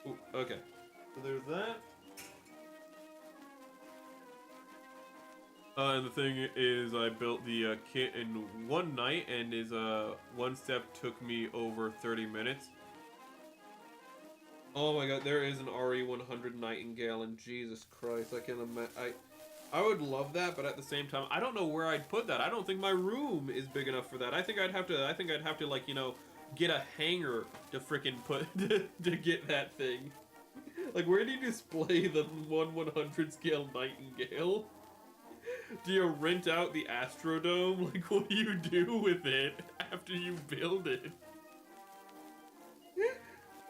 Ooh, okay. So there's that. And the thing is, I built the kit in one night, and his one step took me over 30 minutes. Oh my god, there is an RE100 Nightingale, and Jesus Christ, I can imagine. I would love that, but at the same time, I don't know where I'd put that. I don't think my room is big enough for that. I think I'd have to like, you know, get a hanger to frickin' put to get that thing. Like, where do you display the 1/100 scale Nightingale? Do you rent out the Astrodome? Like, what do you do with it after you build it?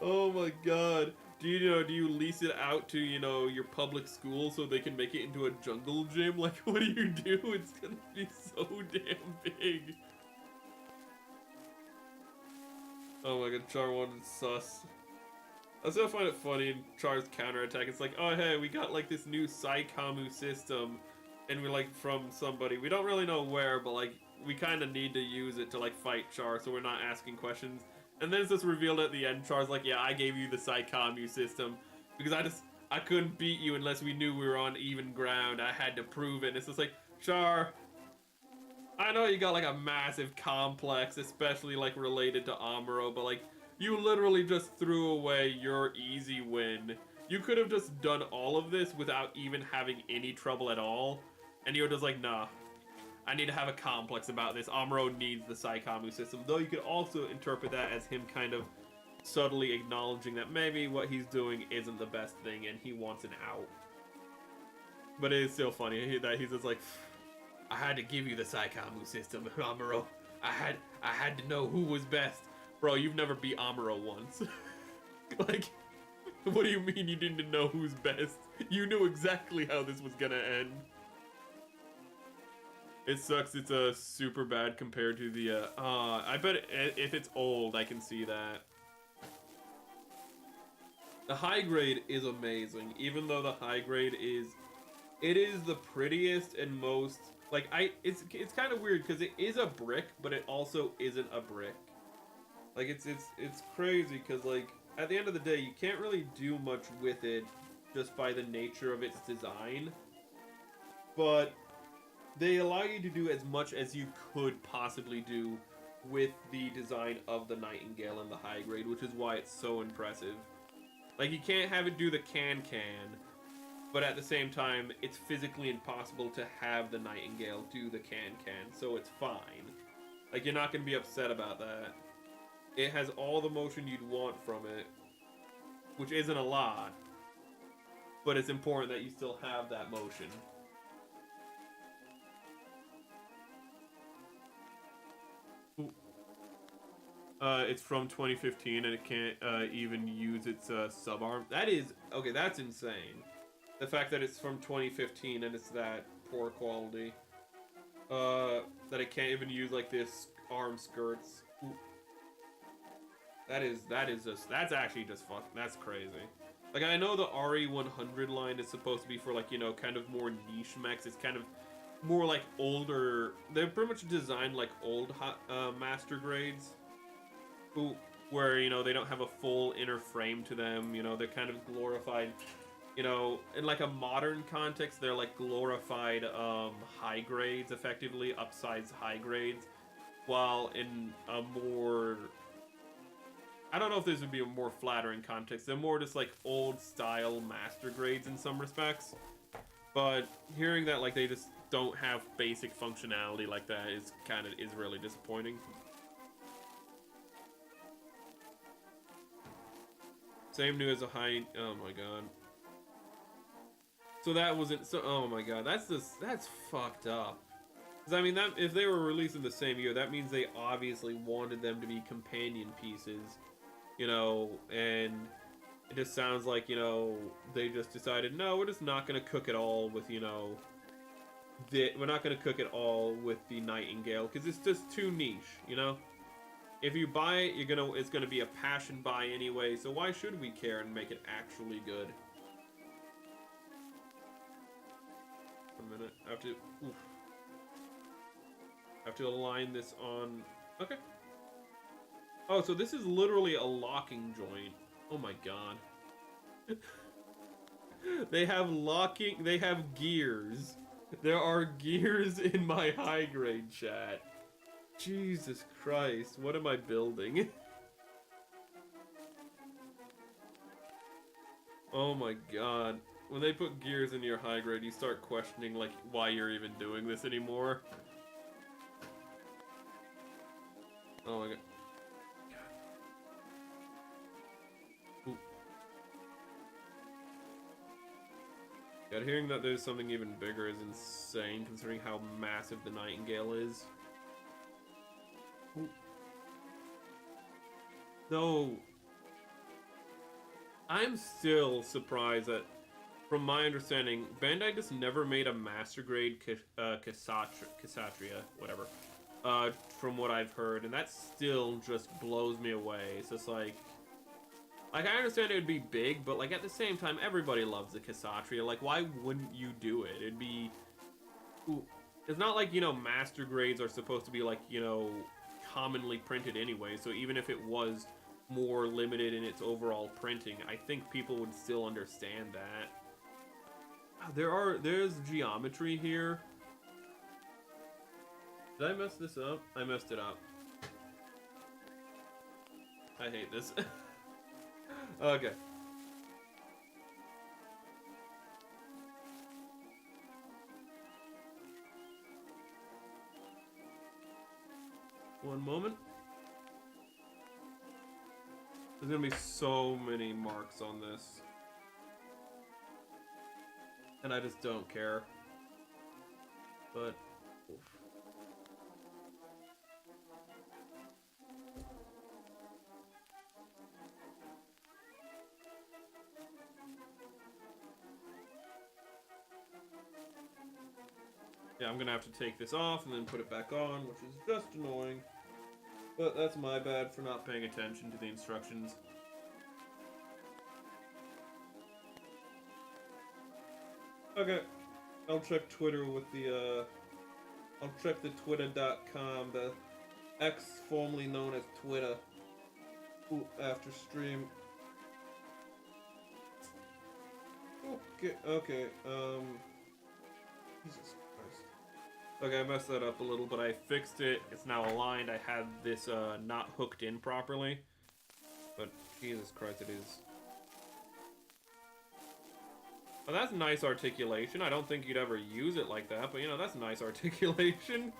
Oh my god. Do you lease it out to, you know, your public school so they can make it into a jungle gym? Like, what do you do? It's gonna be so damn big. Oh my god, Char wanted sus. I still find it funny in Char's counterattack. It's like, oh hey, we got like this new Saikamu system, and we're like from somebody. We don't really know where, but like, we kind of need to use it to like fight Char, so we're not asking questions. And then it's just revealed at the end, Char's like, yeah, I gave you the Saikamu system because I couldn't beat you unless we knew we were on even ground. I had to prove it. And it's just like, Char, I know you got like a massive complex, especially like related to Amuro, but like, you literally just threw away your easy win. You could have just done all of this without even having any trouble at all. And you were just like, nah, I need to have a complex about this. Amuro needs the Saikamu system. Though you could also interpret that as him kind of subtly acknowledging that maybe what he's doing isn't the best thing and he wants an out. But it is still funny that he's just like, I had to give you the Saikamu system, Amuro. I had to know who was best. Bro, you've never beat Amuro once. Like, what do you mean you didn't know who's best? You knew exactly how this was gonna end. It sucks it's super bad compared to the, I bet if it's old, I can see that. The high grade is amazing, even though the high grade is the prettiest and most, like, it's kind of weird because it is a brick, but it also isn't a brick. Like, it's crazy because, like, at the end of the day, you can't really do much with it just by the nature of its design. But they allow you to do as much as you could possibly do with the design of the Nightingale and the high grade, which is why it's so impressive. Like, you can't have it do the can-can, but at the same time, it's physically impossible to have the Nightingale do the can-can, so it's fine. Like, you're not going to be upset about that. It has all the motion you'd want from it, which isn't a lot, but it's important that you still have that motion. It's from 2015 and it can't even use its subarm. That is, okay, that's insane. The fact that it's from 2015 and it's that poor quality. That it can't even use like this arm skirts. Ooh. That's actually just that's crazy. Like, I know the RE100 line is supposed to be for, like, you know, kind of more niche mechs. It's kind of more like older, they're pretty much designed like old master grades. Ooh, where, you know, they don't have a full inner frame to them, you know, they're kind of glorified, you know, in like a modern context, they're like glorified high grades, effectively, upsized high grades, while in a more, I don't know if this would be a more flattering context, they're more just like old style master grades in some respects, but hearing that like they just don't have basic functionality like that is really disappointing. Same new as a high, oh my god. So that wasn't, so, oh my god, that's fucked up. Because I mean, that if they were released in the same year, that means they obviously wanted them to be companion pieces, you know, and it just sounds like, you know, they just decided, no, we're just not gonna cook it all with, you know, we're not gonna cook it all with the Nightingale, because it's just too niche, you know? If you buy it, it's gonna be a passion buy anyway, so why should we care and make it actually good? A minute, I have to, oof. I have to align this on, okay. Oh, so this is literally a locking joint. Oh my god. They have gears. There are gears in my high grade chat. Jesus Christ, what am I building? Oh my god. When they put gears in your high grade, you start questioning, like, why you're even doing this anymore. Oh my god. Ooh. God, hearing that there's something even bigger is insane, considering how massive the Nightingale is. Ooh. No. I'm still surprised that, from my understanding, Bandai just never made a master grade KSHATRIYA, whatever. From what I've heard, and that still just blows me away. It's just like I understand it would be big, but like at the same time, everybody loves the KSHATRIYA. Like, why wouldn't you do it? It'd be, it's not like, you know, master grades are supposed to be like, you know, commonly printed anyway. So even if it was more limited in its overall printing, I think people would still understand that. There's geometry here. Did I mess this up? I messed it up. I hate this. Okay. One moment. There's gonna be so many marks on this. And I just don't care. But, oof. Yeah, I'm gonna have to take this off and then put it back on, which is just annoying. But that's my bad for not paying attention to the instructions. Okay, I'll check Twitter with the, I'll check the twitter.com, the X formerly known as Twitter, after stream. Okay, Jesus Christ. Okay, I messed that up a little, but I fixed it. It's now aligned. I had this not hooked in properly. But Jesus Christ, it is. Well, that's nice articulation. I don't think you'd ever use it like that, but you know, that's nice articulation.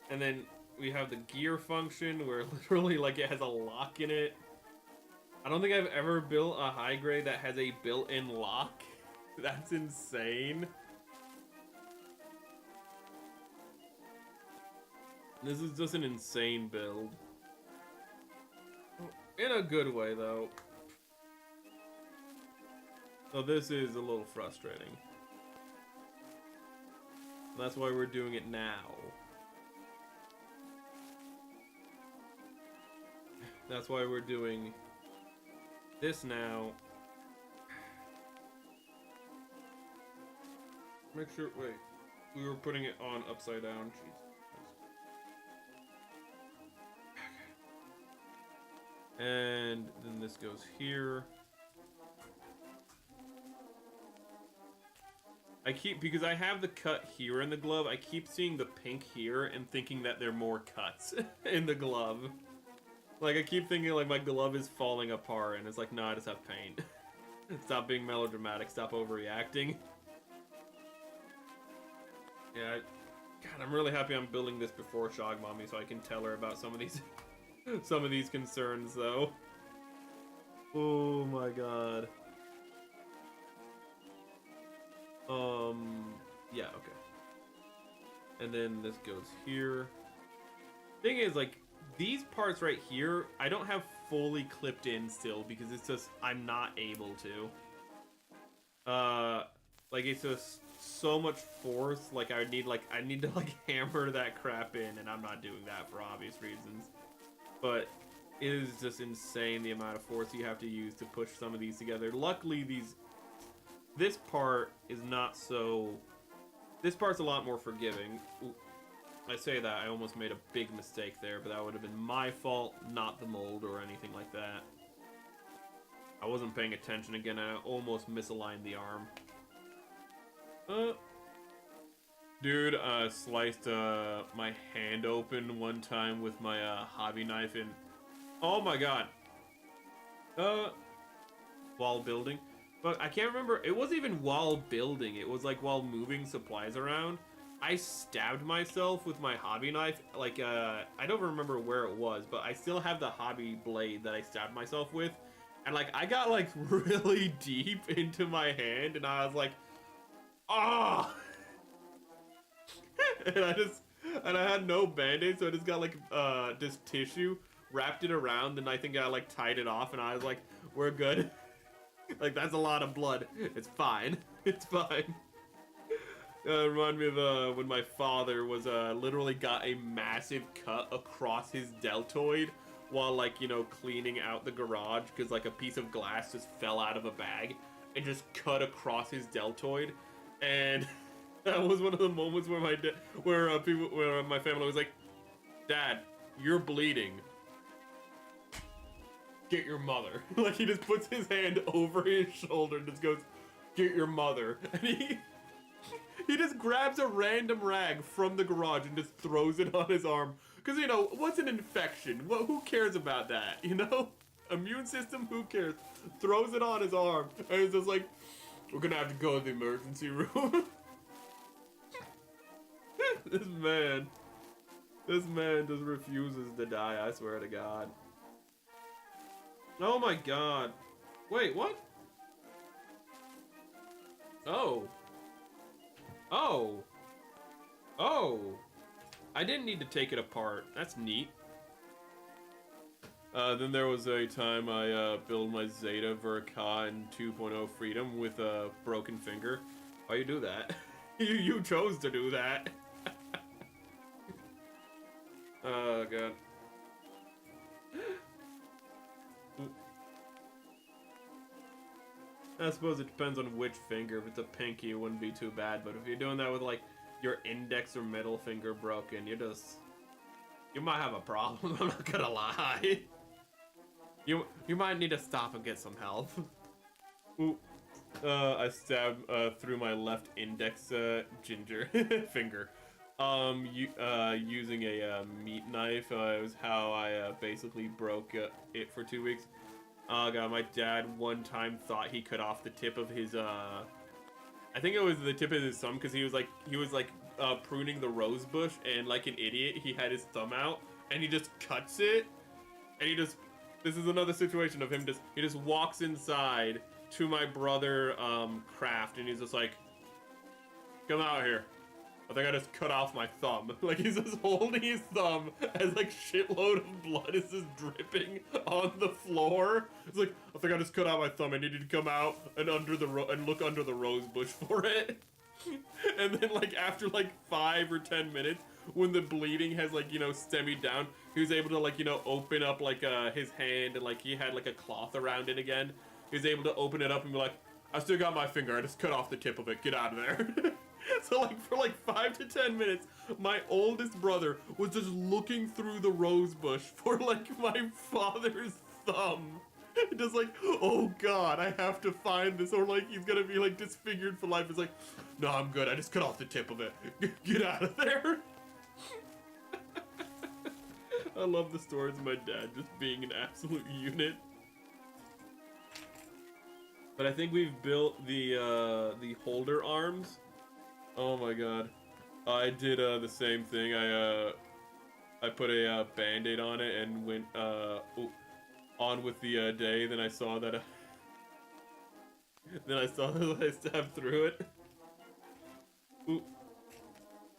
And then we have the gear function where literally like it has a lock in it. I don't think I've ever built a high grade that has a built-in lock. That's insane. This is just an insane build. In a good way, though. So this is a little frustrating. That's why we're doing it now. That's why we're doing this now. Make sure, wait. We were putting it on upside down. Jeez. And then this goes here. Because I have the cut here in the glove, I keep seeing the pink here and thinking that there are more cuts in the glove. Like, I keep thinking, like, my glove is falling apart, and it's like, no, I just have paint. Stop being melodramatic, stop overreacting. Yeah, God, I'm really happy I'm building this before Shog Mommy so I can tell her about some of these some of these concerns, though. Oh my God. Yeah, okay. And then this goes here. Thing is, like, these parts right here, I don't have fully clipped in still because it's just, I'm not able to. Like, it's just so much force, like, I need to, like, hammer that crap in, and I'm not doing that for obvious reasons. But it is just insane the amount of force you have to use to push some of these together. Luckily, this part is not so... This part's a lot more forgiving. Ooh, I say that, I almost made a big mistake there, but that would have been my fault, not the mold or anything like that. I wasn't paying attention again, I almost misaligned the arm. Dude, sliced my hand open one time with my hobby knife and... Oh my God. While building. But I can't remember, it wasn't even while building, it was like while moving supplies around. I stabbed myself with my hobby knife, like, I don't remember where it was, but I still have the hobby blade that I stabbed myself with. And like, I got like really deep into my hand and I was like, ah! And I had no band-aid, so I just got like, just tissue, wrapped it around, and I think I like tied it off and I was like, we're good. Like, that's a lot of blood. It's fine. It's fine. Remind me of when my father was literally got a massive cut across his deltoid while, like, you know, cleaning out the garage because like a piece of glass just fell out of a bag and just cut across his deltoid. And that was one of the moments where where my family was like, "Dad, you're bleeding. Get your mother." Like, he just puts his hand over his shoulder and just goes, "Get your mother." And he just grabs a random rag from the garage and just throws it on his arm. Because, you know, what's an infection? Well, who cares about that, you know? Immune system, who cares? Throws it on his arm. And it's just like, we're gonna have to go to the emergency room. This man just refuses to die, I swear to God. Oh my God. Wait, what? Oh. Oh. Oh. I didn't need to take it apart. That's neat. Then there was a time I built my Zeta Verka in 2.0 Freedom with a broken finger. Why you do that? you chose to do that. Oh God. I suppose it depends on which finger. If it's a pinky, it wouldn't be too bad. But if you're doing that with, like, your index or middle finger broken, you might have a problem, I'm not gonna lie. You might need to stop and get some help. Ooh. I stabbed through my left index ginger finger. Using a meat knife was how I basically broke it for 2 weeks. Oh god, my dad one time thought he cut off the tip of his I think it was the tip of his thumb, because he was like pruning the rose bush, and like an idiot he had his thumb out and he just cuts it, and this is another situation of him he just walks inside to my brother Craft, and he's just like, come out here. I think I just cut off my thumb. Like, he's just holding his thumb as like shitload of blood is just dripping on the floor. It's like, I think I just cut out my thumb. I needed to come out and look under the rose bush for it. And then like after like 5 or 10 minutes, when the bleeding has like, you know, stemmed down, he was able to like, you know, open up like his hand, and like he had like a cloth around it again. He was able to open it up and be like, I still got my finger. I just cut off the tip of it. Get out of there. So like for like 5 to 10 minutes, my oldest brother was just looking through the rose bush for like my father's thumb. Just like, oh god, I have to find this, or like he's gonna be like disfigured for life. It's like, no, I'm good. I just cut off the tip of it. Get out of there. I love the stories of my dad just being an absolute unit. But I think we've built the holder arms. Oh my god. I did the same thing. I put a band-aid on it and went on with the day. Then I saw that I stabbed through it. Ooh.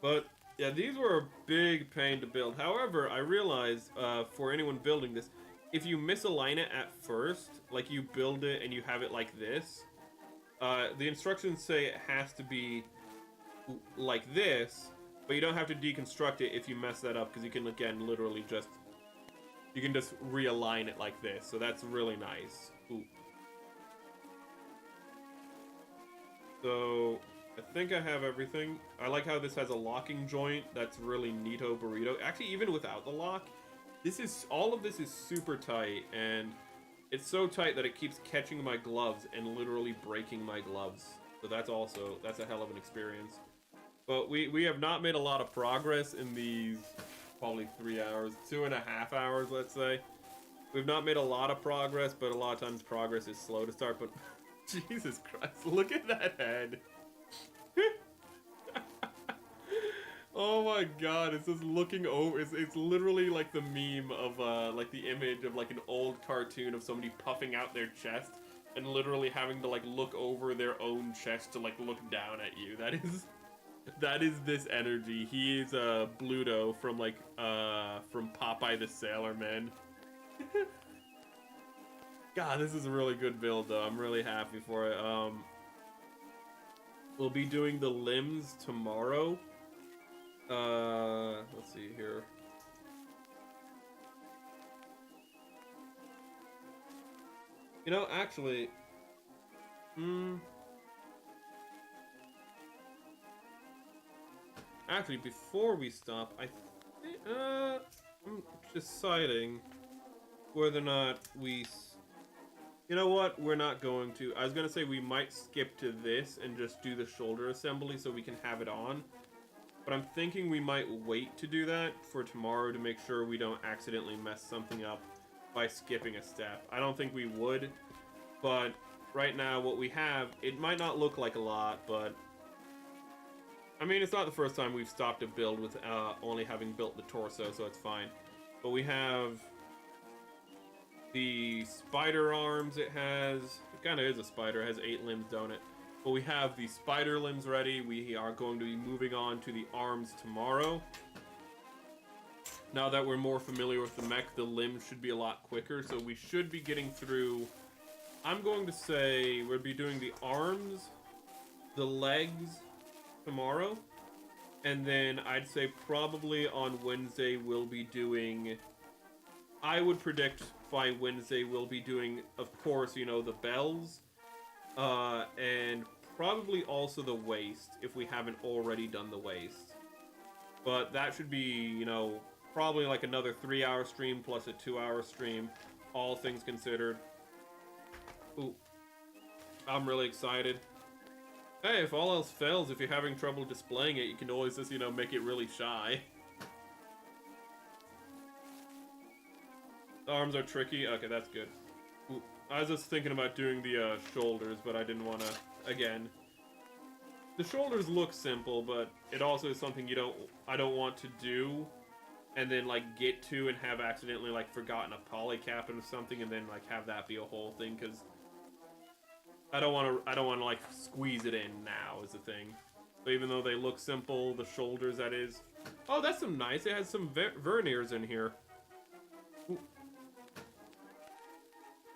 But yeah, these were a big pain to build. However, I realized for anyone building this, if you misalign it at first, like you build it and you have it like this, the instructions say it has to be like this, but you don't have to deconstruct it if you mess that up, because you can, again, literally just realign it like this. So that's really nice. Ooh. So I think I have everything. I like how this has a locking joint. That's really neato burrito. Actually, even without the lock, all of this is super tight, and it's so tight that it keeps catching my gloves and literally breaking my gloves. So that's a hell of an experience. But we have not made a lot of progress in these probably 3 hours, 2.5 hours, let's say. We've not made a lot of progress, but a lot of times progress is slow to start. But Jesus Christ, look at that head. Oh my god, it's just looking over. It's literally like the meme of like the image of like an old cartoon of somebody puffing out their chest and literally having to like look over their own chest to like look down at you. That is this energy. He is Bluto from like from Popeye the Sailor Man. God, this is a really good build though. I'm really happy for it. We'll be doing the limbs tomorrow. Let's see here. You know, actually, actually, before we stop, I'm deciding whether or not you know what? We're not going to. I was gonna say we might skip to this and just do the shoulder assembly so we can have it on. But I'm thinking we might wait to do that for tomorrow to make sure we don't accidentally mess something up by skipping a step. I don't think we would, but right now what we have, it might not look like a lot, but I mean, it's not the first time we've stopped a build with only having built the torso, so it's fine. But we have the spider arms. It kind of is a spider. It has 8 limbs, don't it? But we have the spider limbs ready. We are going to be moving on to the arms tomorrow. Now that we're more familiar with the mech, the limbs should be a lot quicker, so we should be getting through. I'm going to say we'll be doing the arms, the legs tomorrow, and then I'd say probably on Wednesday we'll be doing, I would predict by Wednesday we'll be doing, of course, you know, the bells, and probably also the waist, if we haven't already done the waist. But that should be, you know, probably like another 3-hour stream plus a 2-hour stream, all things considered. Ooh, I'm really excited. Hey, if all else fails, if you're having trouble displaying it, you can always just, you know, make it really shy. The arms are tricky. Okay, that's good. Ooh, I was just thinking about doing the shoulders, but I didn't want to, again. The shoulders look simple, but it also is something I don't want to do and then like get to and have accidentally like forgotten a polycap or something and then like have that be a whole thing, because I don't want to like squeeze it in now is the thing. So even though they look simple, the shoulders, that is. Oh, that's some nice. It has some verniers in here. Ooh.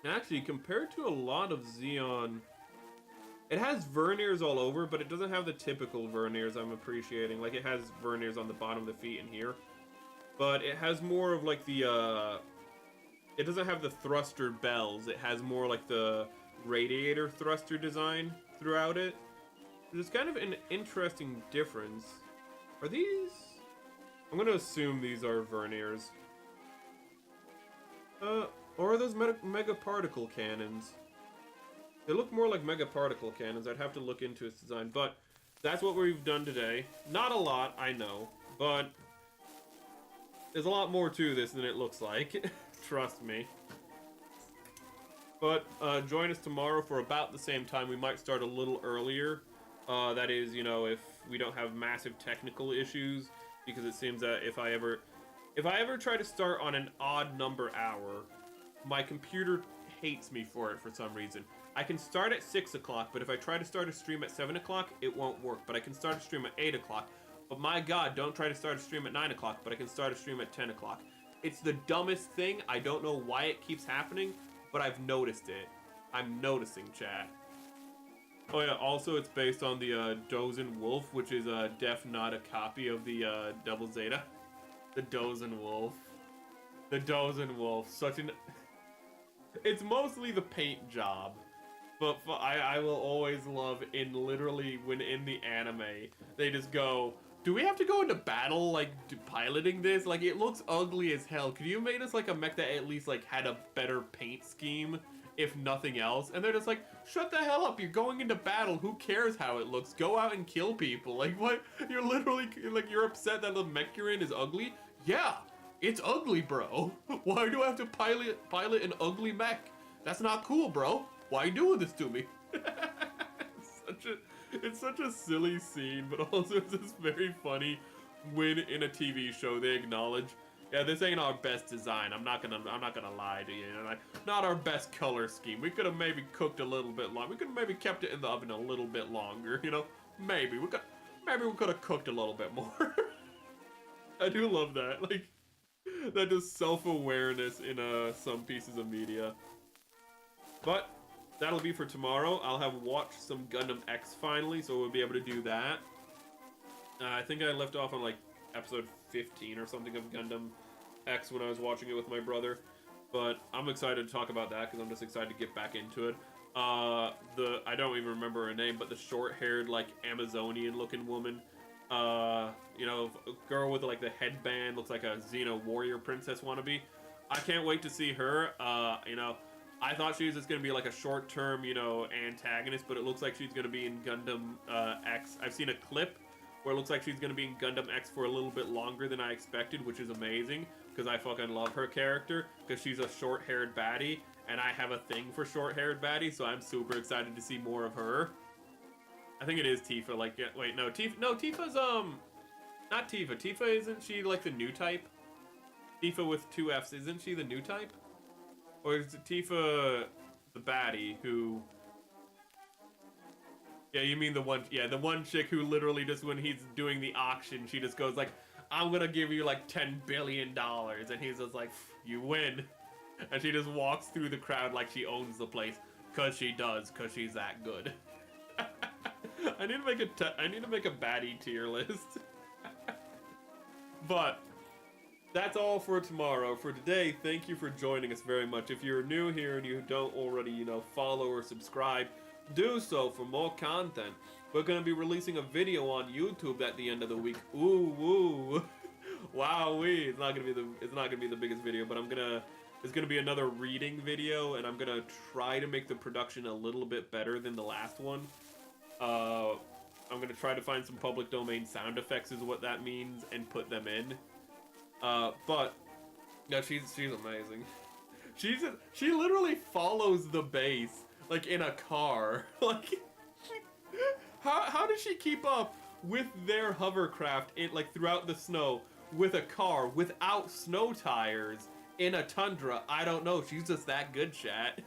Actually, compared to a lot of Xeon, it has verniers all over, but it doesn't have the typical verniers I'm appreciating. Like, it has verniers on the bottom of the feet and here. But it has more of, like, the, it doesn't have the thruster bells. It has more, like, the radiator thruster design throughout it. There's kind of an interesting difference. Are these? I'm gonna assume these are verniers. Or are those mega particle cannons? They look more like mega particle cannons. I'd have to look into its design, but that's what we've done today. Not a lot, I know, but there's a lot more to this than it looks like. Trust me. But join us tomorrow for about the same time. We might start a little earlier. That is, you know, if we don't have massive technical issues, because it seems that if I ever try to start on an odd number hour, my computer hates me for it for some reason. I can start at 6 o'clock, but if I try to start a stream at 7 o'clock, it won't work. But I can start a stream at 8 o'clock. But my god, don't try to start a stream at 9 o'clock, but I can start a stream at 10 o'clock. It's the dumbest thing. I don't know why it keeps happening, but I've noticed it. I'm noticing, chat. Oh yeah, also it's based on the Dozen Wolf, which is not a copy of the Double Zeta. The Dozen Wolf. The Dozen Wolf. Such an... It's mostly the paint job. But I will always love literally when in the anime, they just go, do we have to go into battle, like, piloting this? Like, it looks ugly as hell. Could you make us, like, a mech that at least, like, had a better paint scheme, if nothing else? And they're just like, shut the hell up, you're going into battle, who cares how it looks? Go out and kill people. Like, what? You're literally, like, you're upset that the mech you're in is ugly? Yeah, it's ugly, bro. Why do I have to pilot an ugly mech? That's not cool, bro. Why are you doing this to me? It's such a silly scene, but also it's just very funny when in a TV show they acknowledge, yeah, this ain't our best design. I'm not gonna lie to you. Like, not our best color scheme. We could have maybe cooked a little bit longer. We could have maybe kept it in the oven a little bit longer. You know, maybe we could have cooked a little bit more. I do love that. Like, that just self-awareness in some pieces of media. But that'll be for tomorrow. I'll have watched some Gundam X finally, so we'll be able to do that. I think I left off on like episode 15 or something of Gundam X when I was watching it with my brother. But I'm excited to talk about that because I'm just excited to get back into it. I don't even remember her name, but the short-haired, like, Amazonian-looking woman. You know, a girl with like the headband, looks like a Xeno warrior princess wannabe. I can't wait to see her. You know, I thought she was just going to be like a short-term, you know, antagonist, but it looks like she's going to be in Gundam X. I've seen a clip where it looks like she's going to be in Gundam X for a little bit longer than I expected, which is amazing, because I fucking love her character, because she's a short-haired baddie, and I have a thing for short-haired baddies, so I'm super excited to see more of her. I think it is Tifa, like, yeah, wait, no, Tifa's, not Tifa. Tifa, isn't she, like, the new type? Tifa with 2 Fs, isn't she the new type? Or is it Tifa the baddie who... Yeah, you mean the one chick who literally just, when he's doing the auction, she just goes like, I'm gonna give you like $10 billion, and he's just like, you win. And she just walks through the crowd like she owns the place, cause she does, cause she's that good. I need to make a baddie tier list. But that's all for tomorrow. For today, thank you for joining us very much. If you're new here and you don't already, you know, follow or subscribe, do so for more content. We're going to be releasing a video on YouTube at the end of the week. Ooh, woo. Wowee. It's not going to be the biggest video, but it's going to be another reading video, and I'm going to try to make the production a little bit better than the last one. I'm gonna try to find some public domain sound effects is what that means and put them in. But yeah, she's amazing. She literally follows the base like in a car. Like how does she keep up with their hovercraft in like throughout the snow with a car without snow tires in a tundra? I don't know. She's just that good, chat.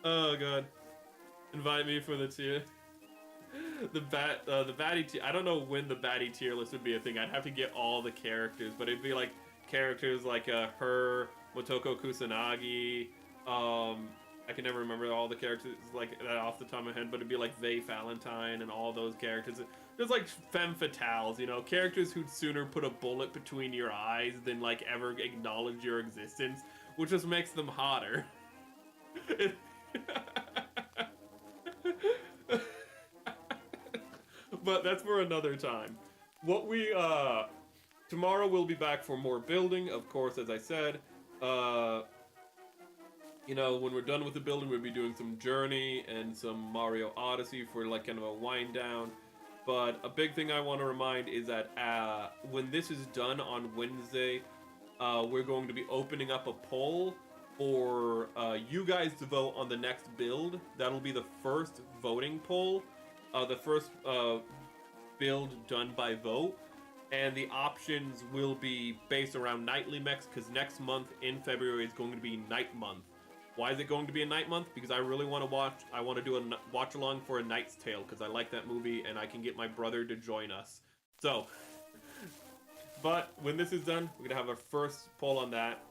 Oh god. Invite me for the tier. The baddie tier. I don't know when the baddie tier list would be a thing. I'd have to get all the characters, but it'd be like characters like her, Motoko Kusanagi. I can never remember all the characters like that off the top of my head, but it'd be like Vey Valentine and all those characters. There's like femme fatales, you know, characters who'd sooner put a bullet between your eyes than like ever acknowledge your existence, which just makes them hotter. But that's for another time. What we tomorrow we'll be back for more building, of course, as I said. You know, when we're done with the building, we'll be doing some Journey and some Mario Odyssey for like kind of a wind down. But a big thing I want to remind is that when this is done on Wednesday, we're going to be opening up a poll for you guys to vote on the next build. That'll be the first voting poll, the first build done by vote. And the options will be based around nightly mechs, because next month in February is going to be night month. Why is it going to be a night month? Because I really want to do a watch along for A Knight's Tale, because I like that movie and I can get my brother to join us. So, but when this is done, we're gonna have our first poll on that.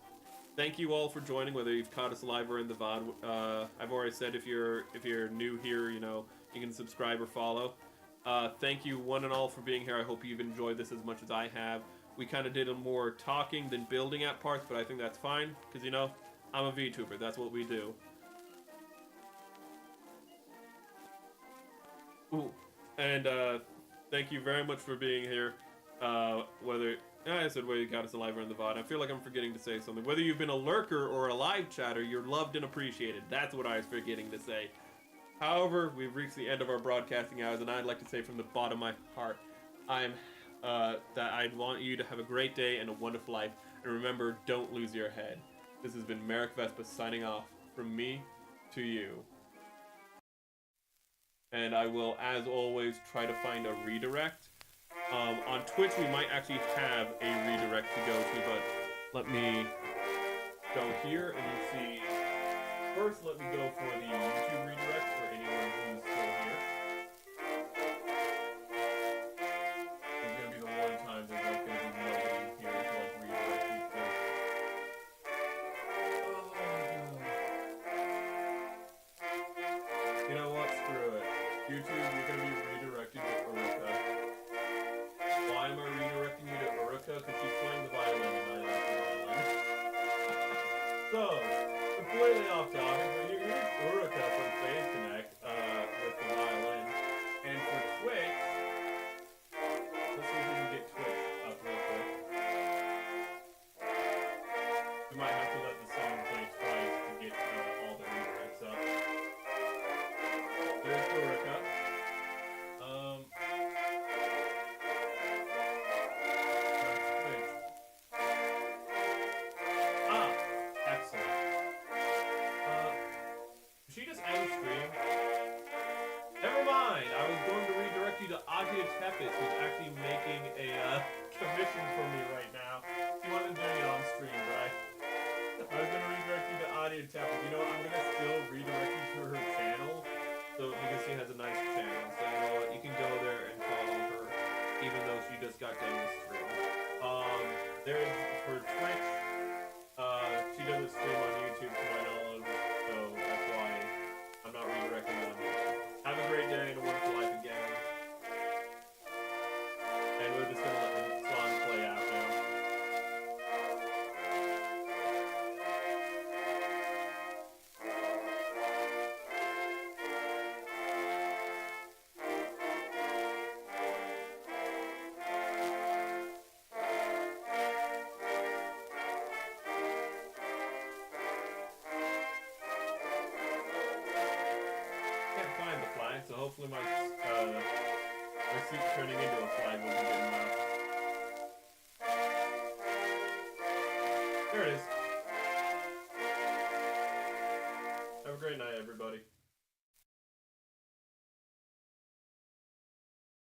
Thank you all for joining, whether you've caught us live or in the VOD. I've already said if you're new here, you know, you can subscribe or follow. Thank you one and all for being here. I hope you've enjoyed this as much as I have. We kind of did a more talking than building at parts, but I think that's fine, because, you know, I'm a VTuber. That's what we do. Ooh. And, thank you very much for being here. I said whether you got us alive or in the VOD. I feel like I'm forgetting to say something. Whether you've been a lurker or a live chatter, you're loved and appreciated. That's what I was forgetting to say. However, we've reached the end of our broadcasting hours, and I'd like to say from the bottom of my heart, that I'd want you to have a great day and a wonderful life. And remember, don't lose your head. This has been Merrick Vespa signing off from me to you. And I will, as always, try to find a redirect. On Twitch, we might actually have a redirect to go to, but let me go here and you see. First, let me go for the YouTube redirect for anyone who's still here. There's gonna be the one time there's like gonna be nobody here to like redirect me to. You know what? Screw it. YouTube, you're gonna be redirected to Uruka. Why am I redirecting you to Uruka? Because she's playing the violin and I like the violin. So, completely off topic, but here's Uruka from Phase Connect with the violin. And for Twitch, let's see if we can get Twitch up real quick. We might have to let the song play twice to get all the redirects up. There's Uruka. Who's actually making a commission for me right now. She wasn't doing it on stream, but I was going to redirect you to Audio Tepis. You know what? I'm going to still redirect you to her channel, so because she has a nice channel. So you know what? You can go there and follow her, even though she just got done with stream. There's her Twitch. She doesn't stream on YouTube to my knowledge, so that's why I'm not redirecting her on YouTube. Have a great day and a wonderful life again. And we're just gonna let the song play out now. There it is. Have a great night, everybody.